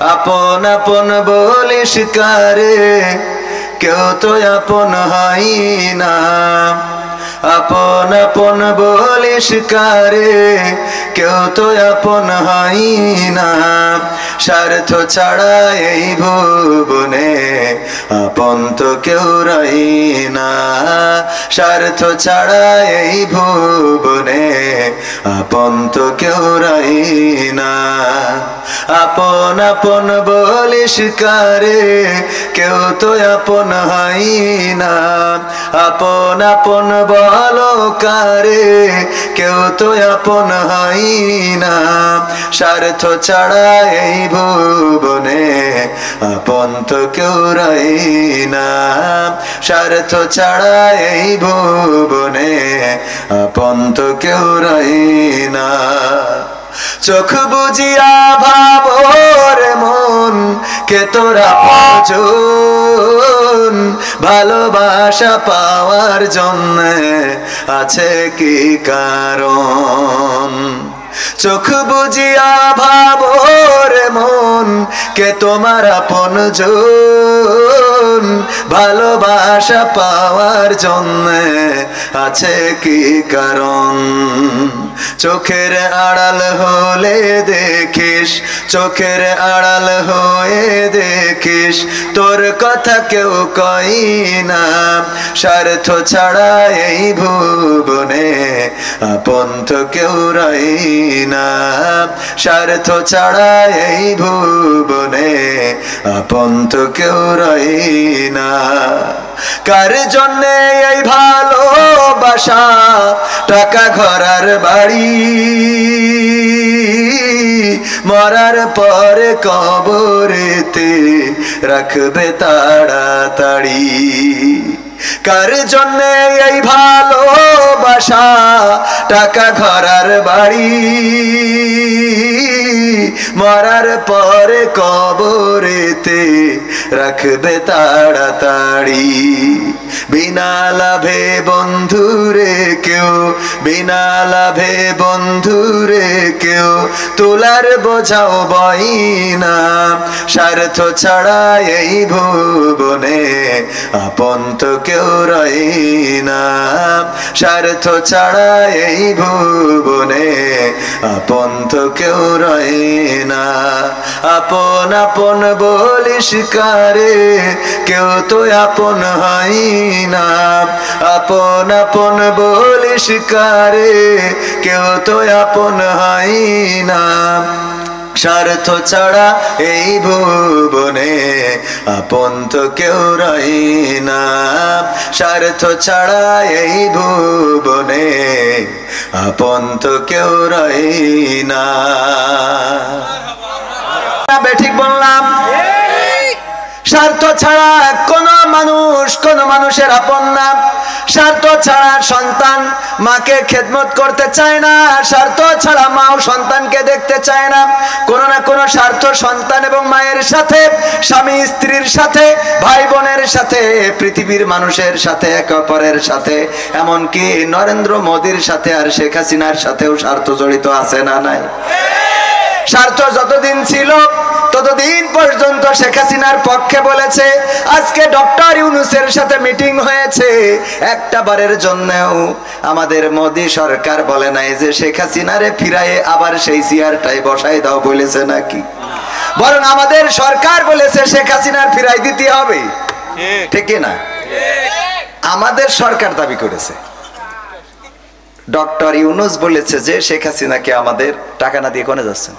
আপন আপন বলিস কারে, কেউ তো আপন হয় না। আপন আপন বলিস কারে, কেউ তো আপন হয় না। স্বার্থ ছাড়া এই ভুবনে আপন তো কেউ রই না। স্বার্থ ছাড়া এই ভুবনে আপন তো কেউ রই না। আপন আপন বলিস কারে, কেউ তো আপন হয় না। আপন আপন বলো কারে, কেউ তো আপন হয় না। স্বার্থ ছাড়া এই ভুবনে আপন তো কেউ রই না। স্বার্থ ছাড়া এই ভুবনে আপন তো কেউ রই না। চোখ বুঝিয়া ভাবর মন, কে তোরা আপনজন। ভালোবাসা পাওয়ার জন্য আছে কি কারণ? চোখ বুঝিয়া ভাবর মন, কে তোমার আপনজন। ভালোবাসা পাওয়ার জন্য আছে কি কারণ? চোখের আড়াল হলে দেখিস, চোখের আড়াল হয়ে দেখিস, তোর কথা কেউ কই না। স্বার্থ ছাড়া এই ভুবনে আপন তো কেউ রই না। স্বার্থ ছাড়া এই ভুবনে আপন তো কেউ রই না। কার জন্যে এই ভালোবাসা, টাকা ঘরার বাড়ি, মরার পরে কবরেতে রাখবে তাড়াতাড়ি। কার জন্যে এই ভালোবাসা, টাকা ঘরার বাড়ি, মরার পরে কবরেতে রাখবে তাড়াতাড়ি। বিনা লাভে বন্ধুরে কেউ, বিনা লাভে বন্ধুরে কেউ তোলার বোঝাও বই না। স্বার্থ ছাড়া এই ভুবনে আপন তো কেউ রই না। স্বার্থ ছাড়া এই ভুবনে আপন তো কেউ রই না। আপন আপন বলিস কারে, কেউ তো আপন হয় না। আপন আপন বলিস কারে, কেউ তো আপন হয় না। স্বার্থ ছাড়া এই ভুবনে আপন তো কেউ রই না। স্বার্থ ছাড়া এই ভুবনে আপন তো কেউ রই না। ঠিক বললাম? স্বার্থ ছাড়া কোন মানুষ কোন মানুষের আপন না। স্বার্থ ছাড়া সন্তান মাকে খেদমত করতে চায় না। স্বার্থ ছাড়া মাও সন্তানকে দেখতে চায় না। কোন না কোন স্বার্থ সন্তান এবং মায়ের সাথে, স্বামী স্ত্রীর সাথে, ভাই বোনের সাথে, পৃথিবীর মানুষের সাথে, একে অপরের সাথে, এমনকি নরেন্দ্র মোদীর সাথে আর শেখ হাসিনার সাথেও স্বার্থ জড়িত আছে না নাই? স্বার্থ যতদিন ছিল ততদিন পর্যন্ত শেখ হাসিনার পক্ষে বলেছে। আজকে ডক্টর ইউনূসের সাথে মিটিং হয়েছে, একটা বারের জন্যও আমাদের মোদী সরকার বলে নাই যে শেখ হাসিনারে ফিরায়ে আবার সেই চেয়ারটাই বসাই দাও বলেছে নাকি? বরং আমাদের সরকার বলেছে শেখ হাসিনার ফিরাই দিতে হবে। ঠিক না? আমাদের সরকার দাবি করেছে। ডক্টর ইউনূস বলেছে যে শেখ হাসিনাকে আমাদের টাকা না দিয়ে কোনে যাচ্ছেন,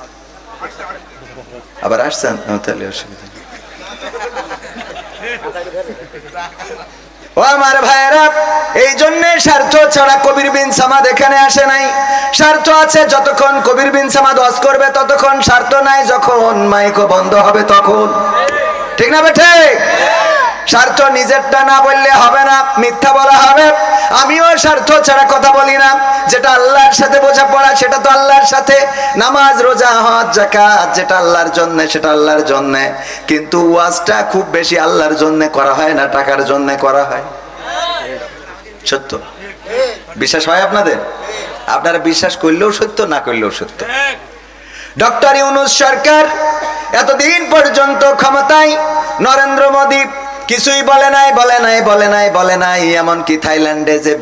আবার আসছেন, তাহলে অসুবিধা। ও আমার ভাইয়েরা, এই জন্য স্বার্থ ছাড়া কবির বিন সামাদ এখানে আসে নাই। স্বার্থ আছে যতক্ষণ কবির বিন সামাদ ওয়াজ করবে ততক্ষণ, স্বার্থ নাই যখন মাইকও বন্ধ হবে তখন। ঠিক না বেঠে? স্বার্থ নিজেরটা না বললে হবে না, মিথ্যা বলা হবে। আমিও স্বার্থ ছাড়া কথা বলি না। যেটা আল্লাহর সাথে বোঝাপড়া সেটা তো আল্লাহর সাথে। নামাজ, রোজা, হজ, যাকাত যেটা আল্লাহর জন্য সেটা আল্লাহর জন্য। কিন্তু ওয়াজটা খুব বেশি আল্লাহর জন্য করা হয় না, টাকার জন্য করা হয়। সত্য? বিশ্বাস হয় আপনাদের? আপনারা বিশ্বাস করলেও সত্য, না করলেও সত্য। ডক্টর ইউনূস সরকার এতদিন পর্যন্ত ক্ষমতায় নরেন্দ্র মোদী কিছুই বলে নাই। এমনকি থাইল্যান্ডে যে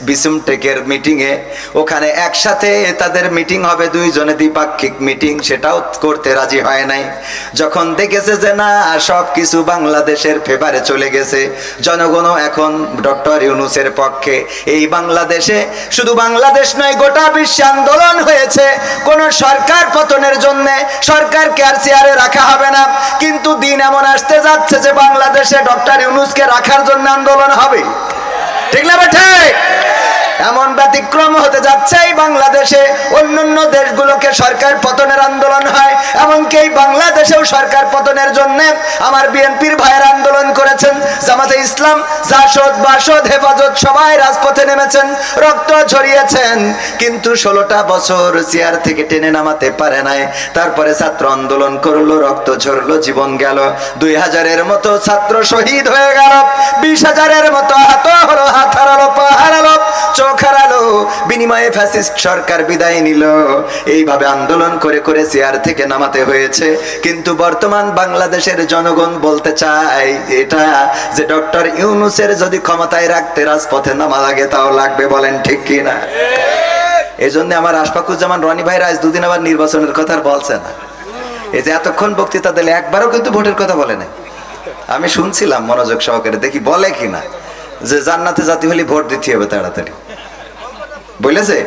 বিসুমটেকের মিটিং এ ওখানে একসাথে তাদের মিটিং হবে, দুইজনে দ্বিপাক্ষিক মিটিং, সেটাও করতে রাজি হয় নাই। যখন দেখেছে যে না সবকিছু বাংলাদেশের ফেভারে চলে গেছে, জনগণও এখন ডক্টর ইউনূসের পক্ষে। এই বাংলাদেশে শুধু বাংলাদেশ নয়, গোটা বিশ্বে আন্দোলন হয়েছে কোন সরকার পতনের জন্য। সরকারকে আর চেয়ারে রাখা হবে না, কিন্তু দিন এমন আসতে যাচ্ছে যে বাংলাদেশে ডক্টর ইউনূসকে রাখার জন্য আন্দোলন হবে। ঠিক না ঠিক? এমন ব্যতিক্রম হতে যাচ্ছে এই বাংলাদেশে। অন্যান্য দেশগুলোকে সরকার পতনের আন্দোলন হয়, এমনকি এই বাংলাদেশেও সরকার পতনের জন্য আমার বিএনপির ভাইয়েরা আন্দোলন করেছেন। জামাতে ইসলাম, জাসদ, বাসদ, হেফাজত সবাই রাজপথে নেমেছেন, রক্ত ঝরিয়েছেন, কিন্তু 16টা বছর চেয়ার থেকে টেনে নামাতে পারে নাই। তারপরে ছাত্র আন্দোলন করলো, রক্ত ঝরলো, জীবন গেল। 2000-এর মতো ছাত্র শহীদ হয়ে গেল, 20,000-এর মতো হাত হলো, হাত হারালো, পা হারালো, চোখ হারালো, বিনিময়ে ফ্যাসিস্ট সরকার বিদায় নিল। এইভাবে আন্দোলন করে করে চেয়ার থেকে নামাতে হয়েছে। কিন্তু বর্তমান বাংলাদেশের জনগণ বলতে চায় এটা যে ডক্টর ইউনূসের যদি ক্ষমতায় রাখতে রাজপথে নামা লাগে তাও লাগবে। বলেন ঠিক কিনা? এই জন্য আমার আশফাকুজ্জামান রনি ভাইরা আজ দুদিন আবার নির্বাচনের কথা বলছে না। এই যে এতক্ষণ বক্তৃতা দিলে একবারও কিন্তু ভোটের কথা বলে নাই। আমি শুনছিলাম মনোযোগ সহকারে, দেখি বলে কিনা যে জান্নাতে জাতি হলে ভোট দিতে হবে তাড়াতাড়ি, বলেছে?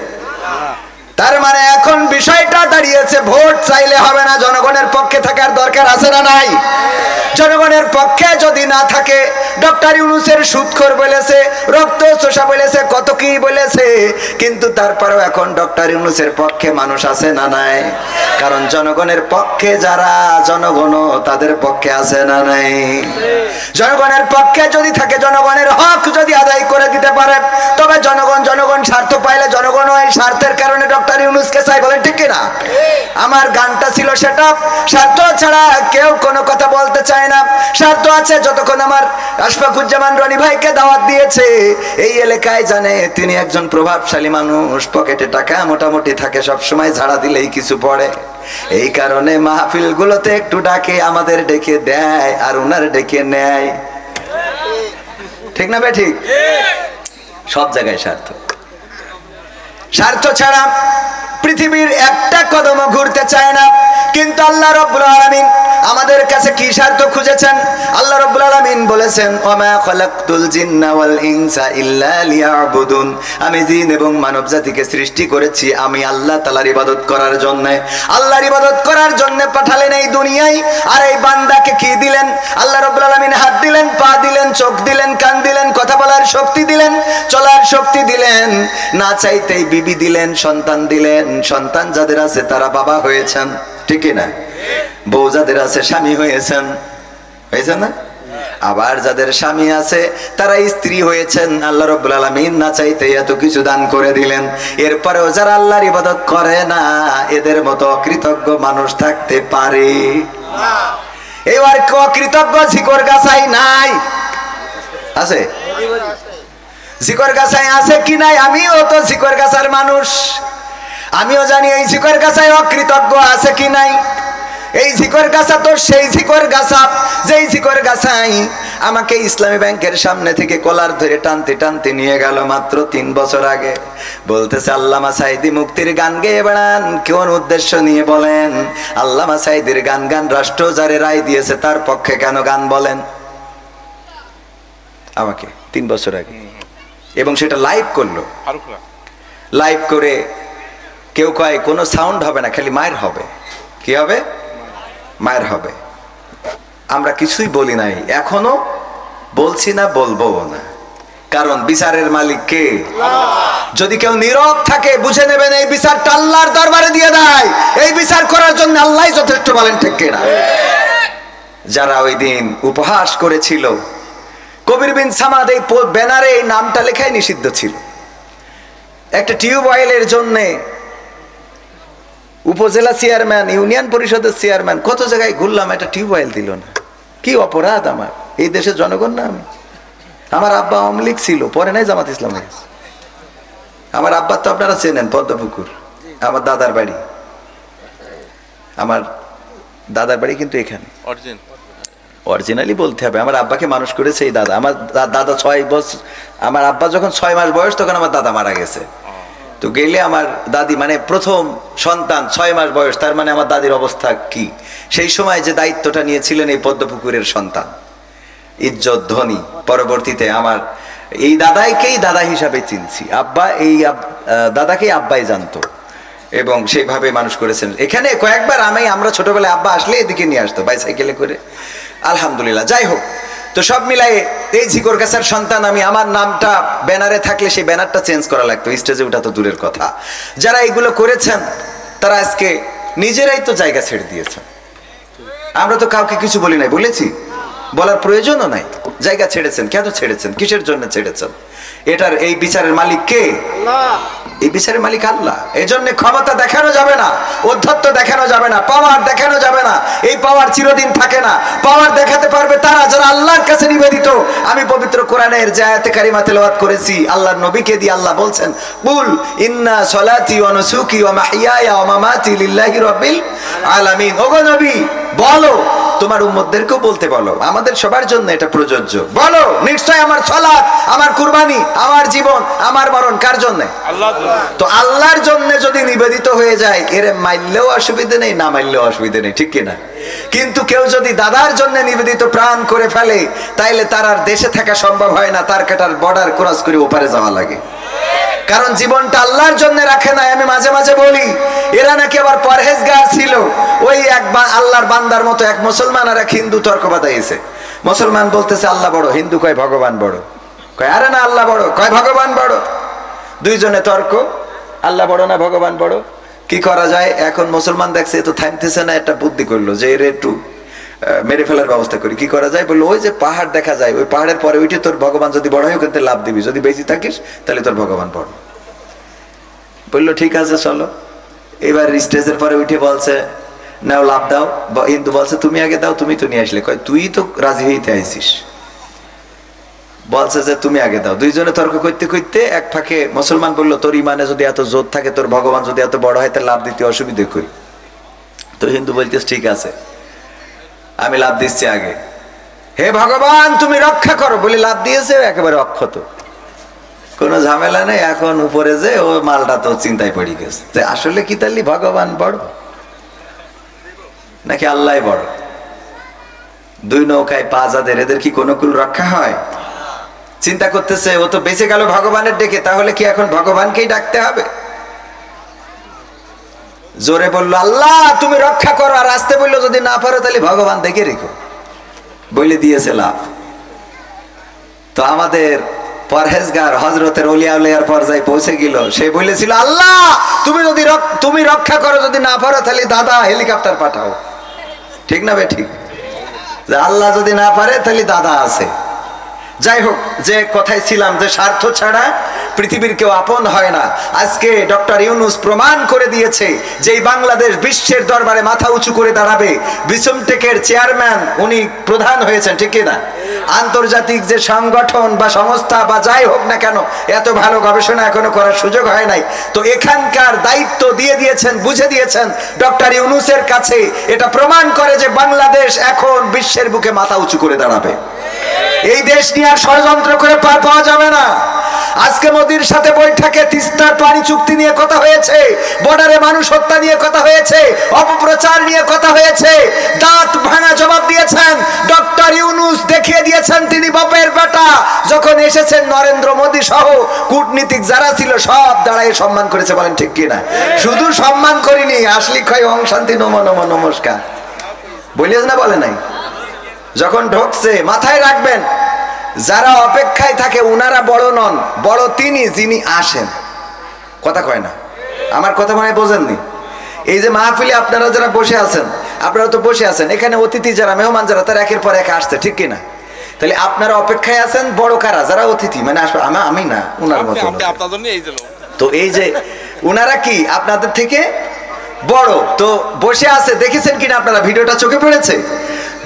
তার মানে এখন বিষয়টা দাঁড়িয়েছে ভোট চাইলে হবে না, জনগণের পক্ষে থাকার দরকার আছে না নাই? জনগণের পক্ষে যদি না থাকে, ডক্টর ইউনূসের সুদখোর বলেছে, রক্ত চোষা বলেছে, কত কি বলেছে, কিন্তু তারপরেও এখন ডক্টর ইউনূসের পক্ষে মানুষ আছে না নাই? কারণ জনগণের পক্ষে যারা, জনগণও তাদের পক্ষে আছে না নাই? জনগণের পক্ষে যদি থাকে, জনগণের হক যদি আদায় করে দিতে পারে, তবে জনগণ স্বার্থ পাইলে জনগণও এই স্বার্থের কারণে ডক্টর ইউনূসকে চাই। বলেন ঠিক কিনা? আমার গানটা ছিল সেটা, স্বার্থ ছাড়া কেউ কোনো কথা বলতে চায় না। স্বার্থ আছে যতক্ষণ আমার আশফাকুজ্জামান রনি ভাইকে দাওয়াত দিয়েছে, এই এলাকায় জানে তিনি একজন প্রভাবশালী মানুষ, পকেটে টাকা মোটামুটি থাকে, সবসময় ঝাড়া দিলেই কিছু পড়ে। এই কারণে মাহফিলগুলোতে একটু ডাকে, আমাদের ডেকে দেয় আর ওনার ডেকে নেয়। ঠিক না বে ঠিক? সব জায়গায় স্বার্থ। স্বার্থ ছাড়া পৃথিবীর একটা কদমও ঘুরতে চায় না। কিন্তু আল্লাহ রাব্বুল আলামিন আমাদের কাছে কি স্বার্থ খুঁজেছেন? আল্লাহ রাব্বুল আলামিন বলেছেন, ওমা খালাকতুল জিন্না ওয়াল ইনসা ইল্লা লিয়াবুদুন, আমি জিন এবং মানব জাতিকে সৃষ্টি করেছি আমি আল্লাহ তাআলার ইবাদত করার জন্য। আল্লাহর ইবাদত করার জন্য পাঠালেন এই দুনিয়ায়। আর এই বান্দাকে কি দিলেন? আল্লাহ রাব্বুল আলামিন হাত দিলেন, পা দিলেন, চোখ দিলেন, কান দিলেন, কথা বলার শক্তি দিলেন, চলার শক্তি দিলেন, না চাইতেই বিবি দিলেন, সন্তান দিলেন। সন্তান যাদের আছে তারা বাবা হয়েছেন, ঠিক না? বউ যাদের আছে স্বামী হয়েছেন, হয়েছে না? আবার যাদের স্বামী আছে তারা স্ত্রী হয়েছেন। আল্লাহ রাব্বুল আলামিন না চাইতে এত কিছু দান করে দিলেন। এরপরেও যারা আল্লাহর ইবাদত করে না, এদের মতো অকৃতজ্ঞ মানুষ থাকতে পারে? এবার অকৃতজ্ঞ ঝিকর গাছাই নাই? আছে? ঝিকর গাছাই আছে কি নাই? আমিও তো ঝিকর গাছার মানুষ, আমিও জানি এই ঝিকর গাছায় অকৃতজ্ঞ আছে কি নাই। এই ঝিকর গাছা তো সেই ঝিকর গাছা যেই ঝিকর গাছাই আমাকে ইসলামী ব্যাংকের সামনে থেকে কলার ধরে টানতে টানতে নিয়ে গেল মাত্র 3 বছর আগে। বলতেছে, আল্লামা সাঈদী মুক্তির গান গেয়ে বেড়ান, কোন উদ্দেশ্য নিয়ে বলেন? আল্লামা সাঈদীর গান গান, রাষ্ট্র যারে রায় দিয়েছে তার পক্ষে কেন গান বলেন? আমাকে 3 বছর আগে, এবং সেটা লাইভ করলো। লাইভ করে কেউ কয় কোনো সাউন্ড হবে না, খালি মায়ের হবে। কি হবে? মায়ের হবে। আমরা কিছুই বলি নাই, এখনো বলছি না, বলবো না, কারণ বিচারের মালিক কে? যদি কেউ নীরব থাকে বুঝে নেবেন এই বিচারটা আল্লাহর দরবারে দিয়ে দেয়। এই বিচার করার জন্য আল্লাহই যথেষ্ট। বলেন ঠিক কিনা? যারা ওই দিন উপহাস করেছিল, কবির বিন সামাদ এই ব্যানারে এই নামটা লেখাই নিষিদ্ধ ছিল। একটা টিউবওয়েলের জন্য উপজেলা চেয়ারম্যান, ইউনিয়ন পরিষদের চেয়ারম্যান, কত জায়গায় ঘুরলাম, একটা টিউবওয়েল দিল না। কি অপরাধ আমার? এই দেশের জনগণ না আমি? আমার আব্বা আওয়ামী লীগ ছিল, পরে নাই জামাত ইসলাম হয়ে গেছে। আমার আব্বা তো আপনারা চেনেন, পদ্মপুকুর আমার দাদার বাড়ি। আমার দাদার বাড়ি কিন্তু এখানে, অরিজিনালি বলতে হবে। আমার আব্বাকে মানুষ করেছে এই দাদা। আমার দাদা 6 বছর, আমার আব্বা যখন 6 মাস বয়স তখন আমার দাদা মারা গেছে। তো গেলে আমার দাদি মানে প্রথম সন্তান 6 মাস বয়স, তার মানে আমার দাদির অবস্থা কি। সেই সময় যে দায়িত্বটা নিয়েছিলেন এই পদ্মপুকুরের সন্তান, ইজ্জত ধনী। পরবর্তীতে আমার এই দাদাইকেই দাদা হিসাবে চিনছি, আব্বা এই দাদাকেই আব্বাই জানতো এবং সেইভাবে মানুষ করেছেন। এখানে কয়েকবার আমরা ছোটবেলায় আব্বা আসলে এদিকে নিয়ে আসতো বাইসাইকেলে করে, আলহামদুলিল্লাহ। যাই হোক, তো সব মিলাই এই ঝিকরগাছার সন্তান আমি। আমার নামটা ব্যানারে থাকলে সেই ব্যানারটা চেঞ্জ করা লাগতো, স্টেজে ওঠা তো দূরের কথা। যারা এইগুলো করেছেন তারা আজকে নিজেরাই তো জায়গা ছেড়ে দিয়েছেন। আমরা তো কাউকে কিছু বলি নাই, বলেছি? বলার প্রয়োজনও নাই। জায়গা ছেড়েছেন, কেন ছেড়েছেন, কিসের জন্য ছেড়েছেন? এটার এই বিচারের মালিক কে? এই বিচারের মালিক আল্লাহ। এই জন্য ক্ষমতা দেখানো যাবে না, অধ্যত্ব দেখানো যাবে না, পাওয়ার দেখানো যাবে না। এই পাওয়ার চিরদিন থাকে না। পাওয়ার দেখাতে পারবে তারা যারা আল্লাহর কাছে নিবেদিত। আমি পবিত্র কোরআনের যে আয়াতে কারিমা তেলাওয়াত করেছি, আল্লাহর নবীকে দিয়ে আল্লাহ বলছেন, কুল ইন্না সলাতি ওয়া নুসুকি ওয়া মাহইয়ায়া ওয়া মামাতি লিল্লাহি রাব্বিল আলামিন। ওগো নবী বলো, তোমার উম্মতদেরকেও বলতে বলো, আমাদের সবার জন্য এটা প্রযোজ্য। বলো নিশ্চয় আমার সালাত, আমার কুরবানি, আমার জীবন, আমার মরণ কার জন্য? আল্লাহর জন্য। তো আল্লাহর জন্য যদি নিবেদিত হয়ে যায়, এর মাইললেও অসুবিধা নেই, না মাইললেও অসুবিধা নেই, ঠিক কিনা? কিন্তু কেউ যদি দাদার জন্য নিবেদিত প্রাণ করে ফেলে, তাইলে তার আর দেশে থাকা সম্ভব হয় না, তার কাটার বর্ডার ক্রস করে ওপারে যাওয়া লাগে। কারণ জীবনটা আল্লাহর জন্য রাখে নাই। আমি মাঝে মাঝে বলি, এরা নাকি আবার পরহেজগার ছিল। ওই এক আল্লাহর বান্দার মতো এক মুসলমান আর এক হিন্দু তর্ক বাঁধাইছে। মুসলমান বলতেছে আল্লাহ বড়, হিন্দু কয় ভগবান বড়। কয় আরে না, আল্লাহ বড়, কয় ভগবান বড়। দুইজনে তর্ক, আল্লাহ বড় না ভগবান বড়। কি করা যায়? এখন মুসলমান দেখছে এ তো থামতেছে না, একটা বুদ্ধি করলো যে এর একটু মেরে ফেলার ব্যবস্থা করি। কি করা যায়? বললো ওই যে পাহাড় দেখা যায়, ওই পাহাড়ের পরে উঠে তোর ভগবান যদি বড় হয় ওখান থেকে লাভ দিবি, যদি বেঁচে থাকিস তাহলে তোর ভগবান বড়। বললো ঠিক আছে চলো। এবার স্টেজের পরে উঠে বলছে নাও লাভ দাও। হিন্দু বলছে তুমি আগে দাও, তুমি তো নিয়ে আসলে। কয় তুই তো রাজি হইতে আইছিস। বলছে যে তুমি আগে দাও। দুইজনে তর্ক করতে করতে এক ফাঁকে মুসলমান বললো তোর ইমানে যদি এত জোর থাকে, তোর ভগবান যদি এত বড় হয়, তাহলে লাভ দিতে অসুবিধে কই? তো হিন্দু বলতেছে ঠিক আছে আমি লাভ দিচ্ছি আগে। হে ভগবান তুমি রক্ষা করো বলে লাভ দিয়েছে, একেবারে অক্ষত, কোনো ঝামেলা নেই। এখন উপরে যে ও মালটা তো চিন্তায় পড়ে গেছে যে আসলে কি তাহলে ভগবান বড় নাকি আল্লাহ বড়? দুই নৌকায় পা যাদের, এদের কি কোনো কুল রক্ষা হয়? চিন্তা করতেছে ও তো বেঁচে গেল ভগবানের ডেকে, তাহলে কি এখন ভগবানকেই ডাকতে হবে? জোরে বললো আল্লাহ তুমি রক্ষা করো, আর আসতে বললো যদি না পারো তাহলে ভগবান দেখে রেখো, বলে দিয়েছে লাভ। তো আমাদের পরহেজগার হযরতের ওলিয়া উলিয়ার পর্যায়ে পৌঁছে গেল। সে বলেছিল আল্লাহ তুমি রক্ষা করো, যদি না পারো তাহলে দাদা হেলিকপ্টার পাঠাও। ঠিক না বে ঠিক? আল্লাহ যদি না পারে তাহলে দাদা আছে। যাই হোক, যে কথায় ছিলাম যে স্বার্থ ছাড়া পৃথিবীর কেউ আপন হয় না। আজকে ডক্টর ইউনূস প্রমাণ করে দিয়েছে যে এই বাংলাদেশ বিশ্বের দরবারে মাথা উঁচু করে দাঁড়াবে। বিসমটেকের চেয়ারম্যান উনি প্রধান হয়েছেন, ঠিক না? আন্তর্জাতিক যে সংগঠন বা সংস্থা বা যাই হোক না কেন, এত ভালো গবেষণা এখনো করার সুযোগ হয় নাই। তো এখানকার দায়িত্ব দিয়ে দিয়েছেন, বুঝে দিয়েছেন ডক্টর ইউনূসের কাছে। এটা প্রমাণ করে যে বাংলাদেশ এখন বিশ্বের বুকে মাথা উঁচু করে দাঁড়াবে। এই দেশ নিয়ে আর ষড়যন্ত্র করে পার পাওয়া যাবে না। আজকে মোদির সাথে বৈঠকে তিস্তার পানি চুক্তি নিয়ে কথা হয়েছে, বর্ডারে মানুষ হত্যা নিয়ে কথা হয়েছে, অপপ্রচার নিয়ে কথা হয়েছে। দাঁত ভাঙা জবাব দিয়েছেন ডক্টর ইউনূস, দেখিয়ে দিয়েছেন তিনি বাপের বেটা। যখন এসেছেন নরেন্দ্র মোদী সহ কূটনীতিক যারা ছিল সব দাঁড়ায় সম্মান করেছে, বলেন ঠিক কিনা? শুধু সম্মান করিনি, আসলি ক্ষয় ওং শান্তি নমো নমো নমস্কার বলিস না, বলে নাই? যখন ঢুকছে মাথায় রাখবেন, যারা অপেক্ষায় থাকে উনারা বড় নন, বড় তিনি যিনি আসেন। কথা কয় না? আমার কথা মনে বোঝেননি? এই যে মাহফিলে আপনারা যারা বসে আছেন, আপনারা তো বসে আছেন, এখানে অতিথি যারা, মেহমান যারা, তারা একের পর এক আসছে, ঠিক কিনা? তাহলে আপনারা অপেক্ষায় আছেন, বড় কারা? যারা অতিথি, মানে আসবে আমি না, উনার মতো। তো এই যে উনারা কি আপনাদের থেকে বড়, তো বসে আছে, দেখেছেন কিনা আপনারা? ভিডিওটা চোখে পড়েছে?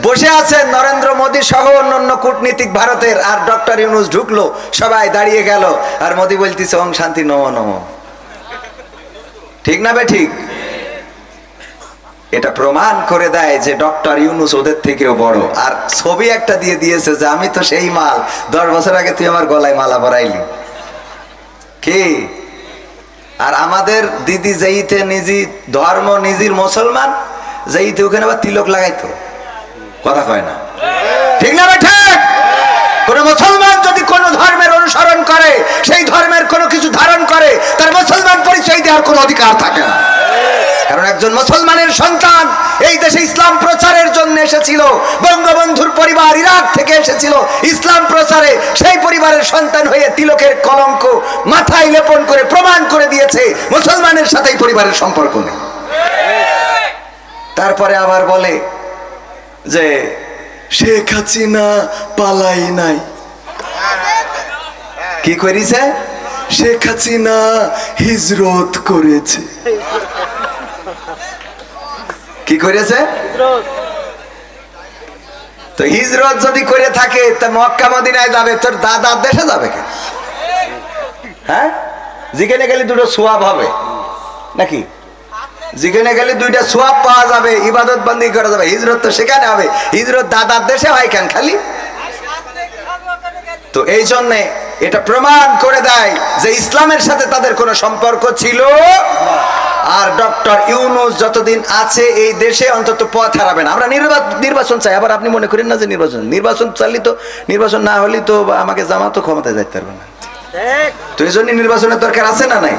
বসে আছেন নরেন্দ্র মোদী সহ অন্যান্য কূটনীতিক ভারতের, আর ডক্টর ইউনূস ঢুকলো, সবাই দাঁড়িয়ে গেল, আর মোদী বলতেছে ওং শান্তি নমো নমো। ঠিক না বে ঠিক? এটা প্রমাণ করে দেয় যে ডক্টর ইউনূস ওদের থেকেও বড়। আর ছবি একটা দিয়ে দিয়েছে যে আমি তো সেই মাল, 10 বছর আগে তুই আমার গলায় মালা পরাইলি কি। আর আমাদের দিদি যেইতে নিজে ধর্ম নিজের মুসলমান, যেইতে ওখানে আবার তিলক লাগাইতো, কথা কয় না, ঠিক না ভাই? ঠিক। কোন মুসলমান যদি কোন ধর্মের অনুসরণ করে, সেই ধর্মের কোনো কিছু ধারণ করে, তার মুসলমান পরিচয় দেওয়ার কোনো অধিকার থাকে না। কারণ একজন মুসলমানের সন্তান এই দেশে ইসলাম প্রচারের জন্য এসেছিল, বঙ্গবন্ধুর পরিবার ইরাক থেকে এসেছিল ইসলাম প্রচারে, সেই পরিবারের সন্তান হয়ে তিলকের কলঙ্ক মাথায় লেপন করে প্রমাণ করে দিয়েছে মুসলমানের সাথে এই পরিবারের সম্পর্ক নেই। তারপরে আবার বলে যে শেখ হাসিনা পালাই নাই। কি করেছে? শেখ হাসিনা হিজরত করেছে। কি করেছে? তো হিজরত যদি করে থাকে তা মক্কা মদিনায় যাবে, তোর দাদার দেশে যাবে কেন? হ্যাঁ, যেখানে গেলে দুটো সোয়াব হবে নাকি? যেখানে গেলে দুইটা সোয়াব পাওয়া যাবে, ইবাদত বন্দী করা যাবে। হিজরত তো সেখানে হবে, হিজরত দাদার দেশে হয় কেন খালি? তো এই জন্যে এটা প্রমাণ করে দেয় যে ইসলামের সাথে তাদের কোনো সম্পর্ক ছিল। আর ডক্টর ইউনূস যতদিন আছে এই দেশে অন্তত পথ হারাবে না। আমরা নির্বাচন চাই। আবার আপনি মনে করেন না যে নির্বাচন চাইলে তো, নির্বাচন না হলে তো আমাকে জামাতও ক্ষমতায় যাইতে পারবে না। তো এই জন্য নির্বাচনের দরকার আছে না নাই?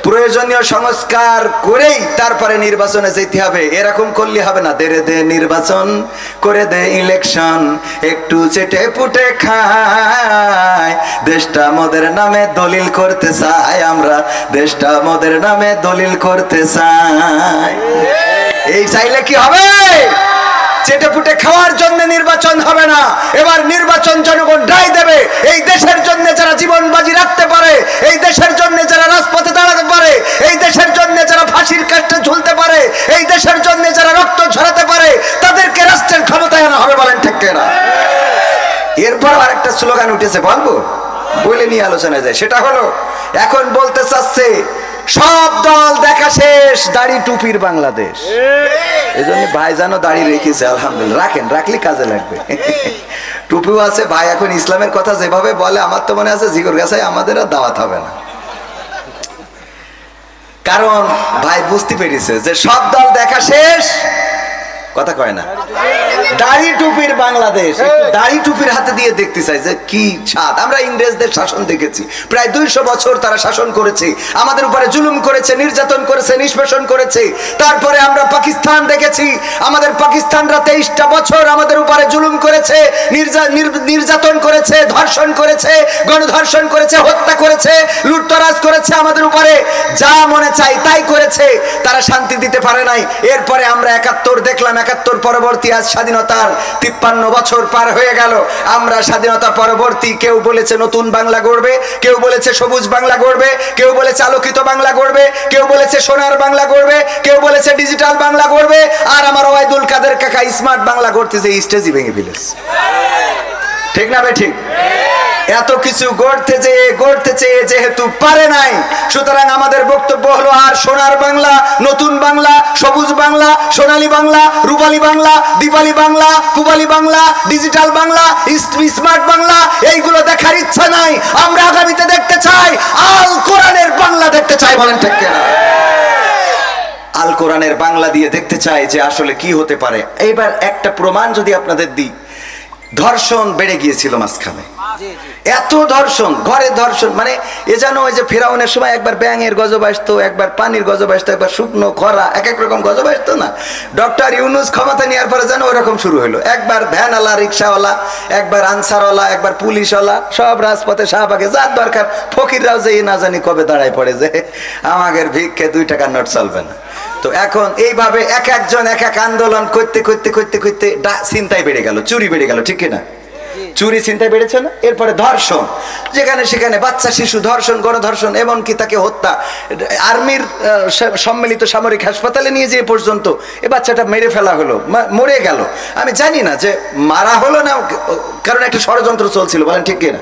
প্রয়োজনীয় সংস্কার করেই তারপরে নির্বাচনে যেতে হবে। এরকম করলে হবে না, দে দে নির্বাচন করে দে ইলেকশন, একটু চেটে পুটে খায়, দেশটা মোদের নামে দলিল করতে চাই, আমরা দেশটা মোদের নামে দলিল করতে চাই। এই চাইলে কি হবে? চেটে পুটে খাওয়ার জন্য নির্বাচন হবে না। এবার নির্বাচন জনগণ রায় দেবে। এই দেশের জন্য যারা জীবন বাজি রাখতে পারে, এই দেশের জন্য যারা রাজপথে দাঁড়াতে পারে, এই দেশের জন্য যারা ফাঁসির কাস্টে ঝুলতে পারে, এই দেশের জন্য যারা রক্ত ঝরাতে পারে, তাদেরকে রাষ্ট্রের ক্ষমতায় আনা হবে। বলেন ঠিক কিনা? এরপর আরেকটা স্লোগান উঠেছে, বলবো বলে নিয়ে আলোচনা যায়। সেটা হলো এখন বলতে চাচ্ছে সব দল দেখা শেষ, দাড়ি টুপির বাংলাদেশ। এই জন্য ভাই জানো দাড়ি রেখেছে, আলহামদুলিল্লাহ, রাখেন, রাখলে কাজে লাগবে। টুপিও আছে ভাই। এখন ইসলামের কথা যেভাবে বলে আমার তো মনে আছে জিগর গাছায় আমাদের আর দাওয়াত হবে না। কারণ ভাই বুঝতে পেরেছে যে সব দল দেখা শেষ, কথা কয় না, দাড়ি টুপির বাংলাদেশ। দাড়ি টুপির হাতে দিয়ে দেখতে চাই যে কি স্বাদ। আমরা ইংরেজদের শাসন দেখেছি, প্রায় 200 বছর তারা শাসন করেছে, আমাদের উপরে জুলুম করেছে, নির্যাতন করেছে, নিষ্পেষণ করেছে। তারপরে আমরা পাকিস্তান দেখেছি, আমাদের পাকিস্তানরা 23টা বছর আমাদের উপরে জুলুম করেছে, নির্যাতন করেছে, ধর্ষণ করেছে, গণধর্ষণ করেছে, হত্যা করেছে, লুটতরাজ করেছে, আমাদের উপরে যা মনে চাই তাই করেছে। তারা শান্তি দিতে পারে নাই। এরপরে আমরা 71 দেখলাম, 71 পরবর্তী আজ স্বাধীনতার 53 বছর পার হয়ে গেল। আমরা স্বাধীনতা পরবর্তী, কেউ বলেছে নতুন বাংলা গড়বে, কেউ বলেছে সবুজ বাংলা গড়বে, কেউ বলেছে আলোকিত বাংলা গড়বে, কেউ বলেছে সোনার বাংলা গড়বে, কেউ বলেছে ডিজিটাল বাংলা গড়বে। আর আমার ওবায়দুল কাদের কাকা স্মার্ট বাংলা গড়তেছে, স্টেজই ভেঙে ফেলেছে। ঠিক না ভাই? ঠিক। এত কিছু গড়তে চেয়ে যেহেতু পারে নাই, সুতরাং আমাদের বক্তব্য হলো আর সোনার বাংলা, নতুন বাংলা, সবুজ বাংলা, সোনালী বাংলা, রূপালী বাংলা, দীপালি বাংলা, পূবালী বাংলা, ডিজিটাল বাংলা, স্মার্ট বাংলা এইগুলো দেখার ইচ্ছা নাই। আমরা আগামীতে দেখতে চাই আল কোরআনের বাংলা দেখতে চাই। বলেন ঠিক কিনা? আল কোরআনের বাংলা দিয়ে দেখতে চাই যে আসলে কি হতে পারে। এবার একটা প্রমাণ যদি আপনাদের দিই, ধর্ষণ বেড়ে গিয়েছিল মাঝখানে, এত ধর্ষণ, ঘরে ধর্ষণ, মানে এ যেন ওই যে ফেরাউনের সময় একবার ব্যাঙের গজব আসতো, একবার পানির গজব আসতো, একবার শুকনো খরা, এক এক রকম গজব আসতো না। ডক্টর ইউনূস ক্ষমতা নেওয়ার পরে যেন ওরকম শুরু হলো। একবার ভ্যানওয়ালা, রিক্সাওয়ালা, একবার আনসারওয়ালা, একবার পুলিশওয়ালা, সব রাজপথে শাহবাগে যার দরকার। ফকিররাও যে না জানি কবে দাঁড়ায় পড়ে যে আমাদের ভিক্ষে 2 টাকার নোট চলবে না। তো এখন এইভাবে এক একজন এক এক আন্দোলন করতে করতে করতে করতে ছিনতাই বেড়ে গেল, চুরি বেড়ে গেল, ঠিক কিনা? চুরি চিন্তায় বেড়েছে না? এরপরে ধর্ষণ, যেখানে সেখানে বাচ্চা শিশু ধর্ষণ, গণধর্ষণ, এমনকি তাকে হত্যা। আর্মির সম্মিলিত সামরিক হাসপাতালে নিয়ে যেয়ে পর্যন্ত এ বাচ্চাটা মেরে ফেলা হলো, মরে গেল। আমি জানি না যে মারা হলো না, কারণ একটা ষড়যন্ত্র চলছিল। বলেন ঠিক কিনা?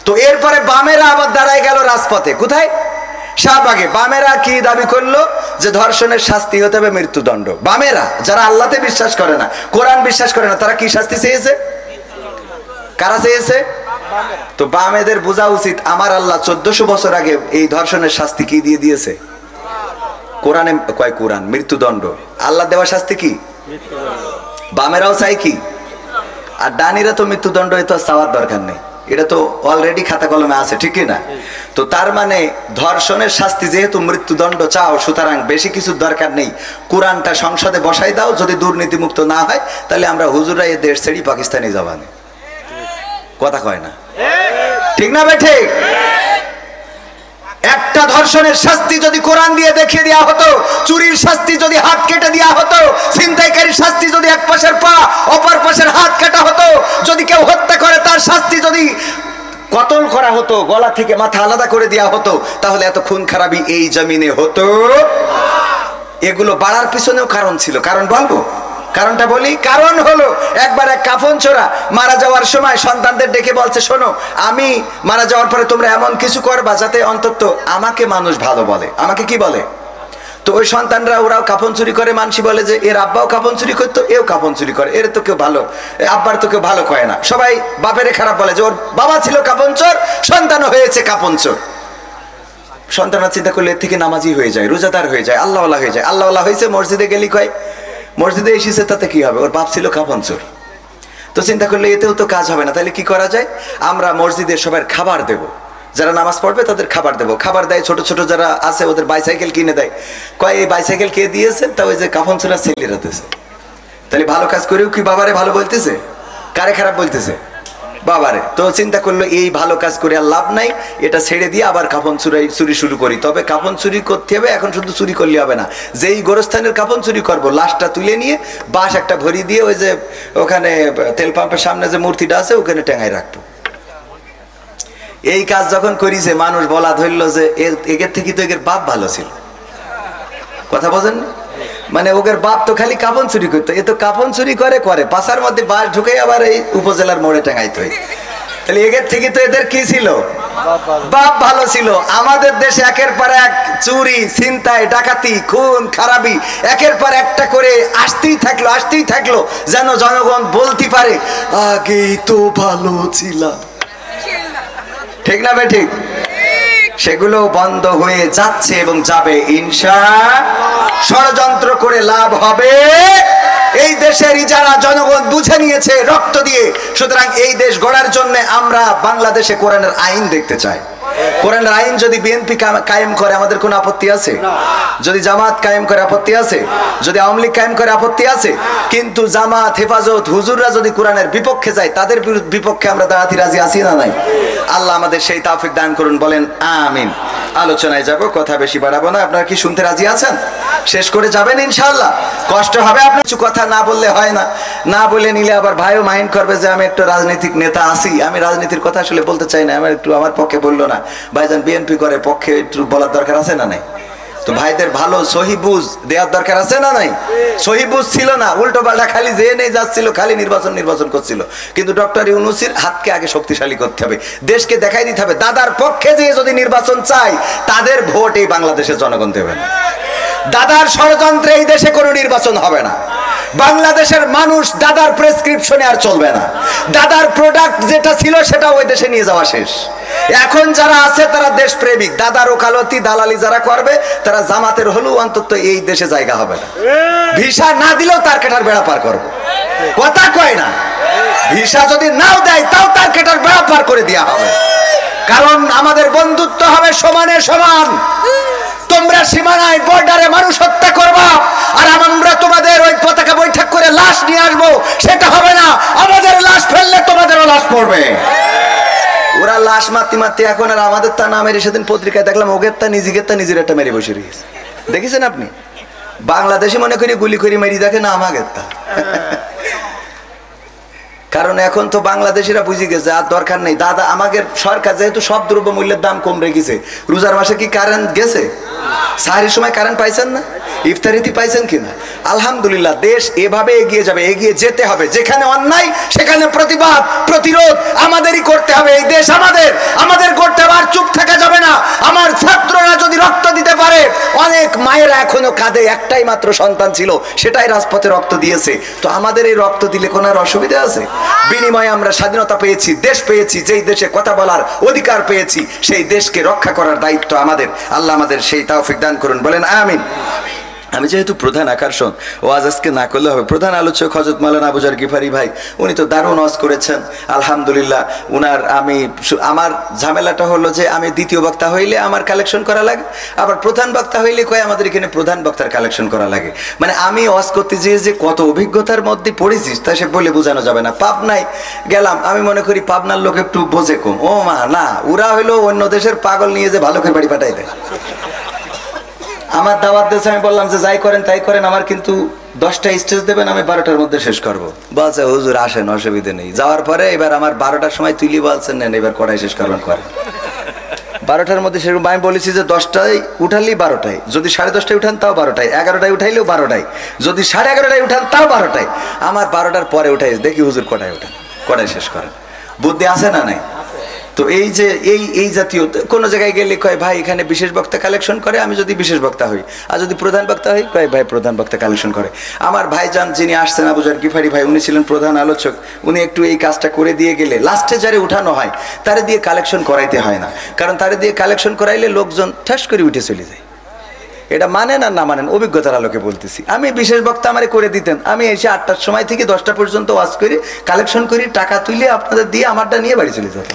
তো এরপরে বামেরা আবার দাঁড়ায় গেল রাজপথে। কোথায়? শাহবাগে বামেরা কি দাবি করলো যে ধর্ষণের শাস্তি হতে হবে মৃত্যুদণ্ড। বামেরা যারা আল্লাহতে বিশ্বাস করে না, কোরআন বিশ্বাস করে না, তারা কি শাস্তি চেয়েছে? কারা চেয়েছে? তো বামেদের বোঝা উচিত আমার আল্লাহ 1400 বছর আগে এই ধর্ষণের শাস্তি কি দিয়ে দিয়েছে? কোরআনে কয় কোরআন মৃত্যুদণ্ড। আল্লাহ দেওয়া শাস্তি কি? বামেরাও চাই কি? আর ডানিরা তো মৃত্যুদণ্ড এত চাওয়ার দরকার নেই, এটা তো অলরেডি খাতা কলমে আছে, ঠিক না? তো তার মানে ধর্ষণের শাস্তি যেহেতু মৃত্যুদণ্ড চাও, সুতরাং বেশি কিছু দরকার নেই, কোরআনটা সংসদে বসাই দাও। যদি দুর্নীতিমুক্ত না হয় তাহলে আমরা হুজুরা এই দেশ ছেড়ে পাকিস্তানে যাবানি। কথা কয় না, ঠিক না ভাই? ঠিক। একটা ধর্ষণের শাস্তি যদি কোরআন দিয়ে দেখিয়ে দেওয়া হতো, চুরির শাস্তি যদি হাত কেটে দেওয়া হতো, ছিনতাইকারীর শাস্তি যদি এক পাশের পা অপর পাশের হাত কাটা হতো, যদি কেউ হত্যা করে তার শাস্তি যদি কতল করা হতো, গলা থেকে মাথা আলাদা করে দেওয়া হতো, তাহলে এত খুন খারাপি এই জমিনে হতো? এগুলো বাড়ার পিছনেও কারণ ছিল। কারণ বলবো? কারণটা বলি। কারণ হলো একবার এক কাফন চোরা মারা যাওয়ার সময় সন্তানদের ডেকে বলছে, শোনো, আমি মারা যাওয়ার পরে তোমরা এমন কিছু করবা যাতে অন্তত আমাকে মানুষ ভালো বলে। আমাকে কি বলে? তো ওই সন্তানরা ওরাও কাফন চুরি করে, মানসি বলে যে এর আব্বাও কাফন চুরি করতো, এও কাফন চুরি করে, এর তো কেউ ভালো, আব্বার তো কেউ ভালো কয় না, সবাই বাপেরে খারাপ বলে যে ওর বাবা ছিল কাফন চোর, সন্তানও হয়েছে কাফন চোর। সন্তানরা চিন্তা করলে এর থেকে নামাজি হয়ে যায়, রোজাদার হয়ে যায়, আল্লাহওয়ালা হয়ে যায়। আল্লাহওয়ালা হয়েছে, মসজিদে গেলি কয় মসজিদে এসেছে, তাতে কি হবে? ওর বাপ ছিল কাফন চোর। তো চিন্তা করলে এতেও তো কাজ হবে না, তাহলে কি করা যায়? আমরা মসজিদে সবার খাবার দেব, যারা নামাজ পড়বে তাদের খাবার দেবো। খাবার দেয়, ছোট ছোট যারা আছে ওদের বাইসাইকেল কিনে দেয়। কয় এই বাইসাইকেল কে দিয়েছে? তা ওই যে কাফন চোরা ছেলেরা দিয়েছে। তাহলে ভালো কাজ করেও কি বাবারে ভালো বলতেছে? কারে খারাপ বলতেছে? বাবারে। তো চিন্তা করলো এই ভালো কাজ করে আর লাভ নাই, এটা ছেড়ে দিয়ে আবার কাফন চুরি শুরু করি। তবে কাফন চুরি করতে হবে, এখন শুধু চুরি করলে হবে না, যেই গোরস্থানের কাফন চুরি করবো লাশটা তুলে নিয়ে বাঁশ একটা ভরি দিয়ে ওই যে ওখানে তেল পাম্পের সামনে যে মূর্তিটা আছে ওখানে টেঙায় রাখবো। এই কাজ যখন করিছে মানুষ বলা ধরলো যে এর থেকে তো এর বাপ ভালো ছিল। কথা বোঝেন? মানে ওদের বাপ তো খালি কাফন চুরি করতো, এ তো কাফন চুরি করে পাশার মধ্যে বাস ঢুকে আবার এই উপজেলার মোড়ে টাঙাইতো। তাহলে এদের থেকে তো এদের কি ছিল? বাপ ভালো ছিল। আমাদের দেশে একের পর এক চুরি, ছিনতাই, ডাকাতি, খুন খারাপি একের পর একটা করে আসতেই থাকলো, যেন জনগণ বলতে পারে আগেই তো ভালো ছিলাম। ঠিক না বে ঠিক? সেগুলো বন্ধ হয়ে যাচ্ছে এবং যাবে ইনশাআল্লাহ। ষড়যন্ত্র করে লাভ হবে এই দেশের যারা জনগণ বুঝে নিয়েছে রক্ত দিয়ে। সুতরাং এই দেশ গড়ার জন্য আমরা বাংলাদেশে কোরআনের আইন দেখতে চাই। কোরআনের আইন যদি বিএনপি কায়েম করে আমাদের কোনো আপত্তি আছে? যদি জামাত কায়েম করে আপত্তি আছে? যদি আওয়ামী লীগ কায়েম করে আপত্তি আছে? কিন্তু জামাত, হেফাজত, হুজুররা যদি কোরআনের বিপক্ষে যায় তাদের বিপক্ষে আমরা দাঁড়াতে রাজি আছি না নাই? আল্লাহ আমাদের সেই তৌফিক দান করুন, বলেন আমিন। আলোচনায় যাব, কথা বেশি বাড়াবো না। আপনারা কি শুনতে রাজি আছেন? শেষ করে যাবেন ইনশাআল্লাহ? কষ্ট হবে আপনার, কিছু কথা না বললে হয় না, না বলে নিলে আবার ভাইও মাইন্ড করবে যে আমি একটু রাজনৈতিক নেতা আছি, আমি রাজনীতির কথা আসলে বলতে চাই না, আমার একটু আমার পক্ষে বললো না। ভাইজান বিএনপি করে, পক্ষে একটু বলার দরকার আছে না নাই? তো ভাইদের ভালো সহি বুঝ দেওয়ার দরকার আছে না নাই? সহি বুঝ ছিল না, উল্টো পাল্টা খালি যে নেই যাচ্ছিল, খালি নির্বাচন করছিল। কিন্তু ডক্টর ইউনূসের হাতকে আগে শক্তিশালী করতে হবে, দেশকে দেখাই দিতে হবে দাদার পক্ষে যে যদি নির্বাচন চাই তাদের ভোট এই বাংলাদেশের জনগণ দেবে না। দাদার ষড়যন্ত্রে এই দেশে কোনো নির্বাচন হবে না। বাংলাদেশের মানুষ দাদার প্রেসক্রিপশনে আর চলবে না। দাদার প্রোডাক্ট যেটা ছিল সেটা ওই দেশে নিয়ে যাওয়া শেষ। এখন যারা আছে তারা দেশ প্রেমিক, দাদার ওকালতি দালালি যারা করবে তারা জামাতের হলেও অন্তত এই দেশে জায়গা হবে না। ভিসা না দিলেও তার কেটার বেড়া পার করবো, কথা কয় না? ভিসা যদি নাও দেয় তাও তার কেটার বেড়া পার করে দেওয়া হবে, কারণ আমাদের বন্ধুত্ব হবে সমানে সমান। তোমরা সীমানায় বর্ডারে মানুষ হত্যা করবা আর আমরা তোমাদের ওই পতাকা বৈঠক করে লাশ নিয়ে আসবো, সেটা হবে না। আমাদের লাশ ফেললে তোমাদেরও লাশ পড়বে। ওরা লাশ মারতে এখন আর আমাদের তা না মেরে, সেদিন পত্রিকায় দেখলাম ওগের তা নিজের একটা মেরে বসে রয়েছে, দেখেছেন আপনি? বাংলাদেশে মনে করি গুলি করে মেরি দেখে না আমাদের তা। কারণ এখন তো বাংলাদেশিরা বুঝে গেছে আর দরকার নেই। দাদা আমাদের সরকার যেহেতু সব দ্রব্য মূল্যের দাম কম রেখেছে, রোজার মাসে কি কারেন্ট গেছে? সাহারির সময় কারেন্ট পাইছেন না? ইফতারিতে পাইছেন কিনা? আলহামদুলিল্লাহ, দেশ এভাবে এগিয়ে যাবে, এগিয়ে যেতে হবে। যেখানে অন্যায় সেখানে প্রতিবাদ প্রতিরোধ আমাদেরই করতে হবে। এই দেশ আমাদের করতে হবে, আর চুপ থাকা যাবে না। আমার ছাত্ররা যদি রক্ত দিতে পারে, অনেক মায়েরা এখনো কাঁদে, একটাই মাত্র সন্তান ছিল, সেটাই রাজপথে রক্ত দিয়েছে। তো আমাদের এই রক্ত দিলে কোনো আর অসুবিধা আছে? বিনিময়ে আমরা স্বাধীনতা পেয়েছি, দেশ পেয়েছি, যেই দেশে কথা বলার অধিকার পেয়েছি, সেই দেশকে রক্ষা করার দায়িত্ব আমাদের। আল্লাহ আমাদের সেই তৌফিক দান করুন, বলেন আমিন। আমি যেহেতু প্রধান আকর্ষণ, ওয়াজ আজকে না করলে হবে। প্রধান আলোচক হযরত মাওলানা আবুজার গিফারি ভাই, উনি তো দারুণ ওয়াজ করেছেন আলহামদুলিল্লাহ। আমার ঝামেলাটা হলো যে আমি দ্বিতীয় বক্তা হইলে আমার কালেকশন করা লাগে, আবার প্রধান বক্তা হইলে কয় আমাদের এখানে প্রধান বক্তার কালেকশন করা লাগে। মানে আমি ওয়াজ করতে যেয়ে যে কত অভিজ্ঞতার মধ্যে পড়েছিস তা সে বলে বোঝানো যাবে না। পাবনায় গেলাম, আমি মনে করি পাবনার লোক একটু বোঝে কম। ও মা না, ওরা হইলো অন্য দেশের পাগল নিয়ে যে ভালুকের বাড়ি পাঠাই দেয়। আমার দাওয়াত দিয়েছে, আমি বললাম যে যাই করেন তাই করেন, আমার কিন্তু 10টা স্টেজ দেবেন, আমি 12টার মধ্যে শেষ করবো। বলছে হুজুর আসেন, অসুবিধা নেই। যাওয়ার পরে এবার আমার 12টার সময় তুলি বলছেন নেন এবার কটায় শেষ করবেন করেন। 12টার মধ্যে সেরকম আমি বলেছি যে 10টায় উঠালেই 12টায়, যদি 10:30টায় উঠান তাও 12টায়, 11টায় উঠাইলেও 12টায়, যদি 11:30টায় উঠান তাও 12টায়। আমার 12টার পরে উঠাই দেখি হুজুর কটায় উঠান, কটায় শেষ করেন। বুদ্ধি আছে না নাই? তো এই যে এই জাতীয় কোনো জায়গায় গেলে কয় ভাই এখানে বিশেষ বক্তা কালেকশন করে, আমি যদি বিশেষ বক্তা হই, আর যদি প্রধান বক্তা হই কয় ভাই প্রধান বক্তা কালেকশন করে। আমার ভাইজান যিনি আসছেন আবুজার গিফারি ভাই, উনি ছিলেন প্রধান আলোচক, উনি একটু এই কাজটা করে দিয়ে গেলে লাস্টে যারে উঠানো হয় তারে দিয়ে কালেকশন করাইতে হয় না, কারণ তারে দিয়ে কালেকশন করাইলে লোকজন ঠাস করে উঠে চলে যায়। এটা মানেন আর না মানেন, অভিজ্ঞতার আলোকে বলতেছি। আমি বিশেষ বক্তা আমারে করে দিতেন, আমি এসে 8টার সময় থেকে 10টা পর্যন্ত ওয়াজ করি, কালেকশন করি, টাকা তুলে আপনাদের দিয়ে আমারটা নিয়ে বাড়ি চলে যেত।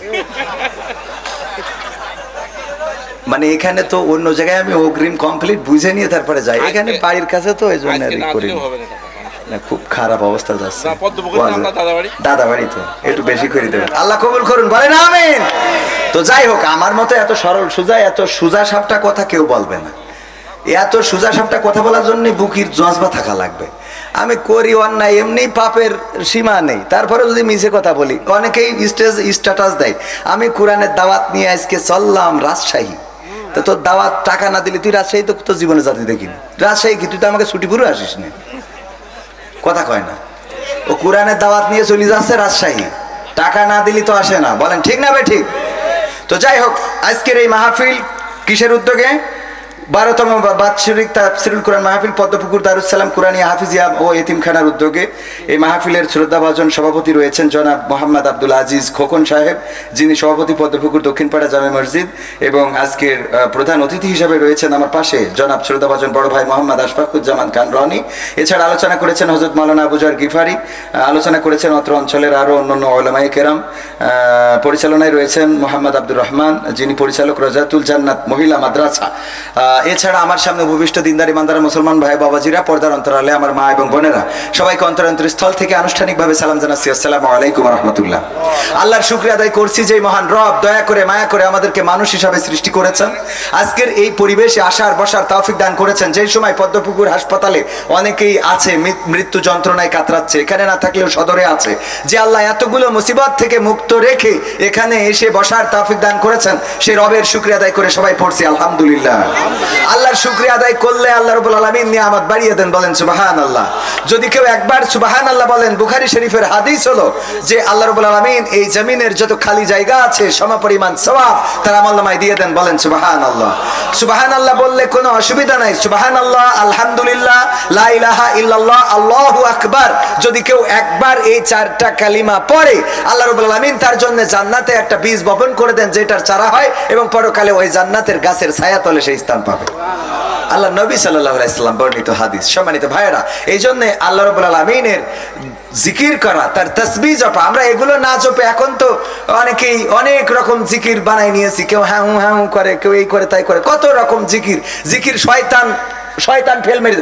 মানে এখানে তো অন্য জায়গায় আমি অগ্রিম কমপ্লিট বুঝে নিয়ে তারপরে যাই, এখানে বাড়ির কাছে তো এই জন্য করি না। খুব খারাপ অবস্থা যাচ্ছে, দাদা বাড়ি তো একটু বেশি করে দেবেন, আল্লাহ কবুল করুন, বলেন আমিন। তো যাই হোক, আমার মতো এত সরল সোজা, এত সোজা সাপটা কথা কেউ বলবে না। এত সোজা সাপটা কথা বলার জন্য বুকির জজবা থাকা লাগবে। আমি করি অন্যায়, এমনি পাপের সীমা নেই, তারপরে যদি মিছে কথা বলি, অনেকেই স্ট্যাটাস দেয় আমি কোরআনের দাওয়াত নিয়ে আজকে চললাম রাজশাহী। তো তোর দাওয়াত টাকা না দিলে তুই রাজশাহী তো তোর জীবনে জাতি দেখিনি। রাজশাহী কি তুই তো আমাকে ছুটি পুরো আসিস না, কথা কয় না। ও কোরআনের দাওয়াত নিয়ে চলে যাচ্ছে রাজশাহী, টাকা না দিলি তো আসে না, বলেন ঠিক না ভাই? ঠিক। তো যাই হোক, আজকের এই মাহফিল কিসের উদ্যোগে? 12তম বাৎসরিক তাফসীরুল কোরআন মাহফিল পদ্মপুকুর দারুস সালাম কুরআনিয়া হাফিজিয়া ও এতিমখানার উদ্যোগে। এই মাহফিলের শ্রদ্ধাভাজন সভাপতি রয়েছেন জনাব মোহাম্মদ আব্দুল আজিজ খোকন সাহেব, যিনি সভাপতি পদ্মপুকুর দক্ষিণপাড়া জামে মসজিদ, এবং আজকের প্রধান অতিথি হিসেবে রয়েছেন আমার পাশে জনাব শ্রদ্ধাভাজন বড় ভাই মোহাম্মদ আশফাকুজ্জামান খান রনি। এছাড়া আলোচনা করেছেন হযরত মাওলানা আবুজার গিফারি, আলোচনা করেছেন অত্র অঞ্চলের আরও অন্যান্য উলামায়ে কেরাম। পরিচালনায় রয়েছেন মোহাম্মদ আব্দুর রহমান, যিনি পরিচালক রাজাতুল জান্নাত মহিলা মাদ্রাসা। এছাড়া আমার সামনে উপবিষ্ট দিনদার ইমানদার মুসলমান ভাই বাবাজিরা, পর্দার অন্তরালে আমার মা এবং বোনেরা, সবাইকে অন্তরস্থল থেকে আনুষ্ঠানিকভাবে সালাম জানাচ্ছি, আসসালামু আলাইকুম ওয়া রাহমাতুল্লাহ। আল্লাহর শুকরিয়া আদায় করছি যে মহান রব দয়া করে মায়া করে আমাদেরকে মানুষ হিসাবে সৃষ্টি করেছেন, আজকের এই পরিবেশে আসার বসার তৌফিক দান করেছেন। যেই সময় পদ্মপুকুর হাসপাতালে অনেকেই আছে মৃত্যু যন্ত্রণায় কাতরাচ্ছে, এখানে না থাকলেও সদরে আছে, যে আল্লাহ এতগুলো মুসিবত থেকে মুক্ত রেখে এখানে এসে বসার তৌফিক দান করেছেন, সেই রবের শুকরিয়া আদায় করে সবাই পড়ছি আলহামদুলিল্লাহ। আল্লাহর শুকরিয়া আদায় করলে আল্লাহ রাব্বুল আলামিন নিয়ামত বাড়িয়ে দেন, বলেন সুবহানাল্লাহ। যদি কেউ একবার সুবহানাল্লাহ বলেন, বুখারী শরীফের হাদিস হলো যে আল্লাহ রাব্বুল আলামিন এই জমিনের যত খালি জায়গা আছে সমপরিমাণ সওয়াব তার আমলনামায় দিয়ে দেন, বলেন সুবহানাল্লাহ। সুবহানাল্লাহ বললে কোনো অসুবিধা নাই, সুবহানাল্লাহ, আলহামদুলিল্লাহ, লা ইলাহা ইল্লাল্লাহ, আল্লাহু আকবার, যদি কেউ একবার এই 4টা কালিমা পড়ে আল্লাহ রাব্বুল আলামিন তার জন্য জান্নাতে একটা বীজ বপন করে দেন, যেটার চারা হয় এবং পরকালে ওই জান্নাতের গাছের ছায়া তলে সেই স্থান পাবে। আল্লাহ নবী সাল্লাল্লাহু আলাইহি সাল্লাম বর্ণিত হাদিস। সম্মানিত ভাইয়েরা, এই জন্য আল্লাহ রাব্বুল আলামিনের জিকির করা, তার তাসবিহ জপা, আমরা এগুলো না জপে এখন তো অনেকেই অনেক রকম জিকির বানাই নিয়েছি, কেউ হ্যাঁ হ্যাঁ করে, কেউ এই করে তাই করে, কত রকম জিকির। জিকির শয়তান ফেল মেরে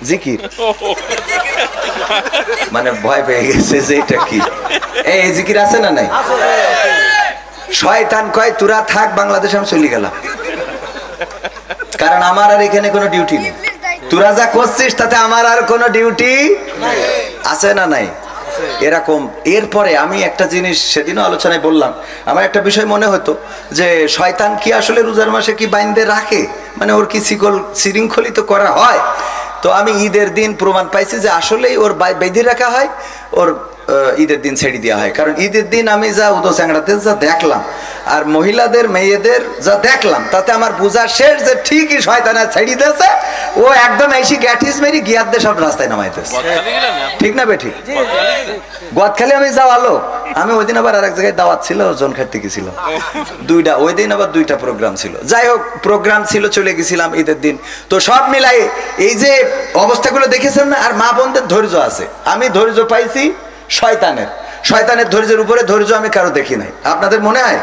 জিকির মানে ভয় পেয়ে গেছে যে এটা কি, এই জিকির আছে না নাই? শয়তান কয় তোরা থাক বাংলাদেশে, আমি চলে গেলাম, কারণ আমার আর এখানে কোনো ডিউটি নেই। তোরা যা করছিস তাতে আমার আর কোনো ডিউটি আছে না নাই? এরকম। এরপরে আমি একটা জিনিস সেদিনও আলোচনায় বললাম, আমার একটা বিষয় মনে হতো যে শয়তান কি আসলে রোজার মাসে কি বাইন্দে রাখে, মানে ওর কি শৃঙ্খলিত করা হয়? তো আমি ঈদের দিন প্রমাণ পাইছি যে আসলেই ওর বেঁধে রাখা হয়, ওর ঈদের দিন ছেড়ে দেওয়া হয়। কারণ ঈদের দিন আমি যা উদো চ্যাংড়াতে যা দেখলাম আর মহিলাদের মেয়েদের যা দেখলাম, তাতে আমার বোঝা শেষ যে ঠিকই শয়তানা ছেড়ে দিয়েছে। ও একদম এসে গ্যাটিস মেরি গিয়ার দিয়ে সব রাস্তায় নামাইতেছে। ঠিক না বে ঠিক? গদখালি আমি যাওয়ালো, আমি ওই দিন আবার আরেক জায়গায় দাওয়াত ছিল, জন খাটতে গেছিল দুইটা, ওই দিন আবার দুইটা প্রোগ্রাম ছিল। যাই হোক, প্রোগ্রাম ছিল, চলে গেছিলাম ঈদের দিন। তো সব মিলাই এই যে অবস্থাগুলো দেখেছেন না, আর মা বোনদের ধৈর্য আছে। আমি ধৈর্য পাইছি শয়তানের ধৈর্যের উপরে ধৈর্য আমি কারো দেখি নাই। আপনাদের মনে হয়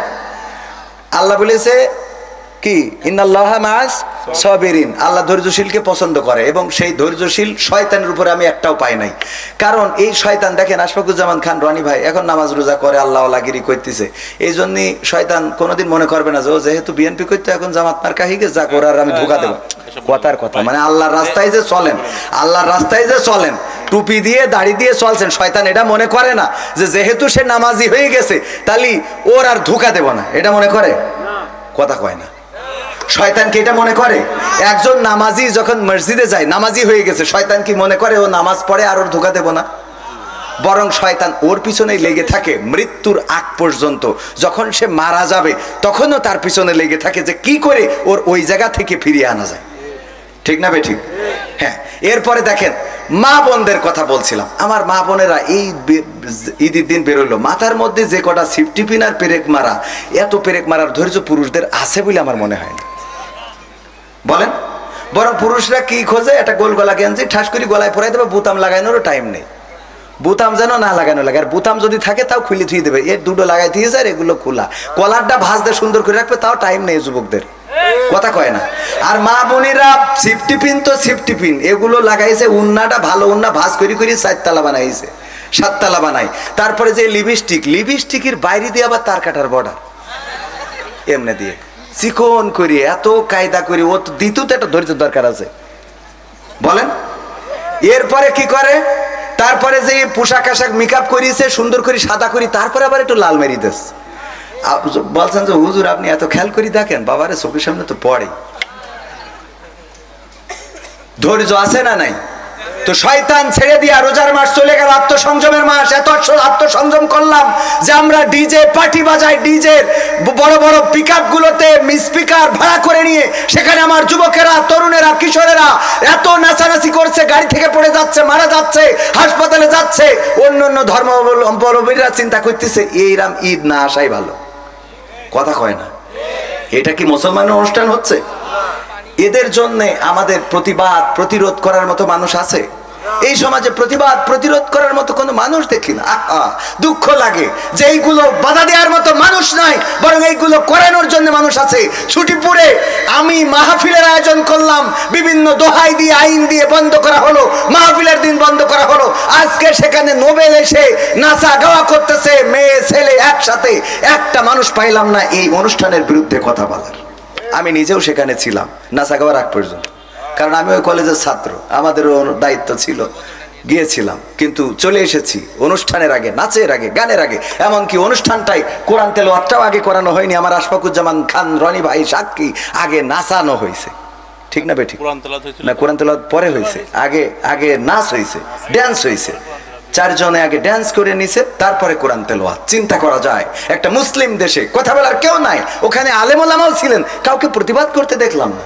আল্লাহ বলেছে কি, ইন্নাল্লাহা মাআস সাবিরিন, আল্লাহ ধৈর্যশীলকে পছন্দ করে, এবং সেই ধৈর্যশীল শয়তানের উপরে আমি একটাও পাই নাই। কারণ এই শয়তান দেখেন, আশফাকুজ্জামান খান রনি ভাই এখন নামাজ রোজা করে, আল্লাহ লাগিরি করতেছে। এই জন্যই শয়তান কোনোদিন মনে করবে না যে ও যেহেতু বিএনপি করতে এখন জামাত মার্কা হিগে যা করার আমি ধোকা দেবো। কথার কথা, মানে আল্লাহর রাস্তায় যে চলেন, আল্লাহর রাস্তায় যে চলেন, টুপি দিয়ে দাড়ি দিয়ে চলছেন, শয়তান এটা মনে করে না যে যেহেতু সে নামাজি হয়ে গেছে তাহলে ওর আর ধোকা দেব না, এটা মনে করে? কথা কয় না। শয়তান কি এটা মনে করে? একজন নামাজি যখন মসজিদে যায়, নামাজি হয়ে গেছে, শয়তান কি মনে করে ও নামাজ পড়ে আর ওর ধোকা দেব না? বরং শয়তান ওর পিছনেই লেগে থাকে মৃত্যুর আগ পর্যন্ত। যখন সে মারা যাবে তখনও তার পিছনে লেগে থাকে যে কি করে ওর ওই জায়গা থেকে ফিরিয়ে আনা যায়। ঠিক না বে ঠিক? হ্যাঁ। এরপরে দেখেন, মা বোনদের কথা বলছিলাম। আমার মা বোনেরা এই ঈদের দিন বেরোলো, মাথার মধ্যে যে কটা সিফটি আর পেরেক মারা, এত পেরেক মারার ধৈর্য পুরুষদের আছে বলে আমার মনে হয় না। বলেন, বরং পুরুষরা কি খোঁজে, একটা গোল গলা গেঞ্জি ঠাস করে গলায় পরাই দেবে, বুতাম লাগানোরও টাইম নেই। বুতাম যেন না লাগানো লাগে, আর বুতাম যদি থাকে তাও খুলে থুয়ে দেবে, এর দুটো লাগাই দিয়ে যায়, এগুলো খোলা। কলারটা ভাঁজ দিয়ে সুন্দর করে রাখবে, তাও টাইম নেই যুবকদের। কথা কয় না। আর মা বোনেরা সিফটি পিন তো সিফটি পিন এগুলো লাগাইছে, উন্নাটা ভালো উন্না ভাঁজ করে করে 4 তালা বানাইছে, 7 তালা বানাই। তারপরে যে লিপস্টিকের বাইরে দিয়ে আবার তার কাটার বর্ডার এমনি দিয়ে চিকন করি, এত কায়দা করি, ও তো দ্বিতীয়ত একটা ধৈর্যের দরকার আছে। বলেন, এরপরে কি করে? তারপরে যে পোশাক আশাক মেকআপ করিয়েছে সুন্দর করে সাদা করি, তারপরে আবার একটু লাল মেরি দেশ। বলছেন যে হুজুর আপনি এত খেয়াল করে দেখেন, বাবারে চোখের সামনে তো পড়ে। ধৈর্য আছে না নাই? তো শয়তান ছেড়ে দিয়া রোজার মাস চলে গেল, আত্মসংযমের মাস। এত আত্মসংযম করলাম যে আমরা ডিজে পার্টি বাজাই, ডিজের বড় বড় পিকআপ গুলোতে স্পিকার ভাড়া করে নিয়ে সেখানে আমার যুবকেরা, তরুণেরা, কিশোরেরা এত নাচানাচি করছে, গাড়ি থেকে পড়ে যাচ্ছে, মারা যাচ্ছে, হাসপাতালে যাচ্ছে। অন্য অন্য ধর্মাবলম্বীরা চিন্তা করতেছে এইরাম ঈদ না আসাই ভালো। কথা কয় না। এটা কি মুসলমানের অনুষ্ঠান হচ্ছে? এদের জন্য আমাদের প্রতিরোধ করার মতো মানুষ আছে? এই সমাজে প্রতিরোধ করার মতো কোনো মানুষ দেখি না। দুঃখ লাগে যে এইগুলো বাধা দেওয়ার মতো মানুষ নাই, বরং এইগুলো করানোর জন্য মানুষ আছে। ছুটি পড়ে আমি মাহফিলের আয়োজন করলাম, বিভিন্ন দোহাই দিয়ে আইন দিয়ে বন্ধ করা হলো, মাহফিলের দিন বন্ধ করা হলো। আজকে সেখানে নোবেল এসে নাচা গাওয়া করতেছে, মেয়ে ছেলে একসাথে, একটা মানুষ পাইলাম না এই অনুষ্ঠানের বিরুদ্ধে কথা বলার। আমি নিজেও সেখানে ছিলাম নাচা গাওয়ার আগ পর্যন্ত, কারণ আমি ওই কলেজের ছাত্র, আমাদেরও দায়িত্ব ছিল, গিয়েছিলাম। কিন্তু চলে এসেছি অনুষ্ঠানের আগে, নাচের আগে, গানের আগে। এমনকি অনুষ্ঠানটাই কোরআন তেলাওয়াতটাও আগে করানো হয়নি। আমার আশফাকুজ্জামান খান রনি ভাই সাক্ষী, আগে নাচানো হয়েছে। ঠিক না বেঠিক? না, কোরআন তেলাওয়াত পরে হয়েছে, আগে নাচ হয়েছে, ড্যান্স হয়েছে। 4 জনে আগে ড্যান্স করে নিছে, তারপরে কোরআন তেলাওয়াত। চিন্তা করা যায়, একটা মুসলিম দেশে কথা বলার কেউ নাই, ওখানে আলেম ওলামাও ছিলেন, কাউকে প্রতিবাদ করতে দেখলাম না।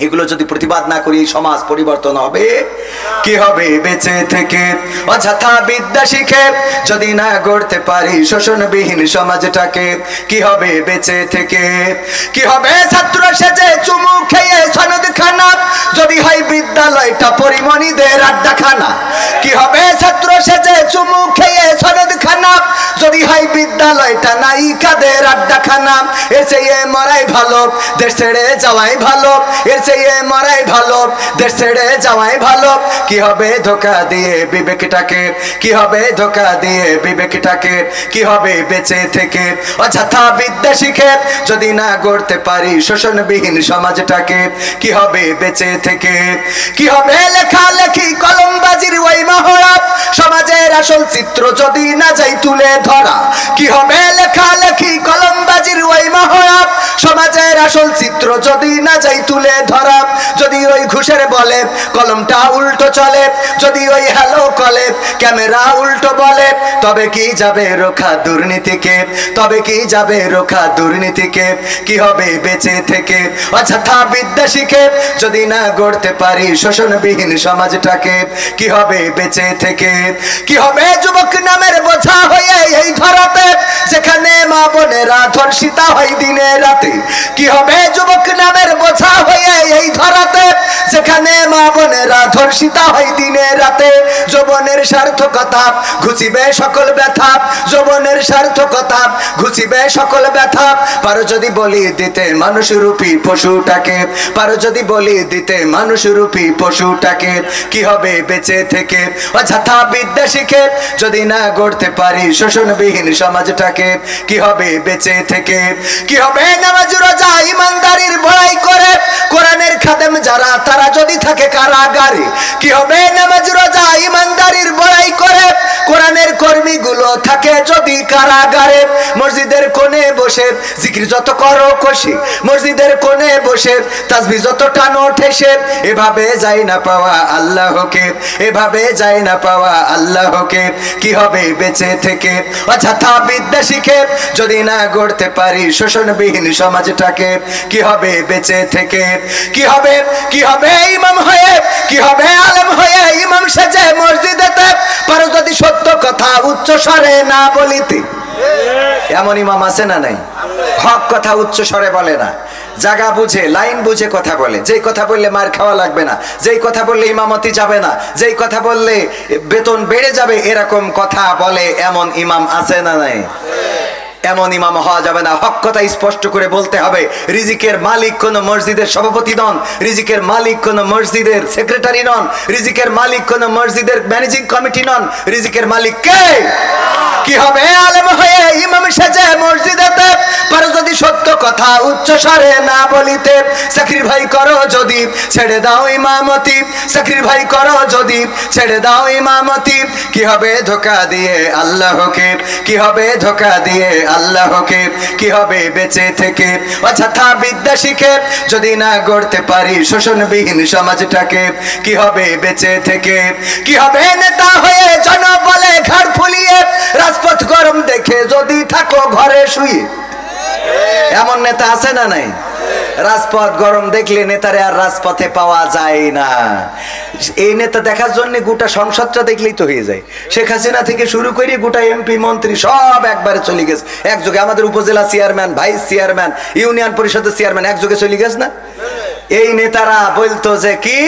এগুলো যদি প্রতিবাদ না করি সমাজ পরিবর্তন হবে কি হবে? বেঁচে থেকে অযথা বিদ্যা শিখে যদি না গড়তে পারি শোষণবিহীন সমাজটাকে, কি হবে বেঁচে থেকে? কি হবে ছাত্র সেজে চুমু খেয়ে সনদ খানা যদি হয় বিদ্যালয়টা পরিমণিদের আড্ডাখানা? কি হবে ছাত্র সেজে চুমু খেয়ে সনদ খানা যদি হয় বিদ্যালয়টা নায়িকাদের আড্ডাখানা? এর চেয়ে মরাই ভালো, দেশ ছেড়ে যাওয়াই ভালো, এর চেয়ে মরাই ভালো, দেশ ছেড়ে যাওয়াই ভালো। কি হবে ধোকা দিয়ে বিবেকটাকে, কি হবে ধোকা দিয়ে বিবেকটাকে? কি হবে বেঁচে থেকে অযথা বিদ্যা শিখে যদি না গড়তে পারি শোষণবিহীন সমাজটাকে? কি হবে বেঁচে থেকে? কি হবে লেখালেখি কলমবাজির ওই মহড়া সমাজের আসল চিত্র যদি না যাই তুলে ধরা, কি হবে লেখালেখি কলমবাজির ওই মহড়া। সমাজের আসল চিত্র যদি না যাই তুলে ধরা, যদি ওই ঘুষের বলে কলমটা উল্টো চলে, যদি ওই হ্যালো কলে ক্যামেরা উল্টো বলে, তবে কি যাবে রোখা দুর্নীতিকে, তবে কি যাবে রোখা দুর্নীতিকে। কি হবে বেঁচে থেকে অযথা বিদ্যা শিখে যদি না গড়তে পারি শোষণবিহীন সমাজটাকে। কি হবে বেঁচে থেকে, কি হবে যুবক নামের বোঝা হয়ে এই ধরাতে, যেখানে মা বোনেরা ধর্ষিতা হয় দিনে রাতে। কি হবে যুবক নামের বোঝা হয়ে এই ধরাতে, যেখানে মা বোনেরা ধর্ষিতা হয় দিনে রাতে। যৌবনের সার্থকতা ঘুচিবে সকল ব্যথা, যৌবনের সার্থকতা ঘুচিবে সকল ব্যথা। পারো যদি বলি দিতে মানুষরূপী পশুটাকে, পারো যদি বলি দিতে মানুষরূপী পশুটাকে। কি হবে বেঁচে থেকে অযথা বিদ্যা শিখে যদি না গড়তে পারি শোষণবিহীন সমাজটাকে। কি হবে বেঁচে থেকে, কি হবে নামাজ রোজা ইমানদারির বড়াই করে কোরআনের খাদেম যারা তারা যদি থাকে কারাগারে। কি হবে নামাজ রোজা ইমানদারির বড়াই করে কোরআনের কর্মীগুলো থাকে যদি কারাগারে। মসজিদের কোণে বসে জিকির যত করো কষে, মসজিদের কোণে বসে তাসবিহ যত টানো ঠেসে, এভাবে যাই না পাওয়া আল্লাহকে, এভাবে যাই না পাওয়া আল্লাহকে। কি হবে বেঁচে থেকে অযথা বিদ্যা শিখে যদি না গড়তে পারি শোষণবিহীন সমাজটাকে। কি হবে বেঁচে থেকে, কি হবে, কি হবে ইমাম হয়ে, কি হবে আলেম হয়ে ইমাম সেজে মসজিদেতে, পারো যদি সত্য কথা উচ্চ স্বরে না বলিতে। এমন ইমাম আছে না নাই? হক কথা উচ্চ স্বরে বলে না, জায়গা বুঝে লাইন বুঝে কথা বলে। যেই কথা বললে মার খাওয়া লাগবে না, যেই কথা বললে ইমামতি যাবে না, যেই কথা বললে বেতন বেড়ে যাবে, এরকম কথা বলে এমন ইমাম আছে না নাই? এমন ইমাম হওয়া যাবে না। হক কথা স্পষ্ট করে বলতে হবে। রিজিকের মালিক কোন মসজিদের সভাপতি নন, রিজিকের মালিক কোন মসজিদের সেক্রেটারি নন, রিজিকের মালিক কোন মসজিদের ম্যানেজিং কমিটি নন। রিজিকের মালিক কে? কি হবে আলেম হয়ে ইমাম সেজে মসজিদেতে, পারো যদি সত্য কথা উচ্চ স্বরে না বলিতে। চাকরির ভাই করো যদি ছেড়ে দাও ইমামতি, চাকরির ভাই করো যদি ছেড়ে দাও ইমামতি। কি হবে ধোঁকা দিয়ে আল্লাহকে, কি হবে ধোঁকা দিয়ে আল্লাহকে। কি হবে বেঁচে থেকে অযথা বিদ্যা শিখে যদি না গড়তে পারি শোষণবিহীন সমাজটাকে। কি হবে বেঁচে থেকে, কি হবে নেতা হয়ে জনবলে ঘাড় ফুলিয়ে রাজপথ গরম দেখে যদি থাকো ঘরে শুয়ে। এমন নেতা আছে না নাই? রাজপথ গরম দেখলে নেতারে আর রাজপথে পাওয়া যায় না। এই নেতা দেখার জন্য গোটা সংসদটা দেখলেই তো হয়ে যায়। শেখ হাসিনা থেকে শুরু করে গোটা এমপি মন্ত্রী সব একবারে চলে গেছে একযোগে। আমাদের উপজেলা চেয়ারম্যান, ভাইস চেয়ারম্যান, ইউনিয়ন পরিষদের চেয়ারম্যান একযোগে চলে গেছে না? এই নেতারা বলতো যে কি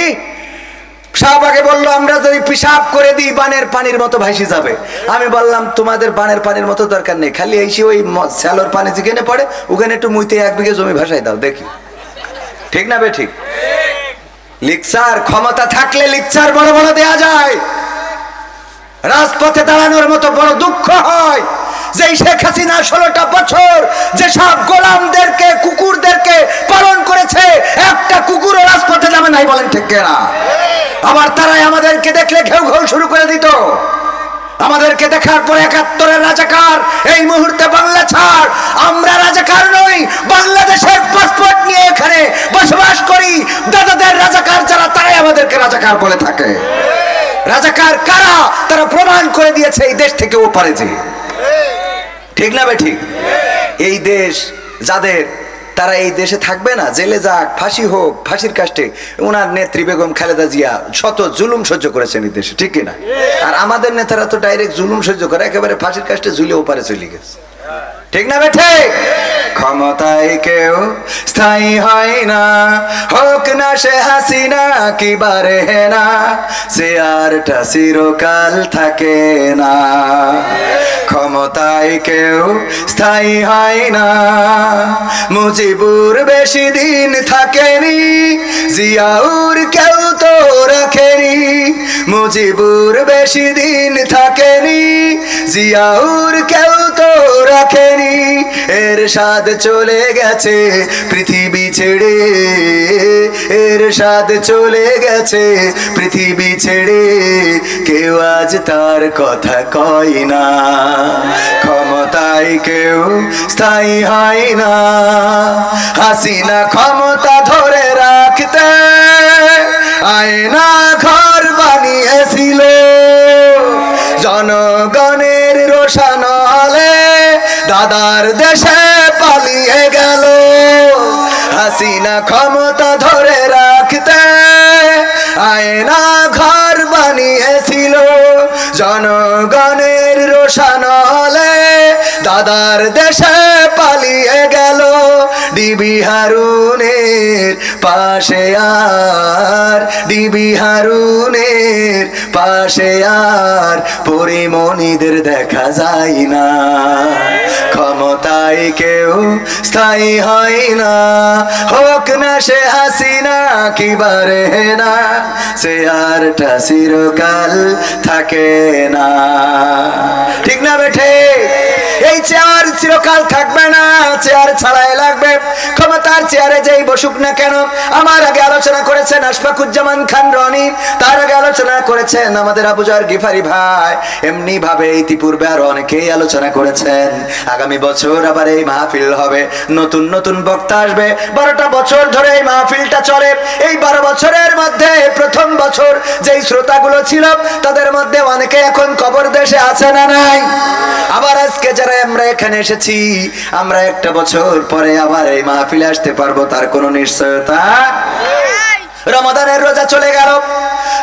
শাহবাগে বললো আমরা যদি পিশাব করে দিই বানের পানির মতো ভাসি যাবে। আমি বললাম তোমাদের বানের পানির মতো দরকার নেই, খালি এসে ওই স্যালোর পানি যেখানে পড়ে ওখানে একটু মুইতে 1 বিঘে জমি ভাসাই দাও দেখি। ঠিক না বে ঠিক? লিকচার ক্ষমতা থাকলে লিকচার বড় বড় দেয়া যায়। রাজপথে দাঁড়ানোর মতো বড় দুঃখ হয় যে শেখ হাসিনা 16টা বছর যেসব গোলামদেরকে কুকুরদেরকে পালন করেছে, একটা কুকুরও রাজপথে নামে নাই। বলেন ঠিক কিনা? আবার তারাই আমাদেরকে দেখলে ঘেউ ঘেউ শুরু করে দিত। আমাদেরকে দেখার পরে 71-এর রাজাকার, এই মুহূর্তে বাংলা ছাড়। আমরা রাজাকার নই, বাংলাদেশের পাসপোর্ট নিয়ে এখানে বসবাস করি। দাদাদের রাজাকার যারা তারাই আমাদেরকে রাজাকার বলে থাকে। রাজাকার কারা তারা প্রমাণ করে দিয়েছে এই দেশ থেকে ওপারে যে। ঠিক না বে ঠিক? এই দেশ যাদের, তারা এই দেশে থাকবে না। জেলে যাক, ফাঁসি হোক, ফাঁসির কাস্টে ওনার নেত্রী বেগম খালেদা জিয়া শত জুলুম সহ্য করেছেন এই দেশে। ঠিক কিনা? আর আমাদের নেতারা তো ডাইরেক্ট জুলুম সহ্য করে একেবারে ফাঁসির কাস্টে ঝুলে ওপারে চলে গেছে। ঠিক না বেঠে? ক্ষমতায় কেউ স্থায়ী হয় না, হোক না সে হাসিনা কি বারে না, সে আরটা চিরকাল থাকে না। ক্ষমতায় কেউ স্থায়ী হয় না, মুজিবুর বেশি দিন থাকেনি, জিয়াউর কেউ তো রাখেনি। মুজিবুর বেশি দিন থাকেনি, জিয়াউর কেউ তো রাখেনি, এরশাদ চলে গেছে পৃথিবী ছেড়ে, এরশাদ চলে গেছে পৃথিবী ছেড়ে, কেউ আজ তার কথা কয় না, ক্ষমতায় কেউ স্থায়ী হয় না। হাসিনা ক্ষমতা ধরে রাখতে আয়না ঘর বানিয়েছিল, জনগণের রোশানলে দাদার দেশে পালিয়ে গেল। হাসিনা ক্ষমতা ধরে রাখতে আয়না ঘর বানিয়েছিল, জনগণের রোশানলে দাদার দেশে পালিয়ে গেল। ডিবি হারুনের পাশে আর, ডিবি হারুনের পাশে আর পরিমণিদের দেখা যায় না, ক্ষমতায় কেউ স্থায়ী হয় না। হোক না সে হাসিনা কিবারে না, সে আরটা চিরকাল থাকে না। ঠিক না বেঠে? এই চেয়ার চিরকাল থাকবে না, চেয়ার ছাড়াই লাগবে। ক্ষমতার চেয়ারে যেই বসুক না কেন, আমার আগে আলোচনা করেছেন আশফাকুজ্জামান খান রনি, তার আগে আলোচনা করেছেন আমাদের আবুজার গিফারি ভাই, এমনি ভাবে ইতিপূর্বে আরো অনেকেই আলোচনা করেছেন। আগামী বছর আবার এই মাহফিল হবে, নতুন নতুন বক্তা আসবে। 12টা বছর ধরে এই মাহফিলটা চলে। এই 12 বছরের মধ্যে প্রথম বছর যেই শ্রোতাগুলো ছিল তাদের মধ্যে অনেকে এখন কবর দেশে আছে না নাই? আবার আজকে যারা আমরা এখানে এসেছি, আমরা একটা বছর পরে আবার এই মাহফিলে আসতে পারবো, তার কোনো নিশ্চয়তা। রমাদানের রোজা চলে গেল,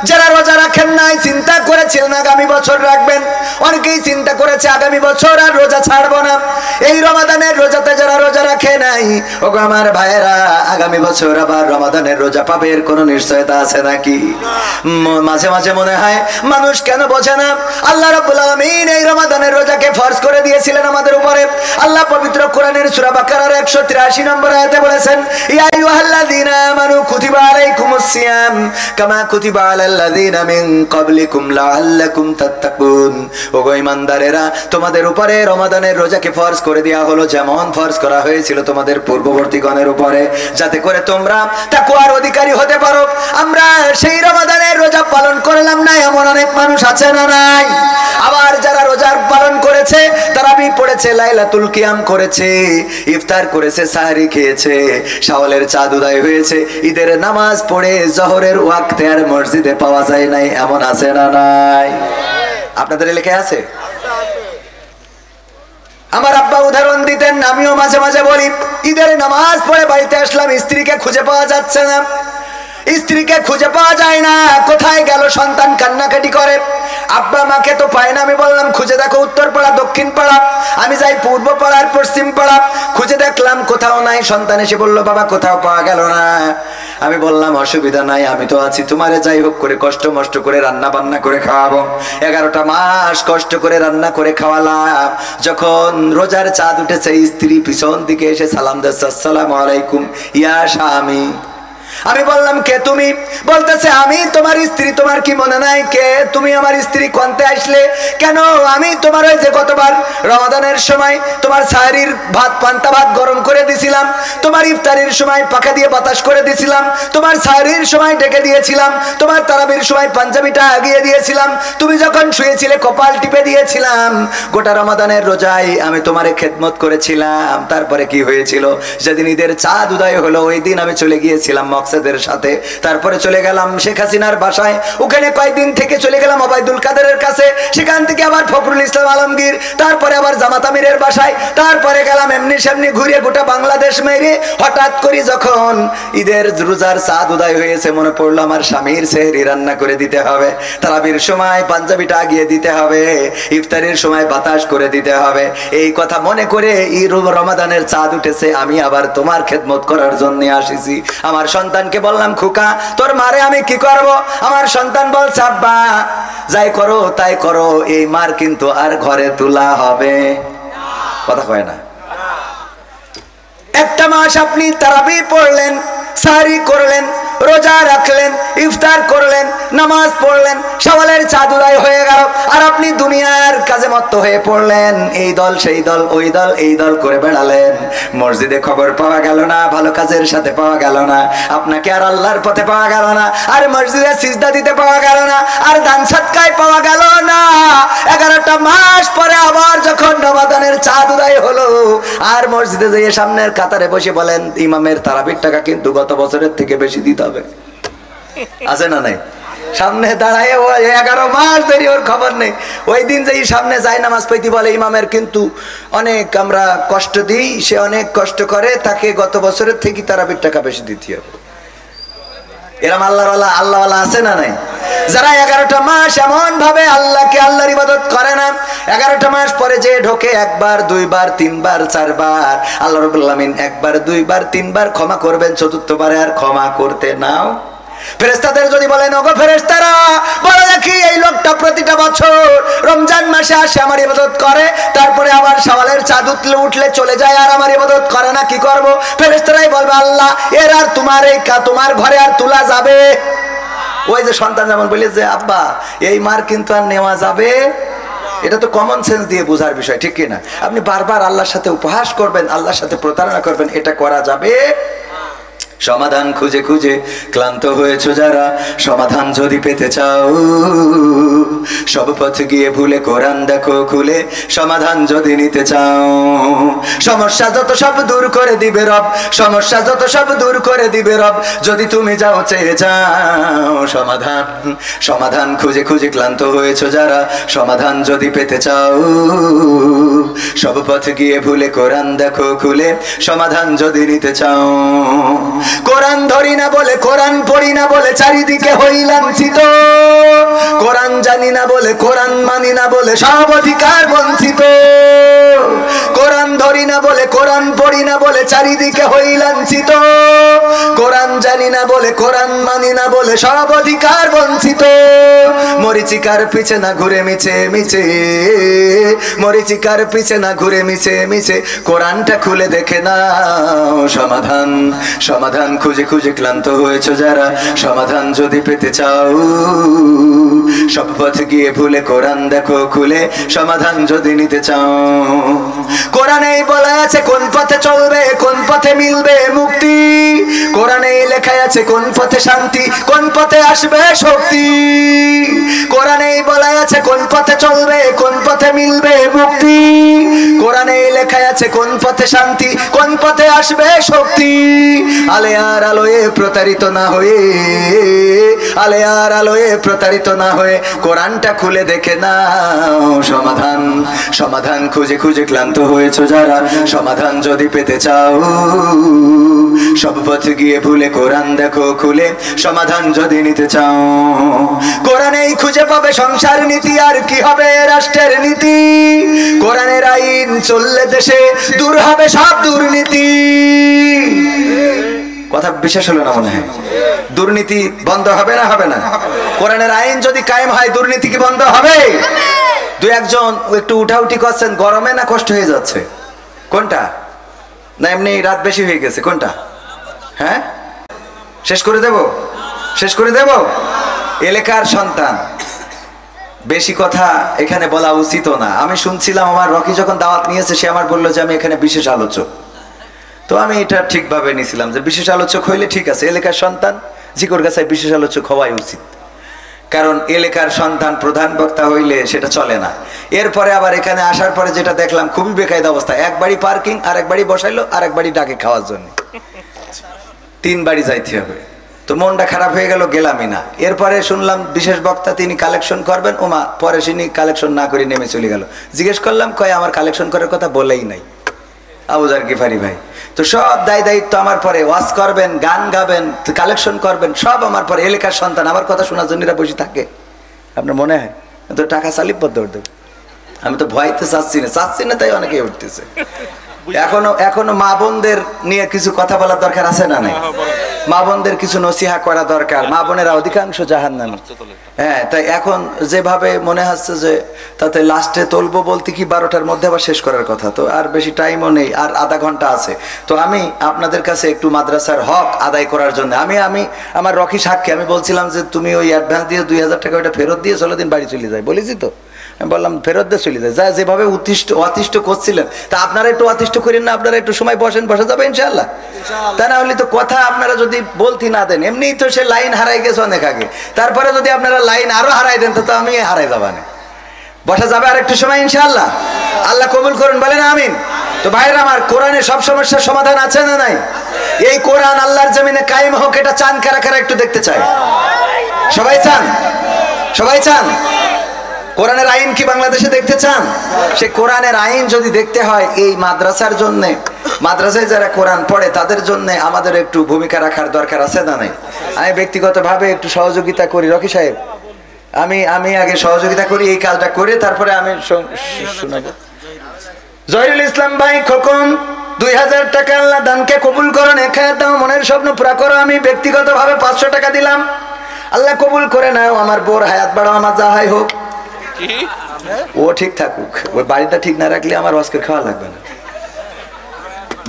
যারা রোজা রাখেন নাই চিন্তা করেছিলেন আগামী বছর রাখবেন, অনেকেই চিন্তা করেছে আগামী বছর আর রোজা ছাড়বো না। এই রমাদানের রোজাতে যারা রোজা রাখে নাই, ওগো আমার ভাইয়েরা, আগামী বছর আবার রমাদানের রোজা পাবে, এর কোনো নিশ্চয়তা আছে নাকি? মাঝে মাঝে মনে হয় মানুষ কেন বোঝে না, আল্লাহ রাব্বুল আলামিন এই রমাদানের রোজাকে ফরজ করে দিয়েছিলেন আমাদের উপরে। আল্লাহ পবিত্র কোরআনের সূরা বাকারার 183 নম্বর আয়াতে বলেছেন, ইয়া আইয়ুহাল্লাযীনা আমানু কুতিবা আলাইকুমুস সিয়াম কামা কুতিবা আলাল্লাযীনা মিন ক্বাবলিকুম লাআল্লাকুম তাত্তাকুন। ওগো ঈমানদারেরা, তোমাদের উপরে রমাদানের রোজাকে ফরজ করে দেয়া হলো যেমন ফরজ করা হয়েছিল তোমাদের পূর্ববর্তীগণের উপরে, যাতে করে তোমরা তাকওয়ার অধিকারী হতে পারো। আমরা সেই রমাদানের রোজা পালন করলাম না, এমন অনেক মানুষ আছে না নাই? আবার যারা রোজা পালন করেছে, তারাবি পড়েছে, লাইলাতুল কিয়াম করেছে, ইফতার করেছে, সাহরি খেয়েছে, শাওয়ালের চাঁদ উদয় হয়েছে, ঈদের নামাজ পড়ে জোহরের ওয়াক্তে আর মসজিদে পাওয়া যায় নাই, এমন আছে না নাই? আপনাদের এলাকায় আছে? আমার আব্বা উদাহরণ দিতেন, আমিও মাঝে মাঝে বলি, ঈদের নামাজ পড়ে বাড়িতে আসলাম, স্ত্রীকে খুঁজে পাওয়া যাচ্ছে না, স্ত্রীকে খুঁজে পাওয়া যায় না, কোথায় গেল? সন্তান কান্নাকাটি করে, আব্বা মাকে তো পায় না। আমি বললাম খুঁজে দেখো উত্তর পাড়া, দক্ষিণ পাড়া, আমি যাই পূর্ব পাড়ার পশ্চিম পাড়া, খুঁজে দেখলাম কোথাও নাই। সন্তান এসে বললো, বাবা কোথাও পাওয়া গেল না। আমি বললাম অসুবিধা নাই, আমি তো আছি, তোমারে যাই হোক করে কষ্ট মষ্ট করে রান্না বান্না করে খাওয়াবো। 11টা মাস কষ্ট করে রান্না করে খাওয়ালাম। যখন রোজার চাঁদ উঠেছে, স্ত্রী পিছন দিকে এসে সালাম দিচ্ছে, আসসালামু আলাইকুম ইয়া স্বামী। আমি বললাম কে তুমি? বলতেছে আমি তোমার স্ত্রী। তোমার কি মনে নাই কে তুমি? আমার স্ত্রী কোনতে আসলে কেন? আমি তোমার ওই যে গতবার রমাদানের সময় তোমার সাহরির ভাত, পান্তা ভাত গরম করে দিছিলাম, তোমার ইফতারির সময় পাখা দিয়ে বাতাস করে দিছিলাম, তোমার সাহরির সময় ডেকে দিয়েছিলাম, তোমার তারাবির সময় পাঞ্জাবিটা আগিয়ে দিয়েছিলাম, তুমি যখন শুয়েছিলে কপাল টিপে দিয়েছিলাম। গোটা রমাদানের রোজায় আমি তোমারে খেদমত করেছিলাম। তারপরে কি হয়েছিল? যেদিন ঈদের চাঁদ উদয় হলো, ওই দিন আমি চলে গিয়েছিলাম মকসেদের সাথে। তারপরে চলে গেলাম শেখ হাসিনার বাসায়, ওখানে কয়েকদিন থেকে চলে গেলাম ওবায়দুল কাদেরের কাছে, সেখান থেকে আবার ফখরুল ইসলাম আলমগীর, তারপরে আবার জামাত আমিরের বাসায়, তারপরে গেলাম এমনি সামনে ঘুরে গোটা বাংলাদেশ মেরে। হঠাৎ করে যখন ঈদের রোজার চাঁদ উদয় হয়েছে, মনে পড়লো আমার স্বামীর সেহরি রান্না করে দিতে হবে, তারাবির সময় পাঞ্জাবিটা আগিয়ে দিতে হবে, ইফতারের সময় বাতাস করে দিতে হবে। এই কথা মনে করে এই রমাদানের চাঁদ উঠেছে, আমি আবার তোমার খেদমত করার জন্য আসিছি। আমার সন্তানকে বললাম, খোকা তোর মারে আমি কি করব? আমার সন্তান বলছে, আব্বা যাই করো তাই করো, এই মার কিন্তু আর ঘরে তোলা হবে। কথা কয় না। একটা মাস আপনি তারাবি পড়লেন, সাহরি করলেন, রোজা রাখলেন, ইফতার করলেন, নামাজ পড়লেন, শাওয়ালের চাঁদ উদয় হয়ে গেল, আর আপনি দুনিয়ার কাজে মত্ত হয়ে পড়লেন, এই দল সেই দল, ওই দল এই দল করে বেড়ালেন, মসজিদে খবর পাওয়া গেল না, ভালো কাজের সাথে পাওয়া গেল না, আপনাকে আর আল্লাহর পথে পাওয়া গেল না, আর মসজিদে সিজদা দিতে পাওয়া গেল না, আর দান সদকায় পাওয়া গেল না। 11টা মাস পরে আবার যখন রমাদানের চাঁদ উদয় হলো, আর মসজিদে যেয়ে সামনের কাতারে বসে বলেন ইমামের তারাবির টাকা কিন্তু গত বছরের থেকে বেশি দিতে হবে। আছে না নাই? সামনে দাঁড়ায় 11 মাস ধরে ওর খবর নেই। ওই দিন যেই সামনে যায় নামাজ পড়তে বলে ইমামের কিন্তু অনেক আমরা কষ্ট দিই, সে অনেক কষ্ট করে, তাকে গত বছরের থেকে তারাবির টাকা বেশি দিতে হবে। এরম আল্লাহওয়ালা আছে না নাই? যারা 11টা মাস এমন ভাবে আল্লাহকে আল্লাহর ইবাদত করে না, 11টা মাস পরে যে ঢোকে একবার দুইবার তিনবার চারবার, আল্লাহ রাব্বুল আলামিন একবার দুইবার তিনবার ক্ষমা করবেন, চতুর্থবারে আর ক্ষমা করতে নাও। ফেরেশতাদের যদি বলেন ওগো ফেরেশতারা বলে দেখি এই লোকটা প্রতিটা বছর রমজান মাসে আসে আমার ইবাদত করে, তারপরে আবার শাওয়ালের চাঁদ উঠলে চলে যায় আর আমার ইবাদত করে না, কি করব? ফেরেশতারাই বলবে আল্লাহ এর আর তোমার ঘরে আর তোলা যাবে? ওই যে সন্তান যেমন বলে যে আব্বা এই মার কিন্তু আর নেওয়া যাবে, এটা তো কমন সেন্স দিয়ে বোঝার বিষয়, ঠিক কিনা? আপনি বারবার আল্লাহর সাথে উপহাস করবেন, আল্লাহর সাথে প্রতারণা করবেন, এটা করা যাবে? সমাধান খুঁজে খুঁজে ক্লান্ত হয়েছো যারা, সমাধান যদি পেতে চাও সব পথে গিয়ে ভুলে কোরআন দেখো খুলে, সমাধান যদি নিতে চাও সমস্যা যত সব দূর করে দিবে রব, সমস্যা যত সব দূর করে দিবে রব, যদি তুমি যাও চেয়ে যাও সমাধান। সমাধান খুঁজে খুঁজে ক্লান্ত হয়েছো যারা, সমাধান যদি পেতে চাও সব পথে গিয়ে ভুলে কোরআন দেখো খুলে, সমাধান যদি নিতে চাও। কোরআন ধরি না বলে, কোরআন পড়ি না বলে চারিদিকে হই লাঞ্ছিত, কোরআন জানি না বলে, কোরআন মানি না বলে সব অধিকার বঞ্চিত, কোরআন ধরি না বলে, কোরআন পড়ি না বলে চারিদিকে হই লাঞ্ছিত, কোরআন জানি না বলে, কোরআন মানি না বলে সব অধিকার বঞ্চিত। মরিচিকার পিছে না ঘুরে মিছে মিছে, মরিচিকার পিছে না ঘুরে মিছে মিছে, কোরআনটা খুলে দেখে নাও সমাধান। সমাধান খুঁজে খুঁজে ক্লান্ত হয়েছো যারা, সমাধান যদি পেতে চাও সব পথে গিয়ে ভুলে কোরআন দেখো খুলে, সমাধান যদি নিতে চাও। কোরআনেই বলা আছে কোন পথে চলবে, কোন পথে মিলবে মুক্তি, কোরআনেই লেখা আছে কোন পথে শান্তি, কোন পথে আসবে শক্তি, কোরআনেই বলা আছে কোন পথে চলবে, কোন পথে মিলবে মুক্তি, কোরআনেই লেখা আছে কোন পথে শান্তি, কোন পথে আসবে শক্তি। আলে আর আলোয়ে প্রতারিত না হয়ে, আলে আর আলোয়ে প্রতারিত না হয়ে কোরআনটা খুলে দেখে নাও সমাধান। সমাধান খুঁজে খুঁজে ক্লান্ত হয়েছো যারা, সমাধান যদি পেতে চাও সব পথে গিয়ে ভুলে কোরআন দেখো খুলে, সমাধান যদি নিতে চাও। কোরআনেই খুঁজে পাবে সংসার নীতি, আর কি হবে রাষ্ট্রের নীতি, কোরআনের আইন চললে দেশে দূর হবে সব দুর্নীতি। কথা বিশেষ হলো না মনে হয়? দুর্নীতি বন্ধ হবে না? হবে না? কোরআনের আইন যদি কায়েম হয় দুর্নীতি কি বন্ধ হবে? দুই একজন একটু উঠাউঠি করছেন, গরমে না কষ্ট হয়ে যাচ্ছে? কোনটা? না এমনি রাত বেশি হয়ে গেছে? কোনটা? হ্যাঁ শেষ করে দেব, শেষ করে দেব। এলাকার সন্তান, বেশি কথা এখানে বলা উচিত না। আমি শুনছিলাম আমার রকি যখন দাওয়াত নিয়েছে সে আমার বললো যে আমি এখানে বিশেষ আলোচক, তো আমি এটা ঠিকভাবে নিয়েছিলাম যে বিশেষ আলোচক হইলে ঠিক আছে, এলাকার সন্তান জিকর গাছায় বিশেষ আলোচক হওয়াই উচিত, কারণ এলাকার সন্তান প্রধান বক্তা হইলে সেটা চলে না। এরপরে আবার এখানে আসার পরে যেটা দেখলাম খুবই বেকায়দা অবস্থা, এক বাড়ি পার্কিং, আর এক বাড়ি বসাইলো, আর এক বাড়ি ডাকে খাওয়ার জন্য, 3 বাড়ি যাইতে হবে। তো মনটা খারাপ হয়ে গেল, গেলামই না। এরপরে শুনলাম বিশেষ বক্তা তিনি কালেকশন করবেন, ওমা পরে তিনি কালেকশন না করে নেমে চলে গেল। জিজ্ঞেস করলাম কয় আমার কালেকশন করার কথা বলেই নাই আবুজার গিফারি ভাই। তো সব দায়িত্ব আমার পরে, ওয়াজ করবেন, গান গাবেন, কালেকশন করবেন, সব আমার পরে। এলাকার সন্তান আমার কথা শোনার জন্য বসে থাকে, আপনার মনে হয় তো টাকা চালিপ পদ্ম উঠবে? আমি তো ভয়তে চাচ্ছি না, তাই অনেকে উঠতেছে। এখনো মা বোনদের নিয়ে কিছু কথা বলার দরকার আছে না নাই? মা বোনদের কিছু নসিহা করা দরকার। মা বোনেরা অধিকাংশ জাহান্নামী। হ্যাঁ, তাই এখন যেভাবে মনে হচ্ছে যে তাতে লাস্টে তুলবো বলতে কি 12টার মধ্যে আবার শেষ করার কথা, তো আর বেশি টাইমও নেই, আর আধা ঘন্টা আছে। তো আমি আপনাদের কাছে একটু মাদ্রাসার হক আদায় করার জন্য আমি আমার রকি সাক্ষী, আমি বলছিলাম যে তুমি ওই অ্যাডভান্স দিয়ে 2000 টাকা ওইটা ফেরত দিয়ে 16 দিন বাড়ি চলে যায় বলেছি। তো আমি বললাম ফেরত দিয়ে চলে যায়, যা যেভাবে অতিষ্ঠ করছিলেন তা আপনারা একটু অতিষ্ঠ করেন না, আপনারা একটু সময় বসেন, বসা যাবে ইনশাআল্লাহ। তা না হলে তো কথা আপনারা যদি বলতে না দেন, এমনিই তো সে লাইন হারাই গেছে অনেক আগে, তারপরে যদি আপনারা লাইন আরো হারাই দেন তো আমি হারাই যাবানে। বসা যাবে আর একটু সময় ইনশাআল্লাহ। আল্লাহ কবুল করুন, বলেন আমিন। তো ভাইরা আমার, কোরআনে সব সমস্যার সমাধান আছে না নাই? এই কোরআন আল্লাহর জমিনে কায়েম হোক, এটা চান কারা কারা একটু দেখতে চাই? সবাই চান? সবাই চান? কোরআনের আইন কি বাংলাদেশে দেখতে চান? সে কোরআনের আইন যদি দেখতে হয়, এই মাদ্রাসার জন্য, মাদ্রাসায় যারা কোরআন পড়ে তাদের জন্য আমাদের একটু ভূমিকা রাখার দরকার আছে না নাই? আমি ব্যক্তিগতভাবে একটু সহযোগিতা করি, রকি সাহেব, আমি আগে সহযোগিতা করি, এই কাজটা করে তারপরে আমি শোনাবো। জহিরুল ইসলাম ভাই খোকন 2000 টাকা আল্লাহ দানকে কবুল করো, নেখায়াত দাও, মনের স্বপ্ন পুরা করো। আমি ব্যক্তিগতভাবে 500 টাকা দিলাম, আল্লাহ কবুল করে নাও। আমার বোর হায়াত বাড়াও, আমার যাহাই হোক, ও ঠিক থাকুক, ওই বাড়িটা ঠিক না রাখলে আমার আজকে খাওয়া লাগবে না।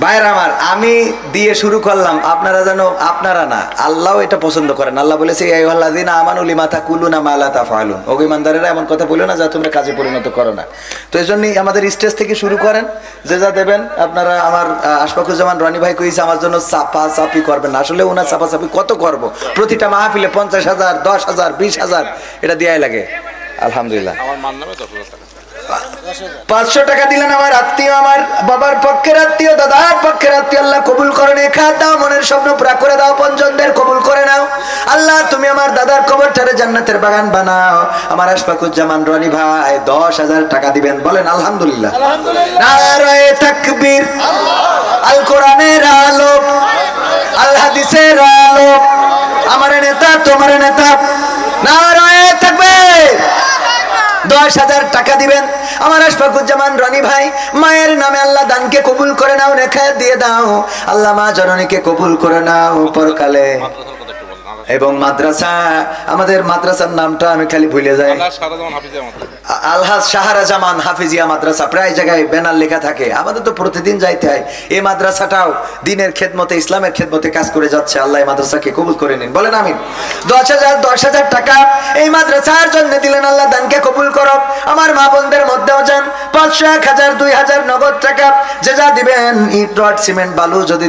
ভাইরা আমার, আমি দিয়ে শুরু করলাম, আপনারা যেন, আপনারা না, আল্লাহ এটা পছন্দ করেন। আল্লাহ বলেছে আইয়ুহাল্লাযীনা আমানু লিমা তাকুলুনা মা লা তাফআলুন, ওগো ইমানদারেরা এমন কথা বলো না যা তোমরা কাজে পরিণত করো না। তো এইজন্যই আমাদের স্টেজ থেকে শুরু করেন, যে যা দেবেন আপনারা। আমার আশফাকুজ্জামান রনি ভাই কইছে আমার জন্য চাপাচাপি করবেন না, আসলে ওনার চাপাচাপি কত করব, প্রতিটা মাহফিলে 50,000 10,000 20,000 এটা দেয়াই লাগে। আলহামদুলিল্লাহ, আমার মান নামে 10,000 টাকা, 500 টাকা দিলেন আমার আত্মীয়, আমার বাবার পক্ষের আত্মীয়, দাদার পক্ষের আত্মীয়, আল্লাহ কবুল করে নে, খাত দাও, মনের স্বপ্ন পুরা করে দাও, পঞ্জনদের কবুল করে নাও। আল্লাহ তুমি আমার দাদার কবরটারে জান্নাতের বাগান বানাও। আমার আশফাকুজ্জামান রনি ভাই 10,000 টাকা দিবেন, বলেন আলহামদুলিল্লাহ। নারায়ে তাকবীর, আল কোরআনের আলো, আল হাদিসের আলো, আমার নেতা তোমার নেতা, নারায়ে তাকবীর। 10,000 টাকা দিবেন আমার আশফাকুজ্জামান রনি ভাই। মায়ের নামে আল্লাহ দানকে কবুল করে নাও, নেখায়াত দিয়ে দাও। আল্লাহ মা জননীকে কবুল করে নাও পরকালে। এবং মাদ্রাসা, আমাদের মাদ্রাসার নামটা আমি খালি ভুলে যাই, আলহাজ শাহরাজামান হাফিজিয়া মাদ্রাসা, প্রায় জায়গায় ব্যানার লেখা থাকে। আমাদের তো প্রতিদিন যাইতে হয়। এই মাদ্রাসাটাও দিনের খেদমতে, ইসলামের খেদমতে কাজ করে যাচ্ছে। আল্লাহ এই মাদ্রাসাকে কবুল করে নিন, বলেন আমিন। 10,000 টাকা এই মাদ্রাসার জন্য দিলেন, আল্লাহ দানকে কবুল করো। আমার মা বোনদের মধ্যেও যান 500 1000 2000 নগদ টাকা, যে যা দিবেন, ইট রড সিমেন্ট বালু যদি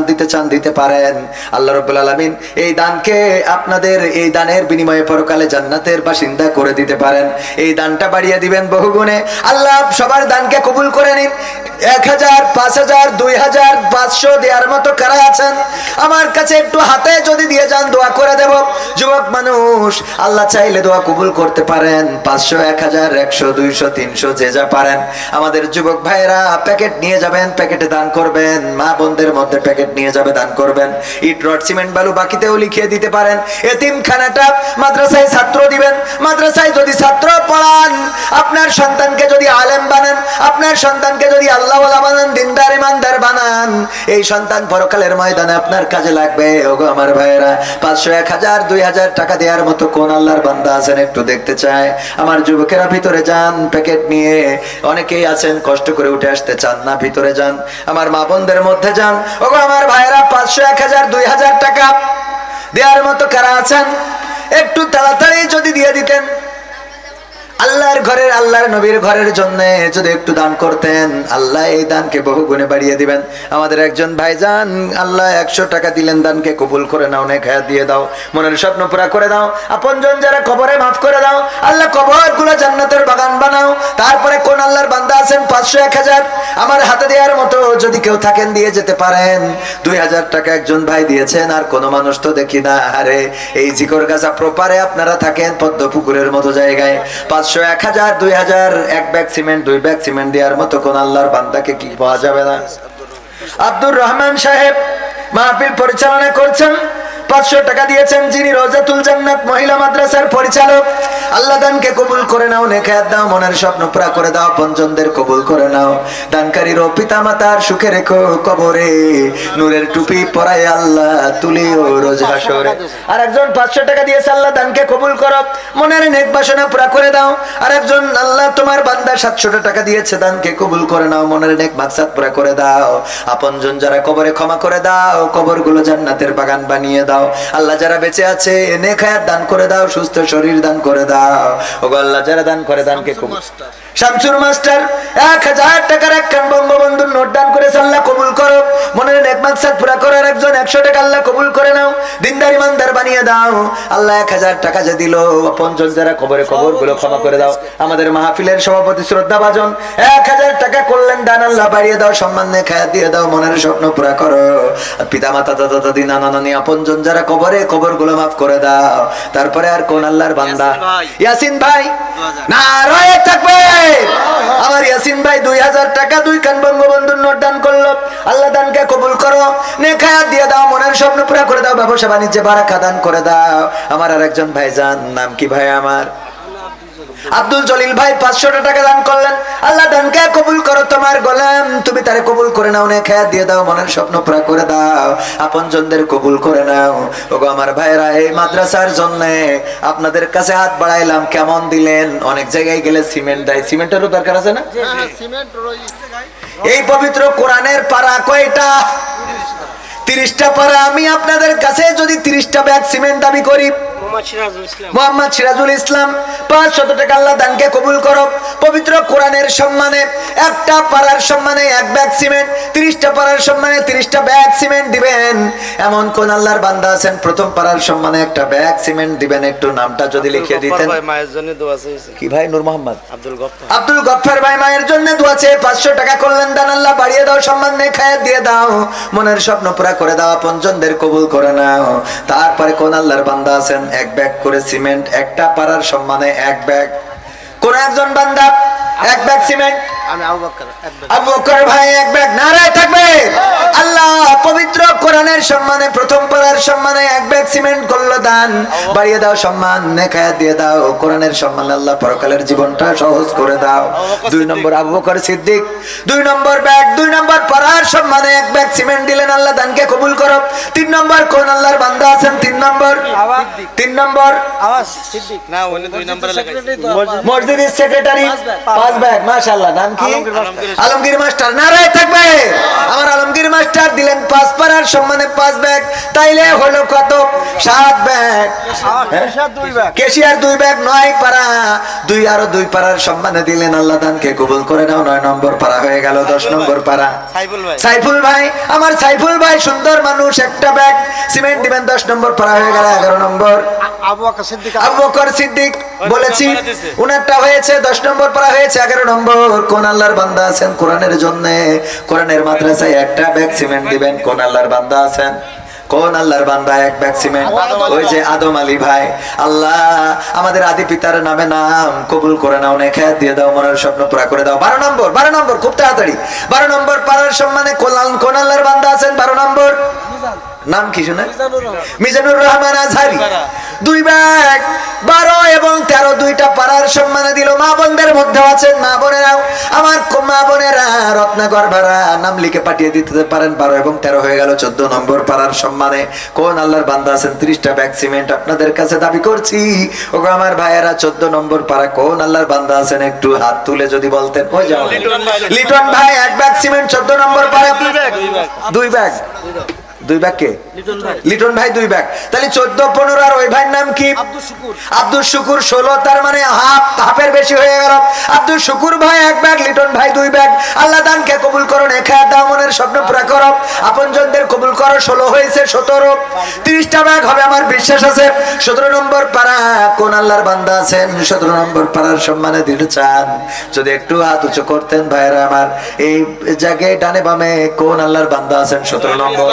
দিতে চান দিতে পারেন। আল্লাহ রাব্বুল আলামিন এই দানকে, আপনাদের এই দানের বিনিময়ে পরকালে জান্নাতের বাসিন্দা করে দিতে পারেন। এই দানটা বাড়িয়ে দিবেন বহুগুণে। আল্লাহ সবার দানকে কবুল করে নিন। 1000 5000 2000 500 দেওয়ার মতো কারা আছেন আমার কাছে একটু হাতে যদি দিয়ে যান, দোয়া করে দেব। যুবক মানুষ, আল্লাহ চাইলে দোয়া কবুল করতে পারেন। 500 1000 100 200 300 যে যা পারেন। আমাদের যুবক ভাইরা প্যাকেট নিয়ে যাবেন, প্যাকেটে দান করবেন। মা বোনদের মধ্যে প্যাকেট নিয়ে যাবে, দান করবেন। ইট রড সিমেন্ট বালু বাকিতেও লিখিয়ে দিতে পারেন। এতিমখানাটা মাদ্রাসায় ছাত্র দিবেন। মাদ্রাসায় যদি ছাত্র পড়ান, আপনার সন্তানকে যদি আলেম বানান, আপনার সন্তানকে যদি আল্লাহওয়ালা বানান, দিনদার ইমানদার বানান, এই সন্তান পরকালের ময়দানে আপনার কাজে লাগবে। ওগো আমার ভাইয়েরা, 500 1000 2000 টাকা দেওয়ার মতো কোন আল্লাহর বান্দা আছেন একটু দেখতে চায়। আমার যুবকেরা ভিতরে যান, প্যাকেট নিয়ে। অনেকেই আছেন কষ্ট করে উঠে আসতে চান না, ভিতরে যান। আমার মা বোনদের মধ্যে যান। ওগো আমার ভাইয়েরা, 500 1000 2000 টাকা দেওয়ার মতো কারা আছেন একটু তাড়াতাড়ি যদি দিয়ে দিতেন। আল্লাহর ঘরের, আল্লাহর নবীর ঘরের জন্য যদি একটু দান করতেন, আল্লাহ এই দানকে বহু গুণে বাড়িয়ে দিবেন। আমাদের একজন ভাইজান, আল্লাহ 100 টাকা দিলেন, দানকে কবুল করে নাও, নেখায়াত দিয়ে দাও, মনের স্বপ্ন পুরা করে দাও। আপনজন যারা কবরে মাফ করে দাও, আল্লাহ কবরগুলো জান্নাতের বাগান বানাও। তারপরে কোন আল্লাহর বান্দা আছেন 500 1000 আমার হাতে দেওয়ার মতো যদি কেউ থাকেন দিয়ে যেতে পারেন। 2000 টাকা একজন ভাই দিয়েছেন, আর কোনো মানুষ তো দেখি না। আরে এই জিকরগাছা প্রপারে আপনারা থাকেন পদ্ম পুকুরের মতো জায়গায়, 500 1000 2000 এক ব্যাগ সিমেন্ট 2 ব্যাগ সিমেন্ট দেওয়ার মতো কোন আল্লাহর বান্দাকে কি পাওয়া যাবে না? আব্দুর রহমান সাহেব মাহফিল পরিচালনা করছেন, 500 টাকা দিয়েছেন, যিনি রওজাতুল জান্নাত মহিলা মাদ্রাসার পরিচালক। আল্লাহ দানকে কবুল করে নাও, নেখায়াত দাও, মনের স্বপ্ন পুরা করে দাও, পঞ্জনদের কবুল করে নাও। দানকারীর ও পিতা মাতার সুখে রেখো কবরে, নূরের টুপি পরায় আল্লাহ তুলিও রোজ হাসরে। আর একজন 500 টাকা দিয়েছে, আল্লাহ দানকে কবুল করো, মনের নেক বাসনা পুরা করে দাও। আর একজন, আল্লাহ তোমার বান্দা 700 টাকা দিয়েছে, দানকে কবুল করে নাও, মনের নেক মাকসাদ পুরা করে দাও। আপনজন যারা কবরে ক্ষমা করে দাও, কবরগুলো জান্নাতের বাগান বানিয়ে দাও। আল্লাহ যারা বেঁচে আছে নেক হায়াত দান করে দাও, সুস্থ শরীর দান করে দাও। দাও। ও আল্লাহ যারা দান করে দানকে কবুল। শামসুর মাস্টার 1000 টাকার একখান বঙ্গবন্ধুর নোট দান করেছে, আল্লাহ কবুল করো। মনের নেক মাকসাদ পুরা করার একজন 100 টাকা আল্লাহ কবুল করে নাও, দিনদার ইমানদার বানিয়ে দাও। আল্লাহ 1000 টাকা যে দিল, আপনজন যারা কবরে কবরগুলো ক্ষমা করে দাও। আমাদের মাহফিলের সভাপতি শ্রদ্ধাভাজন 1000 টাকা করলেন দান, আল্লাহ বাড়িয়ে দাও, সম্মান নিয়ে খায়া দিয়ে দাও, মনের স্বপ্ন পুরা করো। পিতা মাতা দাদা দাদি নানা নানি আপনজন যারা কবরে কবরগুলো মাফ করে দাও। তারপরে আর কোন আল্লাহর বান্দা? ইয়াসিন ভাই নারায়ে তাকবীর। আমার ইয়াসিন ভাই 2000 টাকা 2 খান বঙ্গবন্ধুর নোট দান করলো, আল্লাহ দানকে কবুল করো, নেক হায়াত দিয়ে দাও, মনের স্বপ্ন পুরা করে দাও, ব্যবসা বাণিজ্যে বারাকা দান করে দাও। আমার আরেকজন ভাইজান, নাম কি ভাই আমার? আব্দুল জলিল ভাই 500 টাকা দান করলেন, আল্লাহ দানকে কবুল করো, তোমার গোলাম তুমি তারে কবুল করে নাও, নেক হায়াত দিয়ে দাও, মনের স্বপ্ন পুরা করে দাও, আপনজনদের কবুল করে নাও। ওগো আমার ভাইরা, এই মাদ্রাসার জন্য আপনাদের কাছে হাত বাড়াইলাম, কেমন দিলেন? অনেক জায়গায় গেলে সিমেন্ট দেয়, সিমেন্টেরও দরকার আছে না? এই পবিত্র কোরআনের পারা কয়টা? 30টা পারা। আমি আপনাদের কাছে যদি 30টা ব্যাগ সিমেন্ট দাবি করি, মোহাম্মদ সিরাজুল ইসলাম 500 টাকা আল্লাহ দানকে কবুল করো। পবিত্র কোরআনের সম্মানে একটা পাড়ার সম্মানে 1 ব্যাগ সিমেন্ট, 30টা পাড়ার সম্মানে 30টা ব্যাগ সিমেন্ট দিবেন। এমন কোন আল্লাহর বান্দা আছেন প্রথম পাড়ার সম্মানে একটা ব্যাগ সিমেন্ট দিবেন? একটু নামটা যদি লিখে দিতেন। মায়ের জন্য দোয়া চাইছে। কি ভাই? নূর মোহাম্মদ আব্দুল গফফার ভাই মায়ের জন্য দোয়া চেয়ে 500 টাকা করলেন দান, আল্লাহ বাড়িয়ে দাও, সম্মান নিয়ে খায়াত দিয়ে দাও, মনের স্বপ্ন পুরা করে দাও, আপনজনদের কবুল করে নাও। তারপরে কোন আল্লাহর বান্দা আছেন 1 ব্যাগ করে সিমেন্ট, একটা পাড়ার সম্মানে 1 ব্যাগ? কোন একজন বান্দা 1 ব্যাগ সিমেন্ট? আমি আবু বকর ভাই 1 ব্যাগ। নারায়ে তাকবীর। আল্লাহ পবিত্র কোরআনের সম্মানে প্রথম পাড়ার সম্মানে 1 ব্যাগ সিমেন্ট করলো দান, বাড়িয়ে দাও, সম্মান নেক হায়াত দিয়ে দাও, কোরআনের সম্মানে আল্লাহ পরকালের জীবনটা সহজ করে দাও। 2 নম্বর আবু বকর সিদ্দিক 2 নম্বর ব্যাগ, 2 নম্বর পাড়ার সম্মানে 1 ব্যাগ সিমেন্ট দিলেন, আল্লাহ দানকে কবুল করো। 3 নম্বর কোন আল্লাহর বান্দা আছেন? 3 নম্বর আওয়াজ সিদ্দিক না, ওনে 2 নম্বরে লাগাইছে মসজিদের সেক্রেটারি 5 ব্যাগ। মাশাআল্লাহ। নাম কি? আলমগীর মাস্টার। নারায়ে তাকবীর। আমার আলমগীর মাস্টার দিলেন 5 পাড়ার সম্মানে 5 ব্যাগ, তাইলে হলো কত? 7 ব্যাগ। কেশিয়ার 2 ব্যাগ, 9 পাড়া, 2 আরো 2 পাড়ার সম্মানে দিলেন, আল্লাহ দানকে কবুল করে নাও। 9 নম্বর পাড়া হয়ে গেল। 10 নম্বর পাড়া সাইফুল ভাই, আমার সাইফুল ভাই সুন্দর মানুষ, একটা ব্যাগ সিমেন্ট দিবেন, 10 নম্বর পাড়া হয়ে গেল। 11 নম্বর আবু বকর সিদ্দিক বলেছি, উনারটা হয়েছে 10 নম্বর পাড়া হয়েছে। 11 নম্বর কোন আল্লাহর বান্দা আছেন কোরআনের জন্য কোরআনের মাদ্রাসায় একটা ব্যাগ সিমেন্ট দিবেন? কোন আল্লাহর বান্দা আছেন? কোন আল্লাহর বান্দা 1 ব্যাগ সিমেন্ট? ওই যে আদম আলী ভাই। আল্লাহ আমাদের আদি পিতার নামে নাম কবুল করে নাও, নেক হায়াত দিয়ে দাও, মনের স্বপ্ন পুরা করে দাও। 12 নম্বর খুব তাড়াতাড়ি। 12 নম্বর পাড়ার সম্মানে কোন আল্লাহর বান্দা আছেন? 12 নম্বর নাম কি শুনে? মিজানুর রহমান আজহারি 2 ব্যাগ 12 এবং 13 2টা পাড়ার সম্মানে দিল। মা বোনদের মধ্যে আছেন মা বোনেরাও, আমার মা বোনেরা রত্নাকর ভাড়া নাম লিখে পাঠিয়ে দিতে পারেন। 12 এবং 13 হয়ে গেল। 14 নম্বর পাড়ার সম্মানে কোন আল্লাহর বান্দা আছেন? 30টা ব্যাগ সিমেন্ট আপনাদের কাছে দাবি করছি। ওগো আমার ভাইয়েরা, 14 নম্বর পাড়া কোন আল্লাহর বান্দা আছেন? একটু হাত তুলে যদি বলতেন। ওই যাও লিটন ভাই 1 ব্যাগ সিমেন্ট 14 নম্বর পাড়া। 2 ব্যাগ 2 ব্যাগ কে? লিটন ভাই 2 ব্যাগ। তাহলে 14 15 আর ওই ভাইয়ের নাম কি? আব্দুল শুকুর 16, তার মানে হাফের বেশি হয়ে গেল। আব্দুল শুকুর ভাই 1 ব্যাগ, লিটন ভাই 2 ব্যাগ। আল্লাহ দানকে কবুল করো, নেক হায়াত দাও, মনের স্বপ্ন পুরা করো, আপনজনদের কবুল করো। 16 হয়েছে 17, 30টা ব্যাগ হবে আমার বিশ্বাস আছে। 17 নম্বর পাড়া কোন আল্লাহর বান্দা আছেন? 17 নম্বর পাড়ার সম্মানে দিতে চান? যদি একটু হাত উঁচু করতেন ভাইরা আমার। এই জায়গায় ডানে বামে কোন আল্লাহর বান্দা আছেন? 17 নম্বর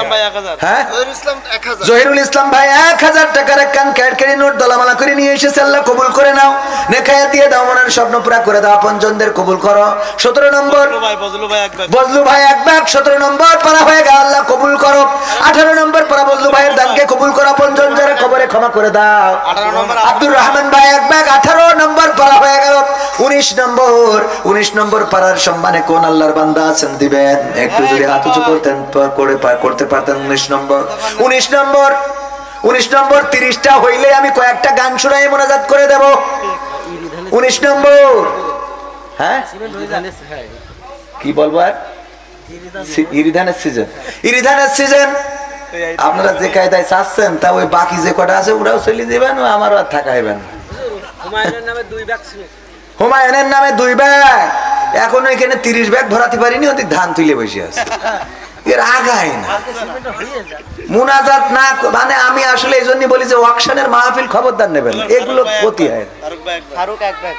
হ্যাঁ জহিরুল ইসলাম ভাই 1000 টাকার একখান ক্যাডকেরি নোট দলামালা করে নিয়ে এসেছে, আল্লাহ কবুল করে নাও, নেক হায়াত দিয়ে দাও, মনের স্বপ্ন পুরা করে দাও, আপনজনদের কবুল করো। 17 নম্বর বজলু ভাই 1 ব্যাগ 17 নম্বর পারা হয়ে গেল, আল্লাহ কবুল করো। 18 নম্বর পারা বজলু ভাইয়ের দানকে কবুল করো, আপনজন যারা কবরে ক্ষমা করে দাও। আব্দুর রহমান ভাই 1 ব্যাগ 18 নম্বর পারা হয়ে গেল। 19 নম্বর পারার সম্মানে কোন আল্লাহর বান্দা আছেন? দিবেন একটু যদি হাত উঁচু করতেন করতে পারতেন। 19 নম্বর 30টা হইলে আমি কয়েকটা গান শুনাই মোনাজাত করে দেব। 19 নম্বর হ্যাঁ কি বলবো আর? ইরিধানের সিজন আপনারা যে কায়দায় চাচ্ছেন তা ওই বাকি যে কটা আছে ওরাও চলে যাবেন, আমারও আর থাকা হইবেন। হুমায়ুনের নামে 2 ব্যাগ ছিল। হুমায়ুনের নামে 2 ব্যাগ, এখন এখানে 30 ব্যাগ ভরাতে পারিনি, ওদিক ধান তুলে বসে আছে। এর আগাই না মুনাজাত না, মানে আমি আসলে এই জন্যই বলি যে ওয়াকশনের মাহফিল খবরদার নেবেন, এগুলো ক্ষতি হয়। ফারুক 1 ব্যাগ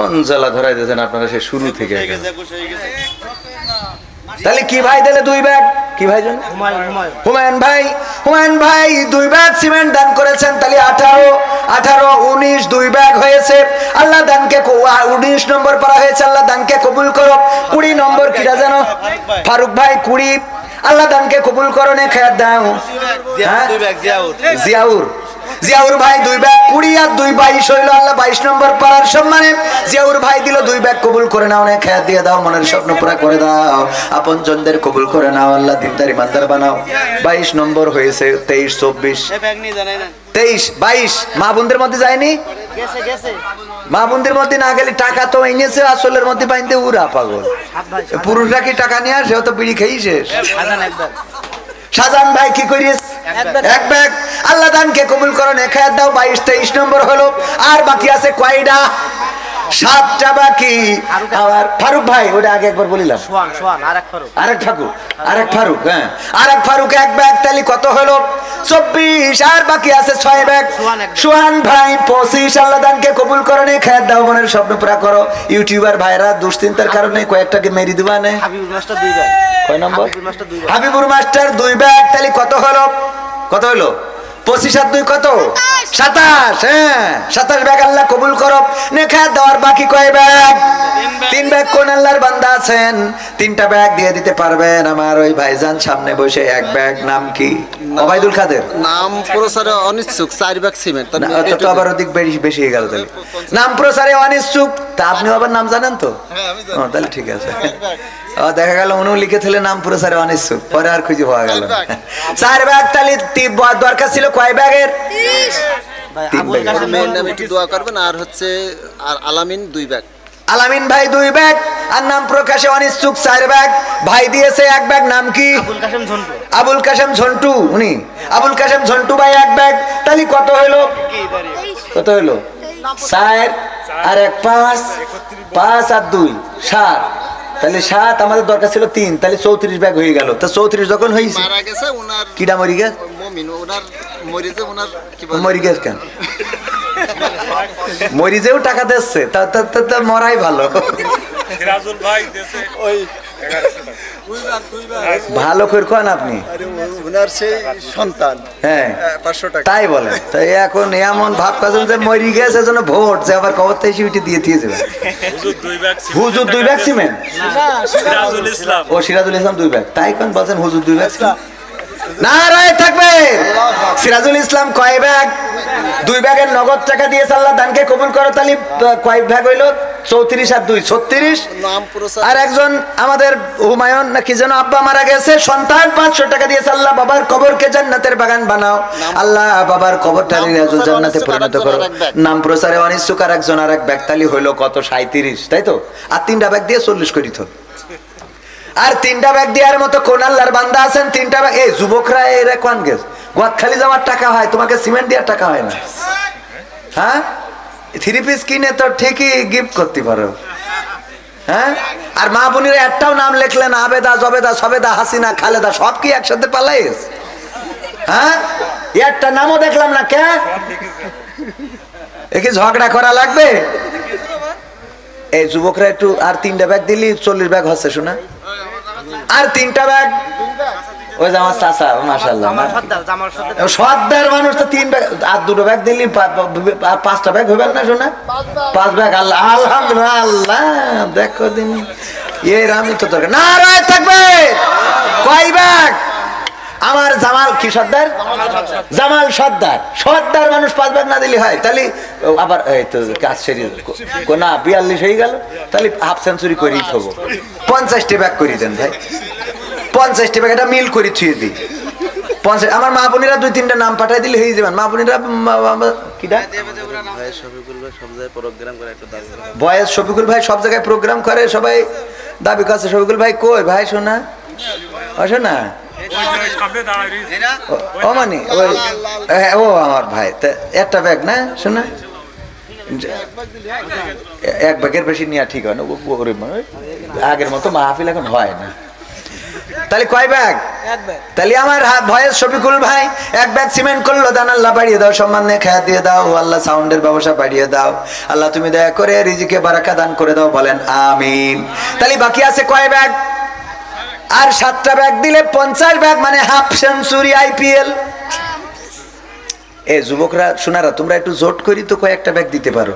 অঞ্জলা ধরাই দিয়েছেন আপনারা সে শুরু থেকে। তাহলে কি ভাই দিলে 2 ব্যাগ? কি ভাই জানেন? হুমায়ুন ভাই 2 ব্যাগ সিমেন্ট দান করেছেন। তাহলে 18 19 2 ব্যাগ হয়েছে। আল্লাহ দানকে 19 নম্বর পড়া হয়েছে, আল্লাহ দানকে কবুল করো। 20 নম্বর কিরা জানো? ফারুক ভাই 20, আল্লাহ দানকে কবুল করো, নে খেয়ার দাও। জিয়াউর ভাই 2 ব্যাগ 20 আর 2 22 হইল, আল্লাহ 22 নম্বর পারার সম্মানে জিয়াউর ভাই দিল 2 ব্যাগ, কবুল করে নাও, নে খেয়ার দিয়ে দাও, মনের স্বপ্ন পুরা করে দাও, আপন জনদের কবুল করে নাও, আল্লাহ দিনদার ইমানদার বানাও। 22 নম্বর হয়েছে। 23 24 23 22 মা বোনদের মধ্যে যায়নি? মা বোনদের মধ্যে না গেলে টাকা তো এনেছে, আসলের মধ্যে বাইন্দে উড়া পাগল। পুরুষরা কি টাকা নিয়ে আসে? ও তো বিড়ি খেয়ে শেষ। শাহজাহান ভাই কি করিস? 1 ব্যাগ, আল্লাহ দানকে কবুল করো, নে খেয়ার দাও। 22 23 নম্বর হলো। আর বাকি আছে কয়টা? 7টা বাকি। আবার ফারুক ভাই, ওটা আগে একবার বলিলাম, আরেক ফারুক, হ্যাঁ আরেক ফারুক 1 ব্যাগ, তাহলে কত হলো? 24। আর বাকি আছে 6 ব্যাগ। সোহান ভাই 25, আল্লাহ দানকে কবুল করো, নে খেয়ার দাও, মনের স্বপ্ন পুরা করো। ইউটিউবার ভাইরা দুশ্চিন্তার কারণে কয়েকটাকে মেরে দিবা না। কয় নম্বর? হাবিবুর মাস্টার 2 ব্যাগ, তাহলে কত হলো? 25 আর 2 কত? 27। হ্যাঁ 27 ব্যাগ আল্লাহ কবুল করো, নে খেয়ার দেওয়ার বাকি কয় ব্যাগ? 3 ব্যাগ। কোন আল্লাহর বান্দা আছেন 3টা ব্যাগ দিয়ে দিতে পারবেন? আমার ওই ভাইজান সামনে বসে 1 ব্যাগ, নাম কি? ওবাইদুল কাদের। নাম প্রচারে অনিচ্ছুক 4 ব্যাগ সিমেন্ট। তো আবার ওদিক বেশি হয়ে গেল। তাহলে নাম প্রচারে অনিচ্ছুক, তা আপনি আবার নাম জানেন তো? তাহলে ঠিক আছে। দেখা গেল উনি লিখেছিল নাম প্রচারে অনিচ্ছুক, পরে আর খুঁজে পাওয়া গেল। 4 ব্যাগ। তাহলে দরকার ছিল কয় ব্যাগের? 3 ব্যাগ। একটু দোয়া করবেন। আর হচ্ছে আর আলামিন 2 ব্যাগ। আলামিন ভাই 2 ব্যাগ, আর নাম প্রকাশে অনিচ্ছুক 4 ব্যাগ। ভাই দিয়েছে 1 ব্যাগ, নাম কি? আবুল কাশেম ঝন্টু। উনি আবুল কাশেম ঝন্টু ভাই 1 ব্যাগ। তাহলে কত হলো? 4 আর 1 5 আর 2 7। তাহলে 7, আমাদের দরকার ছিল 3, তাহলে 34 ব্যাগ হয়ে গেল। তো 34 যখন হয়েছে, মারা গেছে ওনার কিডা মরি গেছে? মুমিন ওনার মরিছে, ওনার কি বলে মরি গেছে কেন? মরিজেও টাকা দিচ্ছে, তা মরাই ভালো। সিরাজুল ভাই দেশে ওই 1100 টাকা ভালো করে কোন আপনি? ওনার সেই সন্তান, হ্যাঁ 500 টাকা। তাই বলেন। তাই এখন এমন ভাব কাছেন যে মরি গেছে জন্য ভোট যে আবার খবর থেকে সিউটি দিয়ে যাবে। হুজুর 2 ব্যাগ সিমেন্ট। সিরাজুল ইসলাম। ও সিরাজুল ইসলাম 2 ব্যাগ। তাই কোন বলছেন হুজুর 2 ব্যাগ সিমেন্ট? নারায়ে তাকবীর। সিরাজুল ইসলাম কয় ব্যাগ? 2 ব্যাগের নগদ টাকা দিয়েছে, আল্লাহ দানকে কবুল করো। তাহলে কয় ব্যাগ হইলো? 34 আর 2 36। নাম প্রচার। আর একজন আমাদের হুমায়ুন নাকি যেন আব্বা মারা গেছে, সন্তান 500 টাকা দিয়েছে, আল্লাহ বাবার কবরকে জান্নাতের বাগান বানাও, আল্লাহ বাবার কবরটা রিয়াজুল জান্নাতে পরিণত করো। নাম প্রচারে অনিচ্ছুক আর একজন আর 1 ব্যাগ। তাহলে হইলো কত? 37, তাই তো? আর 3টা ব্যাগ দিয়ে 40 করিত। আর 3টা ব্যাগ দেওয়ার মতো কোন আল্লাহর বান্দা আছেন? 3টা ব্যাগ। এই যুবকরা এরা কোন গেছে? গোয়াখালি যাওয়ার টাকা হয়, তোমাকে সিমেন্ট দেওয়ার টাকা হয় না। হ্যাঁ 3 পিস কিনে তো ঠিকই গিফট করতে পারো। হ্যাঁ আর মা বোনের একটাও নাম লিখলেন, আবেদা জবেদা সবেদা হাসিনা খালেদা, সব কি একসাথে পালাইস? হ্যাঁ একটা নামও দেখলাম না। কে একে ঝগড়া করা লাগবে? এই যুবকরা একটু আর 3টা ব্যাগ দিলি 40 ব্যাগ হচ্ছে শোনা। আর 3টা ব্যাগ। ওই যে আমার চাচা, মাশাআল্লাহ সর্দার মানুষ, তো 3 ব্যাগ আর 2টো ব্যাগ দিলি 5টা ব্যাগ হবে না শোনা? 5 ব্যাগ। আল্লাহ আলহামদুলিল্লাহ। আল্লাহ দেখো দিন এর আমি তো দরকার। নারায়ে তাকবীর। কয় ব্যাগ? আমার জামাল কি সর্দার? জামাল সর্দার মানুষ 5 ব্যাগ না দিলে হয়? তাহলে আবার এই তো কাজ সেরে না 42 হয়ে গেল। তাহলে হাফ সেঞ্চুরি করেই থবো। 50টা ব্যাগ করে দেন ভাই। 50টা ব্যাগ এটা মিল করে থুয়ে দিই। 50। আমার মা বোনেরা 2-3টা নাম পাঠাই দিলে হয়ে যাবেন। মা বোনেরা কিটা বয়েস শফিকুল ভাই সব জায়গায় প্রোগ্রাম করে, সবাই দাবি করছে। শফিকুল ভাই কই ভাই? শোনা শোনা ও মানে ও আমার ভাই। 1টা ব্যাগ না শোনা? এক ব্যাগের বেশি নেওয়া ঠিক হয় না, আগের মতো মাহফিল এখন হয় না। তাহলে কয় ব্যাগ? তাহলে আমার ভয়েস শফিকুল ভাই এক ব্যাগ সিমেন্ট করলো, দান আল্লাহ বাড়িয়ে দাও, সম্মান নিয়ে খেয়া দিয়ে দাও, আল্লাহ সাউন্ডের ব্যবসা বাড়িয়ে দাও, আল্লাহ তুমি দয়া করে রিজিকে বারাকা দান করে দাও, বলেন আমিন। তাহলে বাকি আছে কয় ব্যাগ? আর 7টা ব্যাগ দিলে 50 ব্যাগ, মানে হাফ সেঞ্চুরি IPL। এ যুবকরা শোনারা, তোমরা একটু জোট করি তো কয়েকটা ব্যাগ দিতে পারো।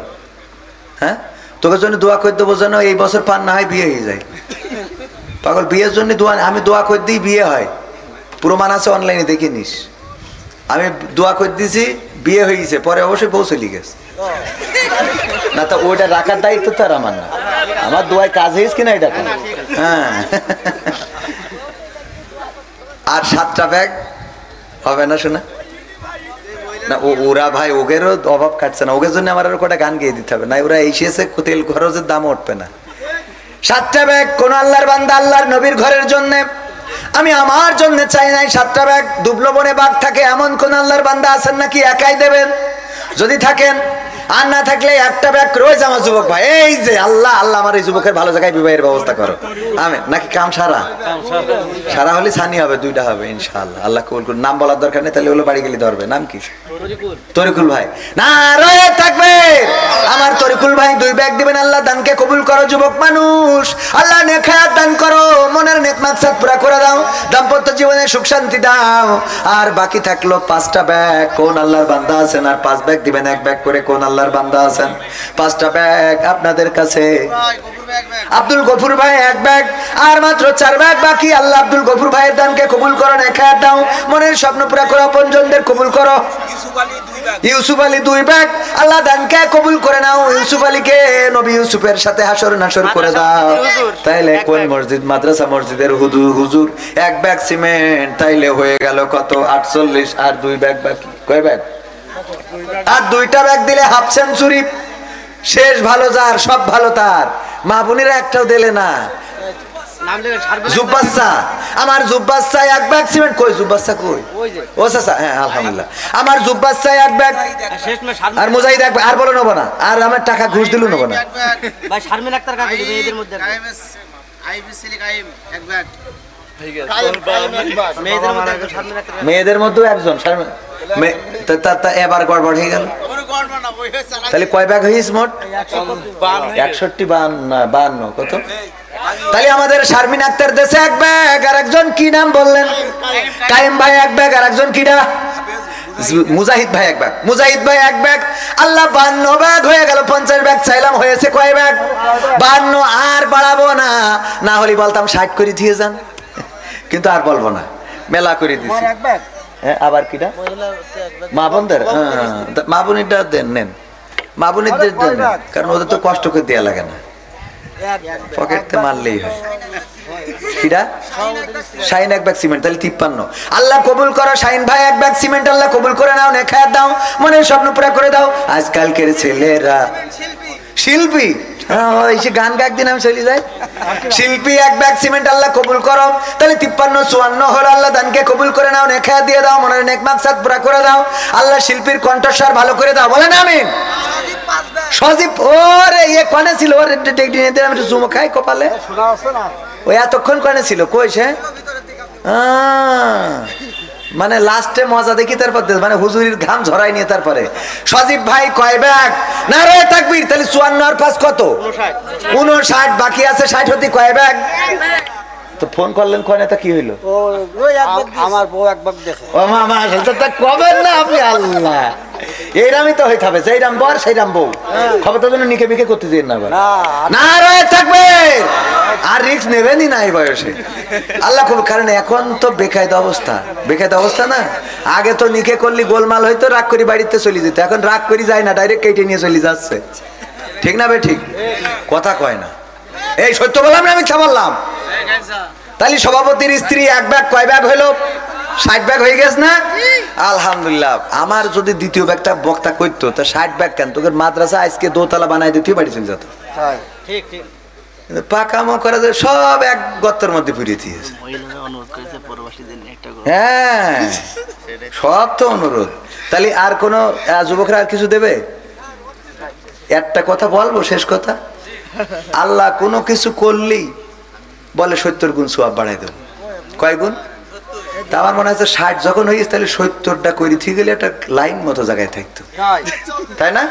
হ্যাঁ, তোকে জন্য দোয়া করে দেবো যেন এই বছর পান না হয়, বিয়ে হয়ে যায়। পাগল, বিয়ের জন্য দোয়া, আমি দোয়া করে দিই বিয়ে হয়, প্রমাণ আছে অনলাইনে দেখে নিস। আমি দোয়া করে দিয়েছি, বিয়ে হয়ে গেছে, পরে অবশ্যই বউ চলে গেছে। না তো ওইটা রাখার দায়িত্ব তো আর আমার না, আমার দোয়ায় কাজ হয়েছে কিনা এটা। হ্যাঁ, আর 7টা ব্যাগ হবে না শোনা না, ওরা ভাই ওগেরও অভাব কাটছে না, ওদের জন্য আমার আরো কটা গান গিয়ে দিতে হবে না, ওরা এসেছে তেল খরচের দাম উঠবে না। 7টা ব্যাগ কোন আল্লাহর বান্দা আল্লাহর নবীর ঘরের জন্য, আমি আমার জন্য চাই নাই। 7টা ব্যাগ দুবলো বনে বাঘ থাকে এমন কোন আল্লাহর বান্দা আছেন নাকি একাই দেবেন? যদি থাকেন, আর না থাকলে একটা ব্যাগ রয়েছে আমার যুবক ভাই, এই যে আল্লাহ আল্লাহ আমার এই যুবকের ভালো জায়গায় বিবাহের ব্যবস্থা করো। আমি নাকি কাম সারা হলে ছানি হবে, 2টা হবে ইনশাআল্লাহ, আল্লাহ কবুল করুন। নাম বলার দরকার নেই, তাহলে হলো বাড়ি গেলে ধরবে। নাম কি? তরিকুল ভাই। না রয়ে থাকবে আমার তরিকুল ভাই, 2 ব্যাগ দিবেন। আল্লাহ দানকে কবুল করো যুবক মানুষ, আল্লাহ নেখায়াত দান করো, মনের নেক মাকসাদ পুরা করে দাও, দাম্পত্য জীবনে সুখ শান্তি দাও। আর বাকি থাকলো 5টা ব্যাগ, কোন আল্লাহর বান্দা আছেন আর 5 ব্যাগ দিবেন? 1 ব্যাগ করে কোন আল্লাহর বান্দা আছেন? 5টা ব্যাগ আপনাদের কাছে। আব্দুল গফুর ভাই 1 ব্যাগ, আর মাত্র 4 ব্যাগ বাকি। আল্লাহ আব্দুল গফুর ভাইয়ের দানকে কবুল করো, নেখায়াত দাও, মনের স্বপ্ন পুরা করো, আপনজনদের কবুল করো। ইউসুফ আলী 2 ব্যাগ, আল্লাহ দানকে কবুল করে নাও, ইউসুফ আলীকে নবী ইউসুফের সাথে হাসর নাসর করে দাও। তাইলে কোন মসজিদ? মাদ্রাসা মসজিদের হুজুর 1 ব্যাগ সিমেন্ট, তাইলে হয়ে গেল কত? 48। আর 2 ব্যাগ বাকি। কয় ব্যাগ? আর 2টা ব্যাগ দিলে হাফ সেঞ্চুরি শেষ। ভালো যার, সব ভালো তার। মা বোনেরা একটাও দিলে না। জুব্বাসা, আমার জুব্বাসা 1 ব্যাগ সিমেন্ট। কই জুব্বাসা কই? ও চাচা, হ্যাঁ আলহামদুলিল্লাহ, আমার জুব্বাসা 1 ব্যাগ। আর মুজাহিদ 1 ব্যাগ। আর বলো নেবো না, আর আমার টাকা ঘুষ দিলু নেবো না। ভাই শারমিন আক্তার কাকে দিবে এদের মধ্যে? মেয়েদের মধ্যে একজন। এবার গড়বড় হয়ে গেল। তাহলে কয় ব্যাগ হয়েছে মোট? 61-52 কত? তাহলে আমাদের শারমিন আক্তার দেশে 1 ব্যাগ। আর একজন কি নাম বললেন? কাইম ভাই 1 ব্যাগ। আর একজন কিডা? মুজাহিদ ভাই 1 ব্যাগ। মুজাহিদ ভাই 1 ব্যাগ। আল্লাহ 52 ব্যাগ হয়ে গেল। 50 ব্যাগ চাইলাম, হয়েছে কয় ব্যাগ? 52। আর বাড়াবো না, না হলে বলতাম 60 করে দিয়ে যান, কিন্তু আর বলবো না, মেলা করে দিচ্ছি। হ্যাঁ, আবার কিটা? মা বোনদের, মা বোনেরটা দেন, নেন মা বোনেরদের দেন, কারণ ওদের তো কষ্ট করে দেওয়া লাগে না, পকেটে মারলেই হয়। কিটা? শাইন 1 ব্যাগ সিমেন্ট, তাহলে 53। আল্লাহ কবুল করো শাইন ভাই 1 ব্যাগ সিমেন্ট, আল্লাহ কবুল করে নাও, নেখায়াত দাও, মনের স্বপ্ন পুরা করে দাও। আজকালকের ছেলেরা শিল্পী, এসে গান গাক দিন আমি চলে যাই। শিল্পী 1 ব্যাগ সিমেন্ট, আল্লাহ কবুল করো। তাহলে 53-54 হলো। আল্লাহ দানকে কবুল করে নাও, নেখায়াত দিয়ে দাও, মনের নেক মাকসাদ পুরা করে দাও। আল্লাহ শিল্পীর কণ্ঠস্বর ভালো করে দাও, বলেন আমিন। সজীব, ওরে এ কোনে ছিল? ওর আমি জুমো খাই কপালে, ওই এতক্ষণ কোনে ছিল? কইছে মানে লাস্টে মজা দেখি, তারপর মানে হুজুরির ঘাম ঝরাই নিয়ে তারপরে। সজীব ভাই কয় ব্যাগ? নারে তাকবীর। তাহলে 54 আর 5 কত? 59। বাকি আছে 60 হতে কয় ব্যাগ? তো ফোন করলেন কয়না, তা কি হইলো? আমার বউ 1 ব্যাগ দেখে। ও মামা তা কবেন না আপনি? আল্লাহ, এইরামই তো হয়ে থাকবে, সেইরাম বর সেইরাম বউ। খবরটার জন্য নিকে বিকে করতে দিন না, না রয়ে থাকবে। আর রিস্ক নেবেনই না এই বয়সে, আল্লাহ খুব। কারণ এখন তো বেকায়দা অবস্থা, বেকায়দা অবস্থা না। আগে তো নিকে করলি গোলমাল হইতো, রাগ করি বাড়িতে চলে যেত, এখন রাগ করি যায় না, ডাইরেক্ট কেটে নিয়ে চলে যাচ্ছে। ঠিক না বে? ঠিক কথা কয় না। এই সত্য বললাম না, আমি মিথ্যা বললাম? তাহলে সভাপতির স্ত্রী 1 ব্যাগ কয় ব্যাগ হইলো? 60 ব্যাগ হয়ে গেছে না? আলহামদুলিল্লাহ। আমার যদি দ্বিতীয় ব্যাগটা বক্তা করতো, তা 60 ব্যাগ কেন? তোকে মাদ্রাসা আজকে 2 তলা বানাই দিতে বাড়ি চলে যেত। পাকামো করা যায়, সব 1 গর্তের মধ্যে পুড়িয়ে দিয়েছে। হ্যাঁ, সব তো অনুরোধ। তাহলে আর কোন যুবকরা আর কিছু দেবে? একটা কথা বলবো, শেষ কথা, আল্লাহ কোনো কিছু করলেই বলে 70 গুণ সওয়াব বাড়াই দেবো। কয় গুণ? তা আমার মনে হচ্ছে 60 যখন হয়েছে তাহলে 70টা করি ঠিক গেলে একটা লাইন মতো জায়গায় থাকতো, তাই না?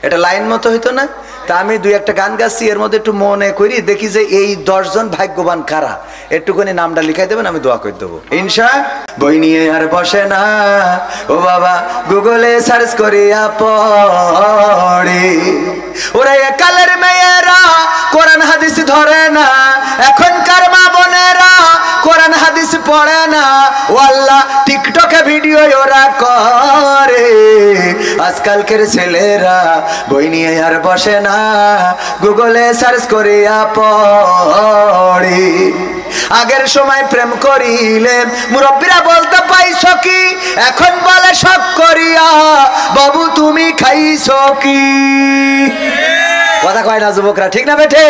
এটা লাইন মতো হইতো না? তা আমি 2-1টা গান গাচ্ছি, এর মধ্যে একটু মনে করি, দেখি যে এই 10 জন ভাগ্যবান কারা, একটুখানি নামটা লিখাই দেবেন, আমি দোয়া করে দেবো ইনশা। বই নিয়ে আর বসে না ও বাবা, গুগলে সার্চ করিয়া পড়ে। ওরে কালের মেয়েরা কোরআন হাদিস ধরে না, এখনকার মা বোনেরা কোরআন হাদিস পড়ে না, ও আল্লাহ টিকটকে ভিডিও ওরা করে। আজকালকের ছেলেরা বই নিয়ে আর বসে না, গুগলে সার্চ করিয়া পড়ে। আগের সময় প্রেম করিলে মুরব্বীরা বলতে পাইছো কি, এখন বলে সব করিয়া বাবু তুমি খাইছো কি? কথা কয় না যুবকরা, ঠিক না বেঠে?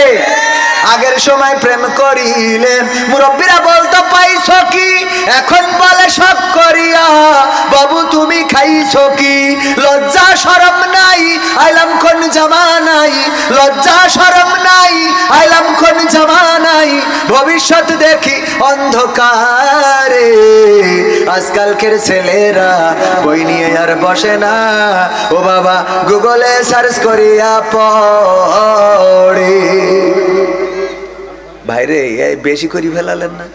আগের সময় প্রেম করিলে মুরব্বীরা বলতে পাইছো কি, এখন বলে সব করিয়া বাবু তুমি খাইছো কি? লজ্জা শরম নাই আইলাম কোন জামানাই, লজ্জা শরম নাই আইলাম কোন জামানাই, ভবিষ্যৎ দেখি অন্ধকারে। আজকালকের ছেলেরা বই নিয়ে আর বসে না ও বাবা, গুগলে সার্চ করিয়া পড়ে। ভাইরে বেশি করে ফেলালেন না?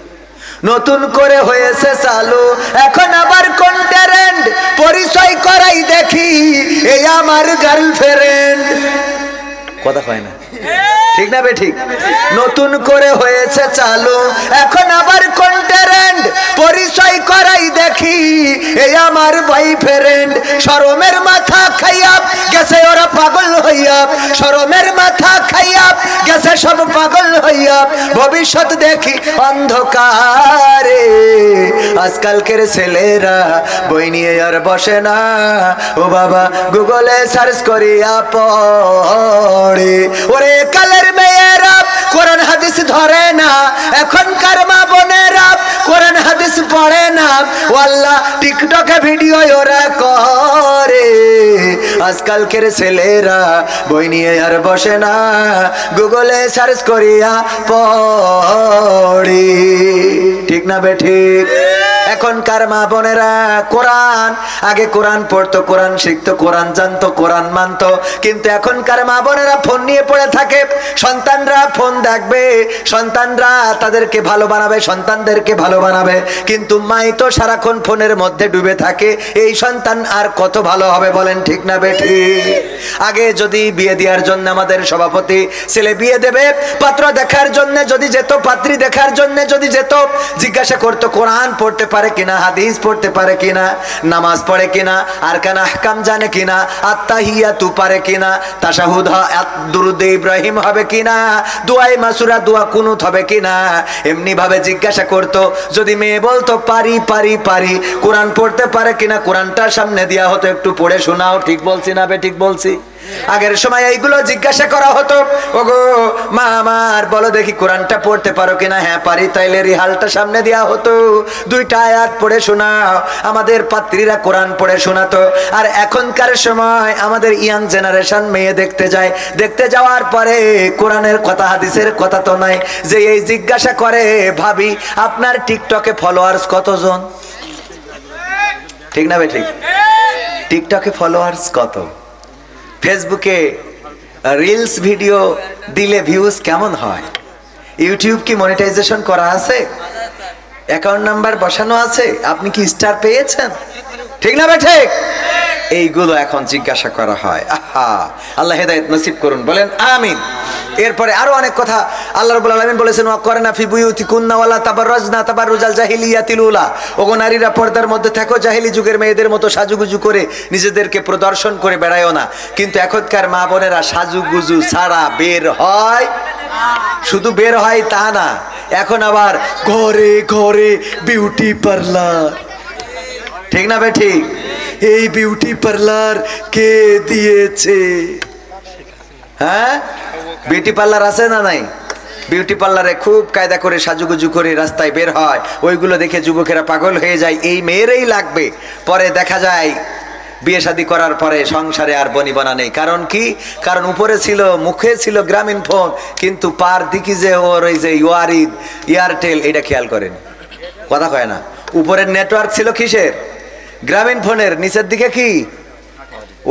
নতুন করে হয়েছে চালু এখন আবার কন্টেন্ট, পরিচয় করাই দেখি এই আমার গার্লফ্রেন্ড। কথা কয় না, ঠিক না বে ঠিক? নতুন করে হয়েছে চালু এখন আবার কন্টেন্ট, পরিচয় করাই দেখি এই আমার বয়ফ্রেন্ড। শরমের মাথা খাইয়া গেছে ওরা পাগল হইয়া, শরমের মাথা খাইয়া গেছে সব পাগল হইয়া, ভবিষ্যৎ দেখি অন্ধকারে। আজকালকের ছেলেরা বই নিয়ে আর বসে না ও বাবা, গুগলে সার্চ করিয়া পড়ে। ওরে কালের মেয়েরা কোরআন হাদিস ধরে না, এখনকার মা বোনেরা কোরআন হাদিস পড়ে না, ও আল্লাহ টিকটকে ভিডিও ওরা করে। আজকালকের ছেলেরা বই নিয়ে আর বসে না, গুগলে সার্চ করিয়া পড়ে। ঠিক না বে ঠিক? এখনকার মা বোনেরা কোরআন, আগে কোরআন পড়তো, কোরআন শিখতো, কোরআন জানতো, কোরআন মানতো, কিন্তু এখনকার মা বোনেরা ফোন নিয়ে পড়ে থাকে। সন্তানরা ফোন দেখবে, সন্তানরা তাদেরকে ভালো বানাবে, সন্তানদেরকে ভালো বানাবে, কিন্তু মাই তো সারাক্ষণ ফোনের মধ্যে ডুবে থাকে। এই সন্তান আর কত ভালো হবে বলেন, ঠিক না বেঠি? আগে যদি বিয়ে দেওয়ার জন্য আমাদের সভাপতি ছেলে বিয়ে দেবে, পাত্র দেখার জন্য যদি যেত, পাত্রী দেখার জন্য যদি যেত, জিজ্ঞাসা করতো কোরআন পড়তে পারে কিনা, হাদিস পড়তে পারে কিনা, নামাজ পড়ে কিনা, আরকান আহকাম জানে কিনা, আত্তাহিয়াতু পারে কিনা, তাশাহুদ দুরুদ ইব্রাহিম হবে কিনা, দুআয়ে মাসুরা দোয়া কুনুত হবে কিনা, এমনি ভাবে জিজ্ঞাসা করতো। যদি মেয়ে বলতো পারি পারি পারি, কোরআন পড়তে পারে কিনা, কোরআনটা সামনে দেয়া হতো, একটু পড়ে শোনাও। ঠিক বলছি না বে ঠিক বলছি? আগের সময় এইগুলো জিজ্ঞাসা করা হতো, ওগো মা আমার বলো দেখি কোরআনটা পড়তে পারো কিনা, হ্যাঁ পারি, তাইলে রিহালটা সামনে দেয়া হতো, 2টা আয়াত পড়ে শোনাও। আমাদের পাত্রীরা কোরআন পড়ে শোনাতো। আর এখনকার সময় আমাদের ইয়াং জেনারেশন মেয়ে দেখতে যায়, দেখতে যাওয়ার পরে কোরআনের কথা হাদিসের কথা তো নাই, যে এই জিজ্ঞাসা করে ভাবি আপনার টিকটকে ফলোয়ার্স কতজন? ঠিক না বে ঠিক? টিকটকে ফলোয়ার্স কত? ফেসবুকে রিলস ভিডিও দিলে ভিউজ কেমন হয়? ইউটিউব কি মনিটাইজেশন করা আছে? অ্যাকাউন্ট নাম্বার বসানো আছে? আপনি কি স্টার পেয়েছেন? ঠিক না ভাই ঠিক? এইগুলো এখন জিজ্ঞাসা করা হয়। আহা, আল্লাহ হেদায়েত নসিব করুন, বলেন আমিন। এরপরে আরো অনেক কথা আল্লাহ রাব্বুল আলামিন বলেছেন, ওয়াকরনা ফি বুয়ুতিকুন্না ওয়ালা তাবাররাজনা তাবাররুজাল জাহিলিয়াতিল উলা। ওগো নারীরা পর্দার মধ্যে থাকো, জাহিলি যুগের মেয়েদের মতো সাজুগুজু করে নিজেদেরকে প্রদর্শন করে বেড়ায়ও না। কিন্তু এখনকার মা বোনেরা সাজুগুজু ছাড়া বের হয়, শুধু বের হয় তা না, এখন আবার ঘরে ঘরে বিউটি পার্লার। ঠিক না ভাই ঠিক? এই বিউটি পার্লার কে দিয়েছে? হ্যাঁ, বিউটি পার্লার আছে না নাই? বিউটি পার্লারে খুব কায়দা করে সাজুগুজু করে রাস্তায় বের হয়, ওইগুলো দেখে যুবকেরা পাগল হয়ে যায়, এই মেয়েরই লাগবে। পরে দেখা যায় বিয়ে শাদী করার পরে সংসারে আর বনিবনা নেই। কারণ কি? কারণ উপরে ছিল, মুখে ছিল গ্রামীণ ফোন, কিন্তু পার দিকে যে ওর ওই যে ওয়ারিদ এয়ারটেল, এটা খেয়াল করেন, কথা কয় না। উপরের নেটওয়ার্ক ছিল কিসের? গ্রামীণ ফোনের। নিচের দিকে কি?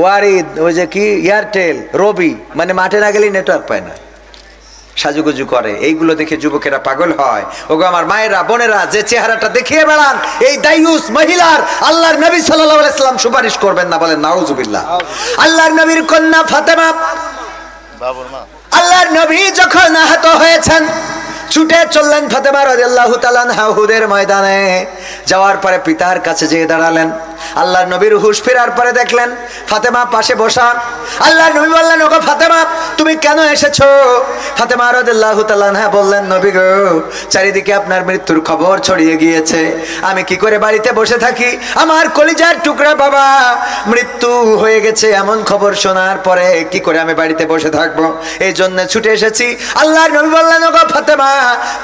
ওয়ারিদ, ওই যে কি এয়ারটেল, রবি, মানে মাঠে না গেলেই নেটওয়ার্ক পায় না, সাজুগুজু করে। এইগুলো দেখে যুবকেরা পাগল হয়। ওগো আমার মায়েরা, বোনেরা, যে চেহারাটা দেখিয়ে বেড়ান এই দায়ুস মহিলার আল্লাহর নবী সাল্লাল্লাহু আলাইহি সাল্লাম সুপারিশ করবেন না, বলেন নাউজুবিল্লাহ। আল্লাহর নবীর কন্যা ফাতেমা, আল্লাহর নবী যখন আহত হয়েছেন ছুটে চললেন ফাতেমা রাদিয়াল্লাহু তাআলা আনহা উহুদের ময়দানে। যাওয়ার পরে পিতার কাছে যেয়ে দাঁড়ালেন। আল্লাহর নবীর হুঁশ ফেরার পরে দেখলেন ফাতেমা পাশে বসা। আল্লাহর নবী বললেন, ওগো ফাতেমা, তুমি কেন এসেছো? ফাতেমা রাদিয়াল্লাহু তাআলা আনহা বললেন, নবী গো, চারিদিকে আপনার মৃত্যুর খবর ছড়িয়ে গিয়েছে, আমি কি করে বাড়িতে বসে থাকি? আমার কলিজার টুকরা বাবা মৃত্যু হয়ে গেছে, এমন খবর শোনার পরে কি করে আমি বাড়িতে বসে থাকবো? এই জন্য ছুটে এসেছি। আল্লাহর নবী বললেন, ওগো ফাতেমা,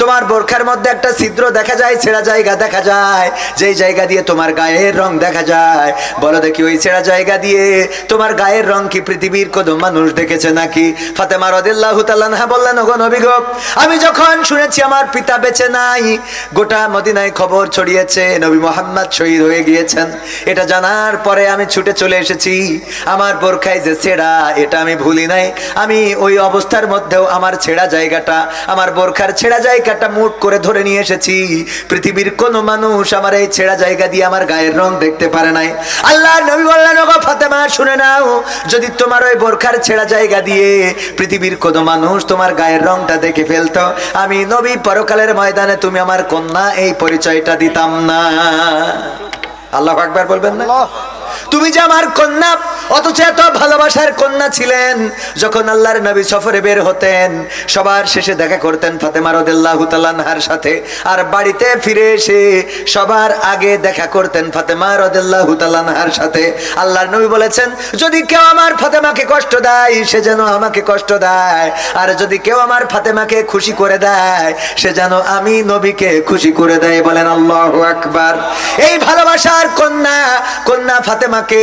তোমার বোরখার মধ্যে একটা ছিদ্র দেখা যায়, ছেঁড়া জায়গা দেখা যায়, যেই জায়গা দিয়ে তোমার গায়ের রং দেখা যায়। বলো দেখি, ওই ছেঁড়া জায়গা দিয়ে তোমার গায়ের রং কি পৃথিবীর কোনো মানুষ দেখেছে নাকি? ফাতেমা রাদিয়াল্লাহু তাআলা আনহা বললেন, ওগো নবী গো, আমি যখন শুনেছি আমার পিতা বেঁচে নাই, গোটা মদিনায় খবর ছড়িয়েছে নবী মুহাম্মদ শহীদ হয়ে গিয়েছেন, এটা জানার পরে আমি ছুটে চলে এসেছি। আমার বোরখায় যে ছেঁড়া, এটা আমি ভুলি নাই। আমি ওই অবস্থার মধ্যেও আমার ছেঁড়া জায়গাটা, আমার বোরখার ছেঁড়া জায়গাটা মুঠ করে ধরে নিয়ে এসেছি। পৃথিবীর কোনো মানুষ আমার এই ছেঁড়া জায়গা দিয়ে আমার গায়ের রং দেখতে পারে নাই। আল্লাহর নবী বললেন, ওগো ফাতেমা, শুনে নাও, যদি তোমার ওই বোরখার ছেঁড়া জায়গা দিয়ে পৃথিবীর কোনো মানুষ তোমার গায়ের রংটা দেখে ফেলতো, আমি নবী পরকালের ময়দানে তুমি আমার কন্যা এই পরিচয়টা দিতাম না। আল্লাহু আকবার বলবেন না? তুমি যে আমার কন্যা, অথচ এত ভালোবাসার কন্যা ছিলেন। যখন আল্লাহর নবী সফরে বের হতেন, সবার শেষে দেখা করতেন ফাতেমা রাদিয়াল্লাহু তাআলা আনহার সাথে, আর বাড়িতে ফিরে এসে সবার আগে দেখা করতেন ফাতেমা রাদিয়াল্লাহু তাআলা আনহার সাথে। আল্লাহর নবী বলেছেন, যদি কেউ আমার ফাতেমাকে কষ্ট দেয়, সে যেন আমাকে কষ্ট দেয়, আর যদি কেউ আমার ফাতেমাকে খুশি করে দেয়, সে যেন আমি নবীকে খুশি করে দেয়। বলেন আল্লাহু আকবার। এই ভালোবাসার কন্যা, কন্যা ফাতেমাকে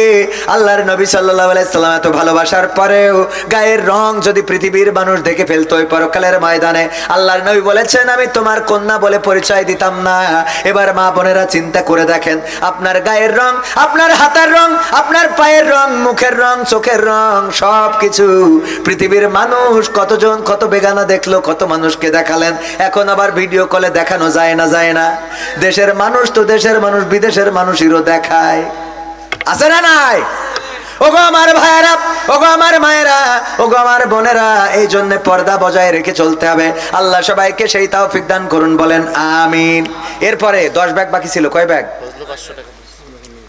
আল্লাহর নবী সাল্লাল্লাহু আলাইহি সাল্লাম এত ভালোবাসার পরেও গায়ের রং যদি পৃথিবীর মানুষ দেখে ফেলতো ওই পরকালের ময়দানে, আল্লাহর নবী বলেছেন, আমি তোমার কন্যা বলে পরিচয় দিতাম না। এবার মা বোনেরা চিন্তা করে দেখেন, আপনার গায়ের রং, আপনার হাতের রং, আপনার পায়ের রং, মুখের রং, চোখের রং, সব কিছু পৃথিবীর মানুষ কতজন কত বেগানা দেখলো, কত মানুষকে দেখালেন। এখন আবার ভিডিও কলে দেখানো যায় না? যায় না? দেশের মানুষ তো দেশের মানুষ বিদেশের মানুষেরও দেখায়, আছে না নাই? ওগো আমার ভাইয়েরা, ওগো আমার মায়েরা, ওগো আমার বোনেরা, এই জন্য পর্দা বজায় রেখে চলতে হবে। আল্লাহ সবাইকে সেই তৌফিক দান করুন, বলেন আমিন। এরপরে 10 ব্যাগ বাকি ছিল। কয় ব্যাগ?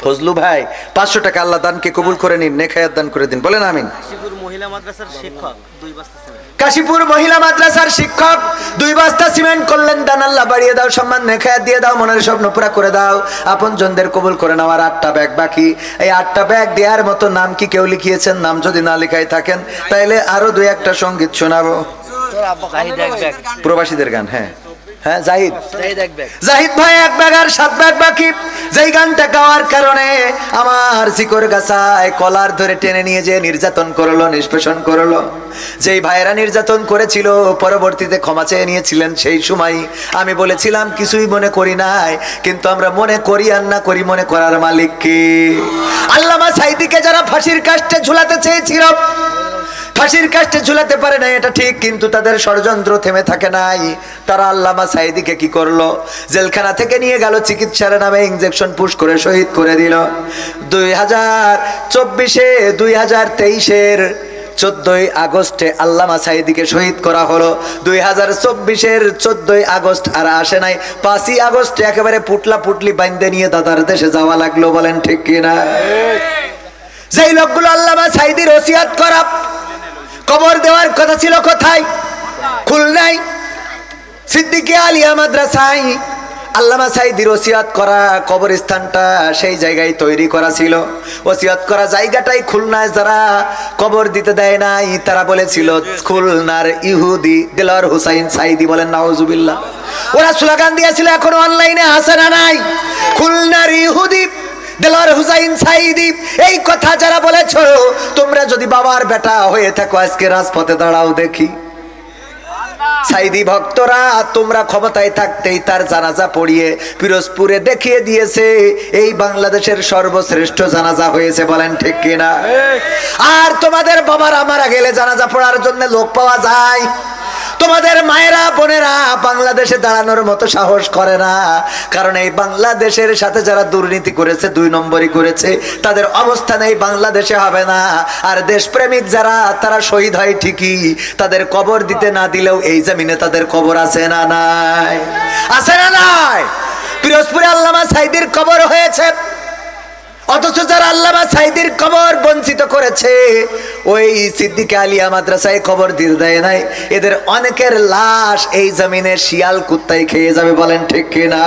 ফজলু ভাই 500 টাকা আল্লাহ দানকে কবুল করে নিন, নেখায়াত দান করে দিন, বলেন আমিন। কাশীপুর মহিলা মাদ্রাসার শিক্ষক 2 বস্তা সিমেন্ট, কাশীপুর মহিলা মাদ্রাসার শিক্ষক 2 বস্তা সিমেন্ট করলেন দান। আল্লাহ বাড়িয়ে দাও, সম্মান নেখায়াত দিয়ে দাও, মনের স্বপ্ন পুরা করে দাও, আপন জনদের কবুল করে নাও। আর 8টা ব্যাগ বাকি। এই 8টা ব্যাগ দেওয়ার মতো নাম কি কেউ লিখিয়েছেন? নাম যদি না লিখাই থাকেন তাইলে আরো 2-1টা সঙ্গীত শোনাবো। প্রবাসীদের গান। হ্যাঁ হ্যাঁ, জাহিদ ভাই 1 ব্যাগ আর 7 ব্যাগ বাকি। যেই গানটা গাওয়ার কারণে আমার শিকড় গাছায় কলার ধরে টেনে নিয়ে যে নির্যাতন করলো, নিষ্পেষণ করলো, যেই ভাইয়েরা নির্যাতন করেছিল পরবর্তীতে ক্ষমা চেয়ে নিয়েছিলেন, সেই সময় আমি বলেছিলাম কিছুই মনে করি নাই, কিন্তু আমরা মনে করি আর না করি, মনে করার মালিক কে? আল্লামা সাঈদীকে যারা ফাঁসির কাস্টে ঝুলাতে চেয়েছিল, ফাঁসির কাস্টে ঝুলাতে পারে নাই, এটা ঠিক, কিন্তু তাদের ষড়যন্ত্র থেমে থাকে নাই। তারা আল্লামা সাঈদীকে কি করলো? জেলখানা থেকে নিয়ে গেল, চিকিৎসার নামে ইনজেকশন পুশ করে শহীদ করে দিল। 2023-এর 14ই আগস্টে আল্লামা সাঈদীকে শহীদ করা হলো। 2024-এর 14ই আগস্ট আর আসে নাই। 5ই আগস্টে একেবারে পুটলা পুটলি বাইন্দে নিয়ে দাদার দেশে যাওয়া লাগলো, বলেন ঠিক কিনা? যেই লোকগুলো আল্লামা সাঈদীর ওসিয়াত করা কবর দেওয়ার কথা ছিল কোথায়? খুলনায় সিদ্দিকী আলিয়া মাদ্রাসায় আল্লামা সাঈদীর ওসিয়াত করা কবরস্থানটা সেই জায়গায় তৈরি করা ছিল। ওসিয়াত করা জায়গাটাই খুলনায় যারা কবর দিতে দেয় নাই, তারা বলেছিল খুলনার ইহুদি দেলোয়ার হোসাইন সাঈদী, বলেন নাউজুবিল্লাহ। ওরা স্লোগান দিয়েছিল, এখনো অনলাইনে আছে না নাই? খুলনার ইহুদি দেলোয়ার হুসাইন সাইদি এই কথা যারা বলেছো, তোমরা যদি বাবার বেটা হয়ে থাকো আজকে রাজপথে দাঁড়াও দেখি। সাইদি ভক্তরা তোমরা ক্ষমতায় থাকতেই তার জানাজা পড়িয়ে পিরোজপুরে দেখিয়ে দিয়েছে এই বাংলাদেশের সর্বশ্রেষ্ঠ জানাজা হয়েছে, বলেন ঠিক কিনা? আর তোমাদের বাবারা মারা গেলে জানাজা পড়ার জন্য লোক পাওয়া যায়? তোমাদের মায়েরা বোনেরা বাংলাদেশে দাঁড়ানোর মতো সাহস করে না, কারণ এই বাংলাদেশের সাথে যারা দুর্নীতি করেছে, 2 নম্বরই করেছে, তাদের অবস্থান এই বাংলাদেশে হবে না। আর দেশপ্রেমিক যারা, তারা শহীদ হয় ঠিকই, তাদের কবর দিতে না দিলেও এই জমিনে তাদের কবর আছে না নাই? আছে না নাই? পিরোজপুরে আল্লামা সাইদির কবর হয়েছে, অথচ যারা আল্লামা সাইদির কবর বঞ্চিত করেছে, ওই সিদ্দিক আলিয়া মাদ্রাসায় কবর দিয়ে দেয় নাই, এদের অনেকের লাশ এই জমিনে শিয়াল কুত্তায় খেয়ে যাবে, বলেন ঠিক কিনা?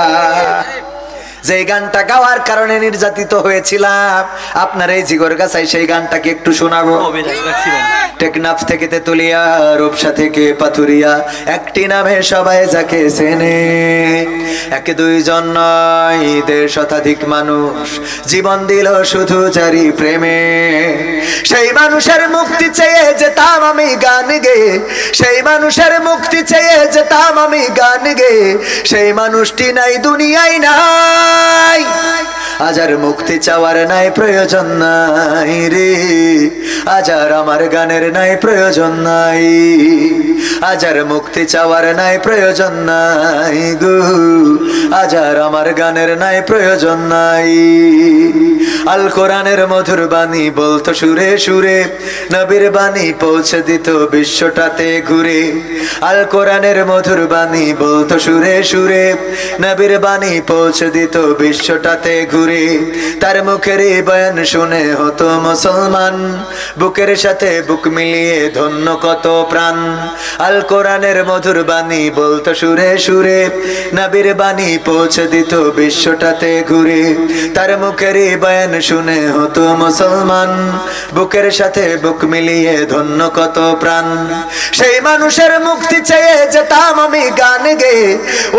যে গানটা গাওয়ার কারণে নির্যাতিত হয়েছিলাম, আপনার এই জিগরগাছায় সেই গানটাকে একটু শোনাবো। টেকনাফ থেকে তেতুলিয়া, রূপসা থেকে পাথুরিয়া, একটি নামে সবাই যাকে চেনে, 1-2 জন নয় 1.5 শতাধিক মানুষ জীবন দিল শুধু জারি প্রেমে। সেই মানুষের মুক্তি চেয়ে যেতাম আমি গান গেয়ে, সেই মানুষের মুক্তি চেয়ে যেতাম আমি গান গেয়ে, সেই মানুষটি নাই দুনিয়ায় নাই। আজ আর মুক্তি চাওয়ার নাই প্রয়োজন নাই রে, আজ আর আমার গানের নাই প্রয়োজন নাই, আজ আর মুক্তি চাওয়ার নাই প্রয়োজন নাই গো, আজ আর আমার গানের নাই প্রয়োজন নাই। আল কোরআনের মধুর বাণী বলতো সুরে সুরে, নবীর বাণী পৌঁছে দিত বিশ্বটাতে ঘুরে। আল কোরআনের মধুর বাণী বলতো সুরে সুরে, নবীর বাণী পৌঁছে দিত বিশ্বটাতে ঘুরে। তার মুখের বয়ান শুনে হতো মুসলমান, বুকের সাথে বুক মিলিয়ে ধন্য কত প্রাণ। আল কোরআনের মধুর বাণী বলতো সুরে সুরে, নবীর বাণী পৌঁছে দিত বিশ্বটাতে ঘুরে। তার মুখের বয়ান শুনে হতো মুসলমান, বুকের সাথে বুক মিলিয়ে ধন্য কত প্রাণ। সেই মানুষের মুক্তি চেয়ে যেতাম আমি গান গেয়ে,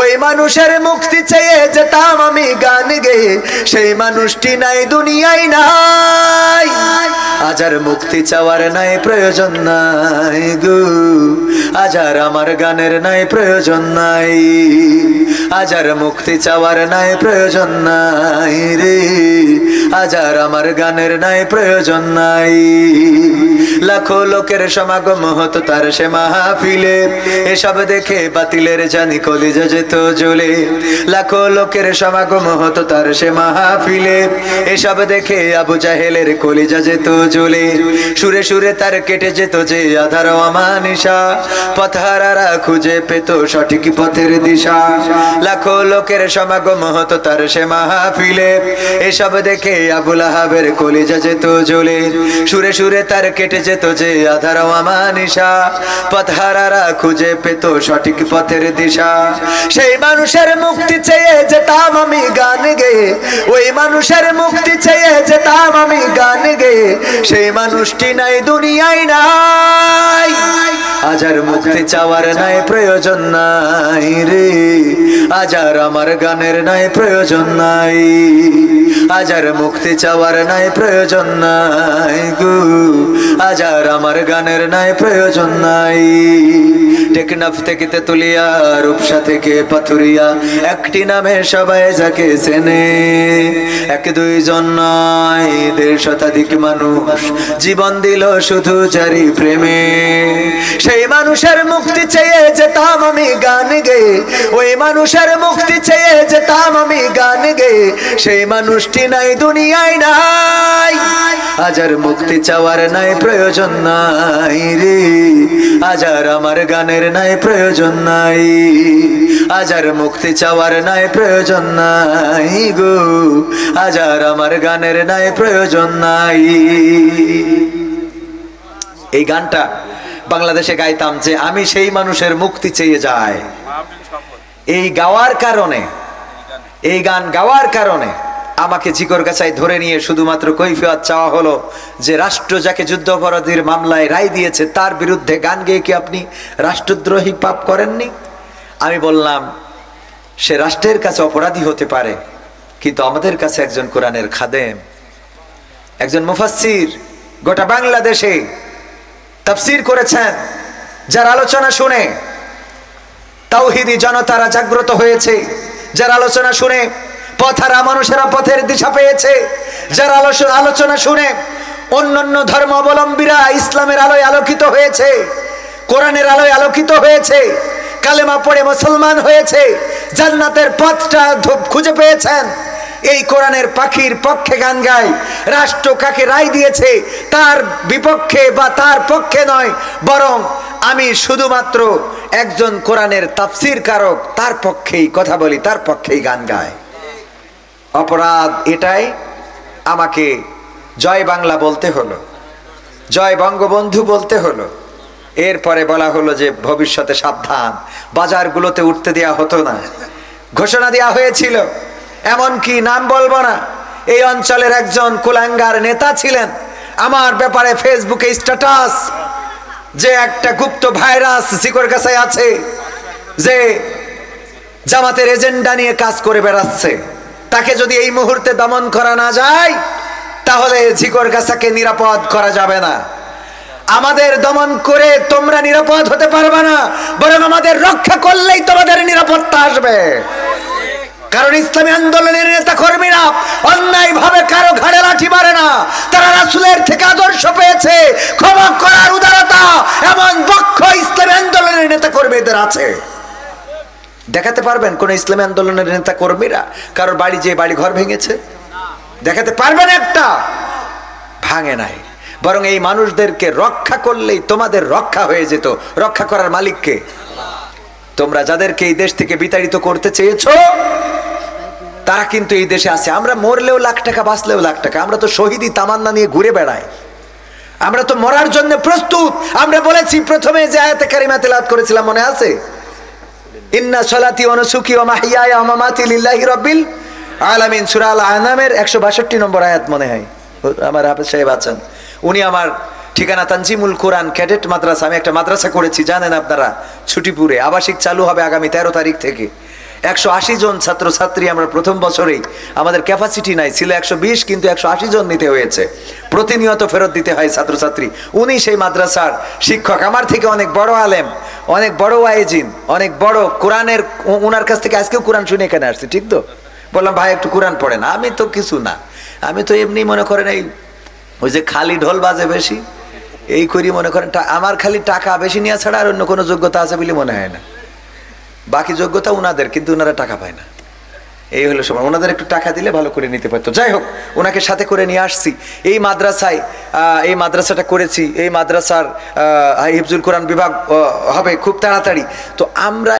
ওই মানুষের মুক্তি চেয়ে যেতাম আমি গান গেয়ে, সেই মানুষটি নাই দুনিয়ায় নাই। আজ আর মুক্তি চাওয়ার নাই প্রয়োজন নাই গো, আজ আর আমার গানের নাই প্রয়োজন নাই, আজ আর মুক্তি চাওয়ার নাই প্রয়োজন নাই রে, আজ আর আমার গানের নাই প্রয়োজন নাই। লাখো লোকের সমাগম হতো তার সে মাহফিলে, এসব দেখে বাতিলের জানি কলিজা যেত জ্বলে। লাখো লোকের সমাগম হতো তার সে মাহফিলে, এসব দেখে আবু জাহেলের কলিজা যেত জ্বলে। সুরে সুরে তার কেটে যেত যে আধার অমানিসা, পথহারারা খুঁজে পেত সঠিক পথের দিশা। লাখো লোকের সমাগম হতো তার সে মাহফিলে, এসব দেখে আবুল আহাবের কলিজা যেত জ্বলে। সুরে সুরে তার কেটে যেত যে আধার অমানিসা, পথহারারা খুঁজে পেত সঠিক পথের দিশা। সেই মানুষের মুক্তি চেয়ে যেতাম আমি গান গেয়ে, ওই মানুষের মুক্তি চেয়ে যেতাম আমি গান গেয়ে, সেই মানুষটি নাই দুনিয়ায় নাই। আজ আর মুক্তি চাওয়ার নাই প্রয়োজন নাই রে, আজ আর আমার গানের নাই প্রয়োজন নাই, আজ আর মুক্তি চাওয়ার নাই প্রয়োজন নাই গো, আজ আর আমার গানের নাই প্রয়োজন নাই। টেকনাফ থেকে তেতুলিয়া, রূপসা থেকে পাথুরিয়া, একটি নামে সবাই যাকে চেনে, 1-2 জন নয় 1.5 শতাধিক মানুষ জীবন দিল শুধু জারি প্রেমে। সেই মানুষের মুক্তি চেয়ে যেতাম আমি গান গেয়ে, ওই মানুষের মুক্তি চেয়ে যেতাম আমি গান গেয়ে, সেই মানুষটি নাই দুনিয়ায় নাই। আজ আর মুক্তি চাওয়ার নাই প্রয়োজন নাই রে, আজ আর আমার গানের নাই প্রয়োজন নাই, আজ আর মুক্তি চাওয়ার নাই প্রয়োজন নাই গো, আজ আর আমার গানের নাই প্রয়োজন নাই। এই গানটা বাংলাদেশে গাইতাম যে আমি সেই মানুষের মুক্তি চেয়ে যাই। এই গাওয়ার কারণে, এই গান গাওয়ার কারণে আমাকে জিগরগাছায় ধরে নিয়ে শুধুমাত্র কৈফিয়ত চাওয়া হলো যে রাষ্ট্র যাকে যুদ্ধাপরাধীর মামলায় রায় দিয়েছে তার বিরুদ্ধে গান গেয়ে কি আপনি রাষ্ট্রদ্রোহী পাপ করেননি? আমি বললাম সে রাষ্ট্রের কাছে অপরাধী হতে পারে, কিন্তু আমাদের কাছে একজন কোরআনের খাদেম, একজন মুফাসসির গোটা বাংলাদেশে তাফসীর করেছেন, যার আলোচনা শুনে তাওহীদি জনতারা জাগ্রত হয়েছে, যার আলোচনা শুনে পথহারা মানুষেরা পথের দিশা পেয়েছে, যার আলোচনা শুনে অন্যান্য ধর্ম অবলম্বীরা ইসলামের আলোয় আলোকিত হয়েছে, কোরআনের আলোয় আলোকিত হয়েছে, কালেমা পড়ে মুসলমান হয়েছে, জান্নাতের পথটা খুঁজে পেয়েছেন। এই কোরআনের পাখির পক্ষে গান গায়। রাষ্ট্র কাকে রায় দিয়েছে তার বিপক্ষে বা তার পক্ষে নয়, বরং আমি শুধুমাত্র একজন কোরআনের তাফসীর কারক, তার পক্ষেই কথা বলি, তার পক্ষেই গান গায়। অপরাধ এটাই, আমাকে জয় বাংলা বলতে হলো, জয় বঙ্গবন্ধু বলতে হলো। এরপরে বলা হলো যে ভবিষ্যতে সাবধান, বাজারগুলোতে উঠতে দেয়া হতো না, ঘোষণা দেওয়া হয়েছিল। এমনকি নাম বলবো না, এই অঞ্চলের একজন কুলাঙ্গার নেতা ছিলেন, আমার ব্যাপারে ফেসবুকে স্ট্যাটাস যে একটা গুপ্ত ভাইরাস ঝিকরগাছায় আছে, যে জামাতের এজেন্ডা নিয়ে কাজ করে বেড়াচ্ছে, তাকে যদি এই মুহূর্তে দমন করা না যায় তাহলে ঝিকরগাছাকে নিরাপদ করা যাবে না। আমাদের দমন করে তোমরা নিরাপদ হতে পারবে না, বরং আমাদের রক্ষা করলেই তোমাদের নিরাপত্তা আসবে। কারণ ইসলামী আন্দোলনের নেতা কর্মীরা অন্যায় ভাবে কারো ঘাড়ে লাঠি মারে না, তারা রাসূলের থেকে আদর্শ পেয়েছে, ক্ষমা করার উদারতা, এমন পক্ষ ইসলামী আন্দোলনের নেতা কর্মীদের আছে। দেখাতে পারবেন কোন ইসলামী আন্দোলনের নেতা কর্মীরা কারোর বাড়ি যে বাড়ি ঘর ভেঙেছে? দেখাতে পারবেন একটা? ভাঙে নাই, বরং এই মানুষদেরকে রক্ষা করলেই তোমাদের রক্ষা হয়ে যেত। রক্ষা করার মালিককে? তোমরা যাদেরকে এই দেশ থেকে বিতাড়িত করতে চেয়েছো তারা কিন্তু এই দেশে আছে। আমরা মরলেও লাখ টাকা, বাঁচলেও লাখ টাকা। আমরা তো শহীদি তামান্না নিয়ে ঘুরে বেড়াই, আমরা তো মরার জন্য প্রস্তুত। আমরা বলেছি প্রথমে যে আয়াতে কারিমা তেলাওয়াত করেছিলাম, মনে আছে? ইন্না সলাতি ওয়া নুসুকি ওয়া মাহইয়ায়া ওয়া মামাতি লিল্লাহি রাব্বিল আলামিন, সূরা আল আনামের 162 নম্বর আয়াত মনে হয়। আমার হাফেজ সাহেব আছেন, উনি আমার ঠিকানা তানজিমুল কোরআন ক্যাডেট মাদ্রাসা। আমি একটা মাদ্রাসা করেছি, জানেন আপনারা, ছুটিপুরে। আবাসিক চালু হবে আগামী 13 তারিখ থেকে। 180 জন ছাত্রছাত্রী আমরা প্রথম বছরেই, আমাদের ক্যাপাসিটি নাই, ছিল 120, কিন্তু 180 জন নিতে হয়েছে। প্রতিনিয়ত ফেরত দিতে হয় ছাত্রছাত্রী। উনি সেই মাদ্রাসার শিক্ষক, আমার থেকে অনেক বড় আলেম, অনেক বড় ওয়াইজিন, অনেক বড় কোরআনের। ওনার কাছ থেকে আজকেও কোরআন শুনে এখানে আসছি, ঠিক তো? বললাম ভাই একটু কোরআন পড়েন। আমি তো কিছু না, আমি তো এমনি মনে করেন এই ওই যে খালি ঢোল বাজে বেশি, এই করি মনে করেন। আমার খালি টাকা বেশি নেওয়া ছাড়া আর অন্য কোনো যোগ্যতা আছে বলে মনে হয় না। বাকি যোগ্যতা ওনাদের, কিন্তু ওনারা টাকা পায় না। এই হলো সময়, ওনাদের একটু টাকা দিলে ভালো করে নিতে পারতো। যাই হোক, ওনাকে সাথে করে নিয়ে আসছি এই মাদ্রাসায়। এই মাদ্রাসাটা করেছি, এই মাদ্রাসার হিফজুল কোরআন বিভাগ হবে খুব তাড়াতাড়ি। তো আমরা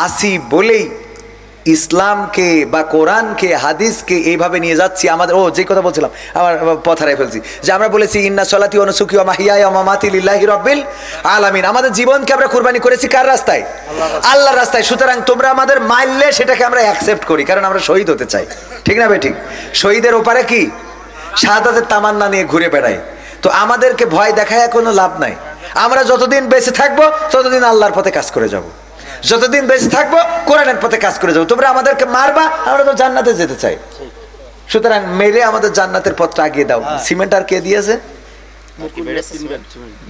আসি বলেই ইসলামকে বা কোরআনকে, হাদিসকে এইভাবে নিয়ে যাচ্ছি। আমাদের যে কথা বলছিলাম, আমার পথ হারাই ফেলছি, যে আমরা বলেছি ইন্না সলাতি ওয়া নুসুকি ওয়া মাহইয়ায়া ওয়া মামাতি লিল্লাহি রাব্বিল আলামিন। আমাদের জীবনকে আমরা কুরবানি করেছি কার রাস্তায়? আল্লাহর রাস্তায়। সুতরাং তোমরা আমাদের মারলে সেটাকে আমরা অ্যাকসেপ্ট করি, কারণ আমরা শহীদ হতে চাই, ঠিক না ভাই? ঠিক। শহীদের ওপারে কি শাহাদাতের তামান্না নিয়ে ঘুরে বেড়াই। তো আমাদেরকে ভয় দেখায় কোনো লাভ নাই। আমরা যতদিন বেঁচে থাকবো ততদিন আল্লাহর পথে কাজ করে যাব, যতদিন বেঁচে থাকবো কোরআনের পথে কাজ করে যাবো। তোমরা আমাদেরকে মারবা, আমরা তো জান্নাতে যেতে চাই। সুতরাং মেরে আমাদের জান্নাতের পথটা আগিয়ে দাও। সিমেন্ট আর কে দিয়েছে?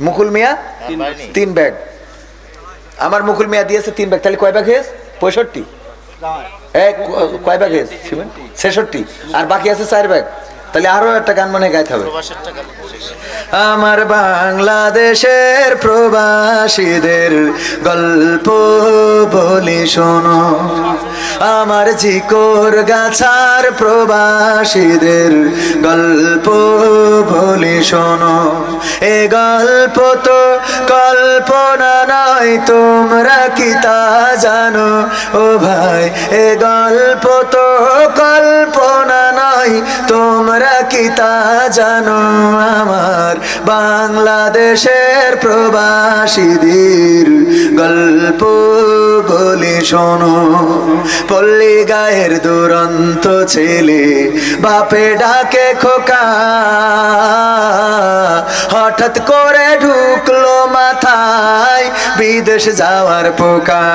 মুকুল মিয়া 3 ব্যাগ। আমার মুকুল মিয়া দিয়েছে 3 ব্যাগ। তাহলে কয় ব্যাগ হয়েছে? 65। কয় ব্যাগ হয়েছে সিমেন্ট? 66। আর বাকি আছে 4 ব্যাগ। তাহলে আরো একটা গান মনে গাইতে হবে। আমার বাংলাদেশের প্রবাসীদের গল্প বলি শোনো, আমার ঝিকরগাছার প্রবাসীদের গল্প বলি শোনো। এ গল্প তো কল্পনা নয়, তোমরা কি তা জানো? ও ভাই, এ গল্প তো কল্পনা নয়, তোমরা কি তা জানো? আমার বাংলাদেশের প্রবাসীদের গল্প বলি শোনো। পল্লী গায়ের দুরন্ত ছেলে বাপে ডাকে খোকা, হঠাৎ করে ঢুকলো মাথায় বিদেশ যাওয়ার পোকা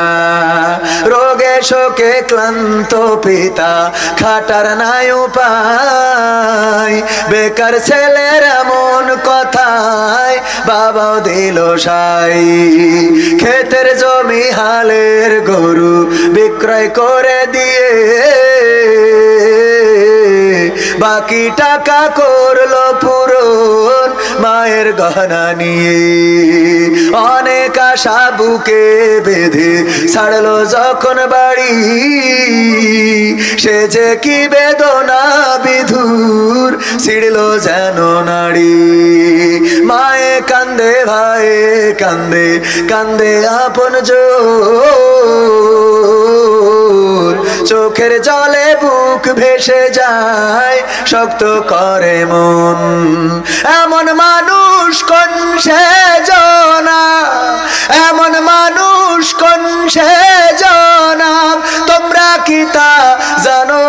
রোগে শোকে ক্লান্ত পিতা খাটার নাই উপায় বেকার ছেলের এমন কথায় বাবাও দিল সাই ক্ষেতের জমি হালের গরু বিক্রয় করে দিয়ে বাকি টাকা করলো পূরণ মায়ের গহনা নিয়ে অনেক আশা বুকে বেঁধে ছাড়লো যখন বাড়ি সে যে কি বেদনা বিধুর ছিড়লো যেন নাড়ি মায়ে কান্দে ভাইয়ে কান্দে কান্দে আপন চোখের জলে বুক ভেসে যায় শক্ত করে মন এমন মানুষ কোন সে জনা এমন মানুষ কোন সে জনা তোমরা কি তা জানো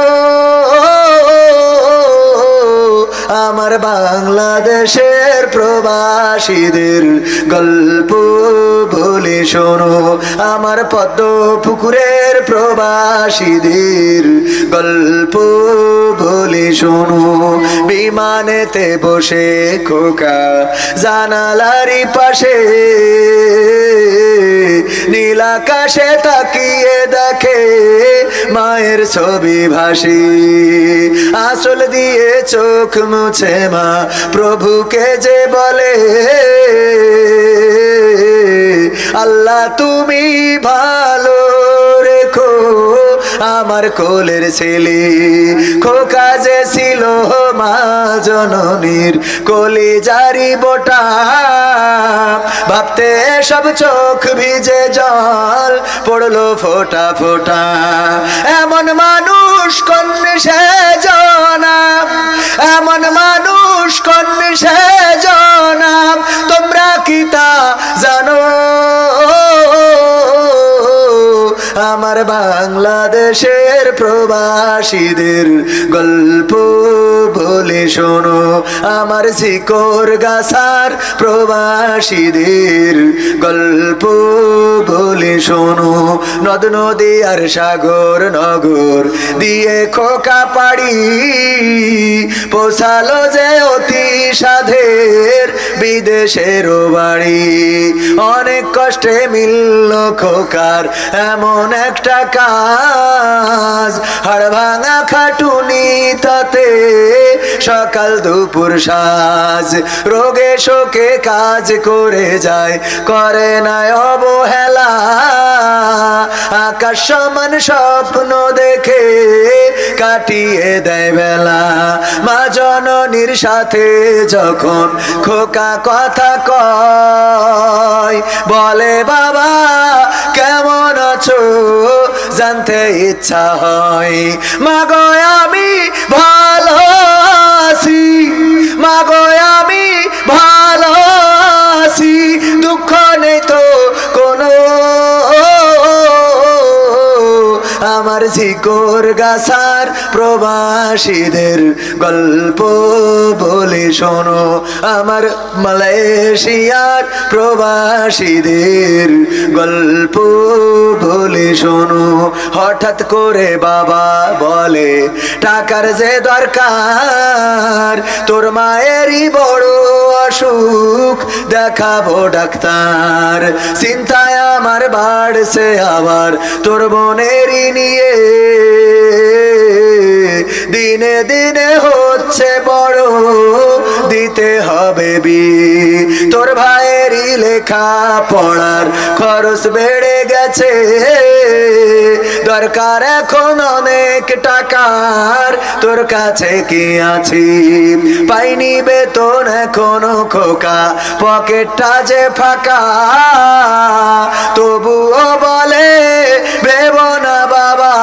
আমার বাংলাদেশের প্রবাসীদের গল্প বলে শোনো আমার পদ্ম পুকুরের প্রবাসীদের গল্প বলে শোনো বিমানেতে বসে খোকা জানালারি পাশে নীল আকাশে তাকিয়ে দেখে মায়ের ছবি ভাসি আঁচল দিয়ে চোখ মুছে মা প্রভুকে যে বলে আল্লাহ তুমি ভালো রেখো আমার কোলের ছেলে খোকা যে ছিল মা জননীর কলিজারি বোটা ভাবতে সব চোখ ভিজে জল পড়লো ফোঁটা ফোঁটা এমন মানুষ কোন সে জনা এমন মানুষ কোন সে জনা তোমরা কি তা জানো আমার বাংলাদেশের প্রবাসীদের গল্প বলে শোনো আমার শিকর গাছার প্রবাসীদের গল্প বলে শোনো নদ নদী আর সাগর নগর দিয়ে খোকা পাড়ি পোষালো যে অতি সাধের বিদেশের বাড়ি অনেক কষ্টে মিলল খোকার এমন একটা কাজ হাড় ভাঙা খাটুনি তাতে সকাল দুপুর সাজ রোগে শোকে কাজ করে যায় করে না অবহেলা আকাশ সমান স্বপ্ন দেখে কাটিয়ে দেয় বেলা মা জননীর সাথে যখন খোকা কথা কয় বলে বাবা কেমন আছো জানতে ইচ্ছা হয় মাগো আমি ভালো আছি মাগো আমি ভালো আছি দুঃখ নেই তো কোনো আমার শিকর গাছার প্রবাসীদের গল্প বলে শোনো আমার মালয়েশিয়ার প্রবাসীদের গল্প বলে শোনো হঠাৎ করে বাবা বলে টাকার যে দরকার তোর মায়েরই বড় অসুখ দেখাবো ডাক্তার চিন্তায় আমার বাড়ছে আবার তোর বোনেরই নিয়ে দিনে দিনে হচ্ছে বড় দিতে হবে বিয়ে তোর ভাইয়েরই লেখা পড়ার খরচ বেড়ে গেছে দরকার এখন অনেক টাকার তোর কাছে কি আছে পাইনি বেতন এখনো খোকা পকেটটা যে ফাঁকা তবুও বলে ভেবো না বাবা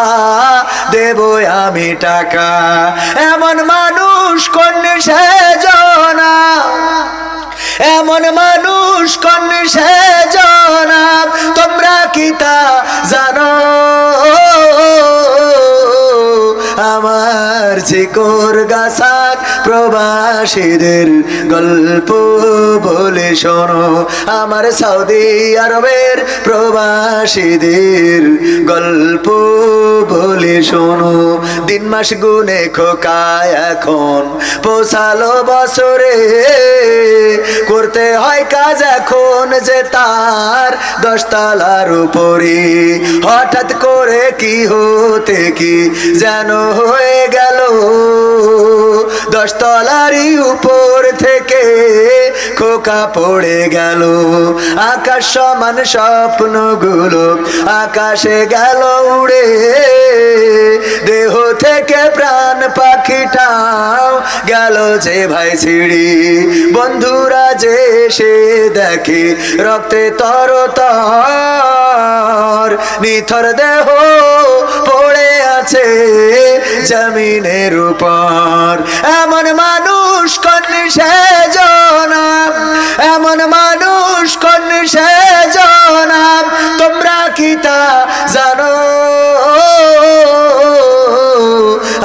দেব আমি টাকা এমন মানুষ কোন সে জনা এমন মানুষ কোন সে জনা তোমরা কি তা জানো আমার ঝিকর গাছার প্রবাসীদের গল্প বলে শোনো আমার সৌদি আরবের প্রবাসীদের গল্প বলে শোনো দিন মাস গুনে খোকা এখন পৌঁছালো বছরে করতে হয় কাজ এখন যে তার 10 তলার উপরে হঠাৎ করে কি হতে কি যেন হয়ে গেল 10 তলারই উপর থেকে খোকা পড়ে গেল আকাশ সমান স্বপ্নগুলো আকাশে গেল উড়ে দেহ থেকে প্রাণ পাখিটাও গেল যে ভাই ছিড়ি বন্ধুরা যে সে দেখে রক্তে তরতর নিথর দেহ পড়ে আছে জমিনের উপর এমন মানুষ কোন সেজনা এমন মানুষ কোন সেজনা তোমরা কি তা জানো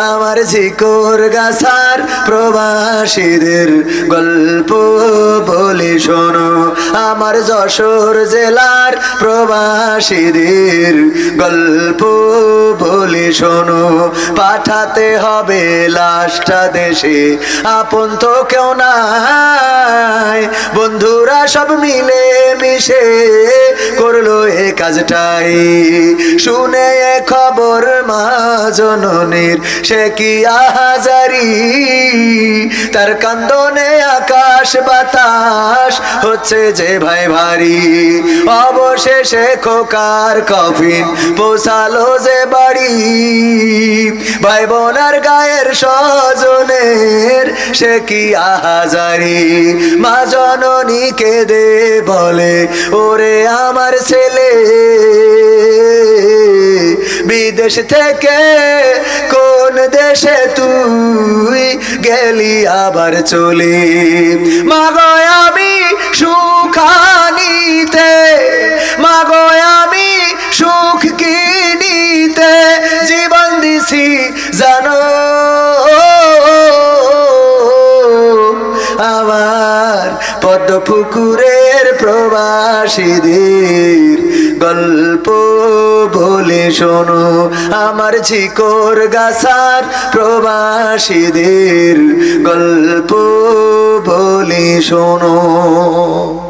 আমার ঝিকর গাছার প্রবাসীদের গল্প বলে শোনো আমার যশোর জেলার প্রবাসীদের গল্প বলে শোনো পাঠাতে হবে লাশটা দেশে আপন তো কেউ নাই বন্ধুরা সব মিলে মিশে করলো এ কাজটাই শুনে এ খবর মা জননীর সে কি আহাজারি তার কান্দনে আকাশ বাতাস হচ্ছে যে ভাই ভারী অবশেষে খোকার কফিন পৌঁছালো যে বাড়ি ভাই বোনার গায়ের স্বজনের সে কি আহাজারি মা জননী কেঁদে বলে ওরে আমার ছেলে বিদেশ থেকে কোন দেশে তুই গেলি আবার চলে মাগো আমি সুখানিতে মাগো আমি সুখ কিনিতে জীবন দিছি জানো আমার পদ্ম পুকুরের প্রবাসীদের গল্প বলে শোনো আমার ঝিকর গাছার প্রবাসীদের গল্প বলে শোনো।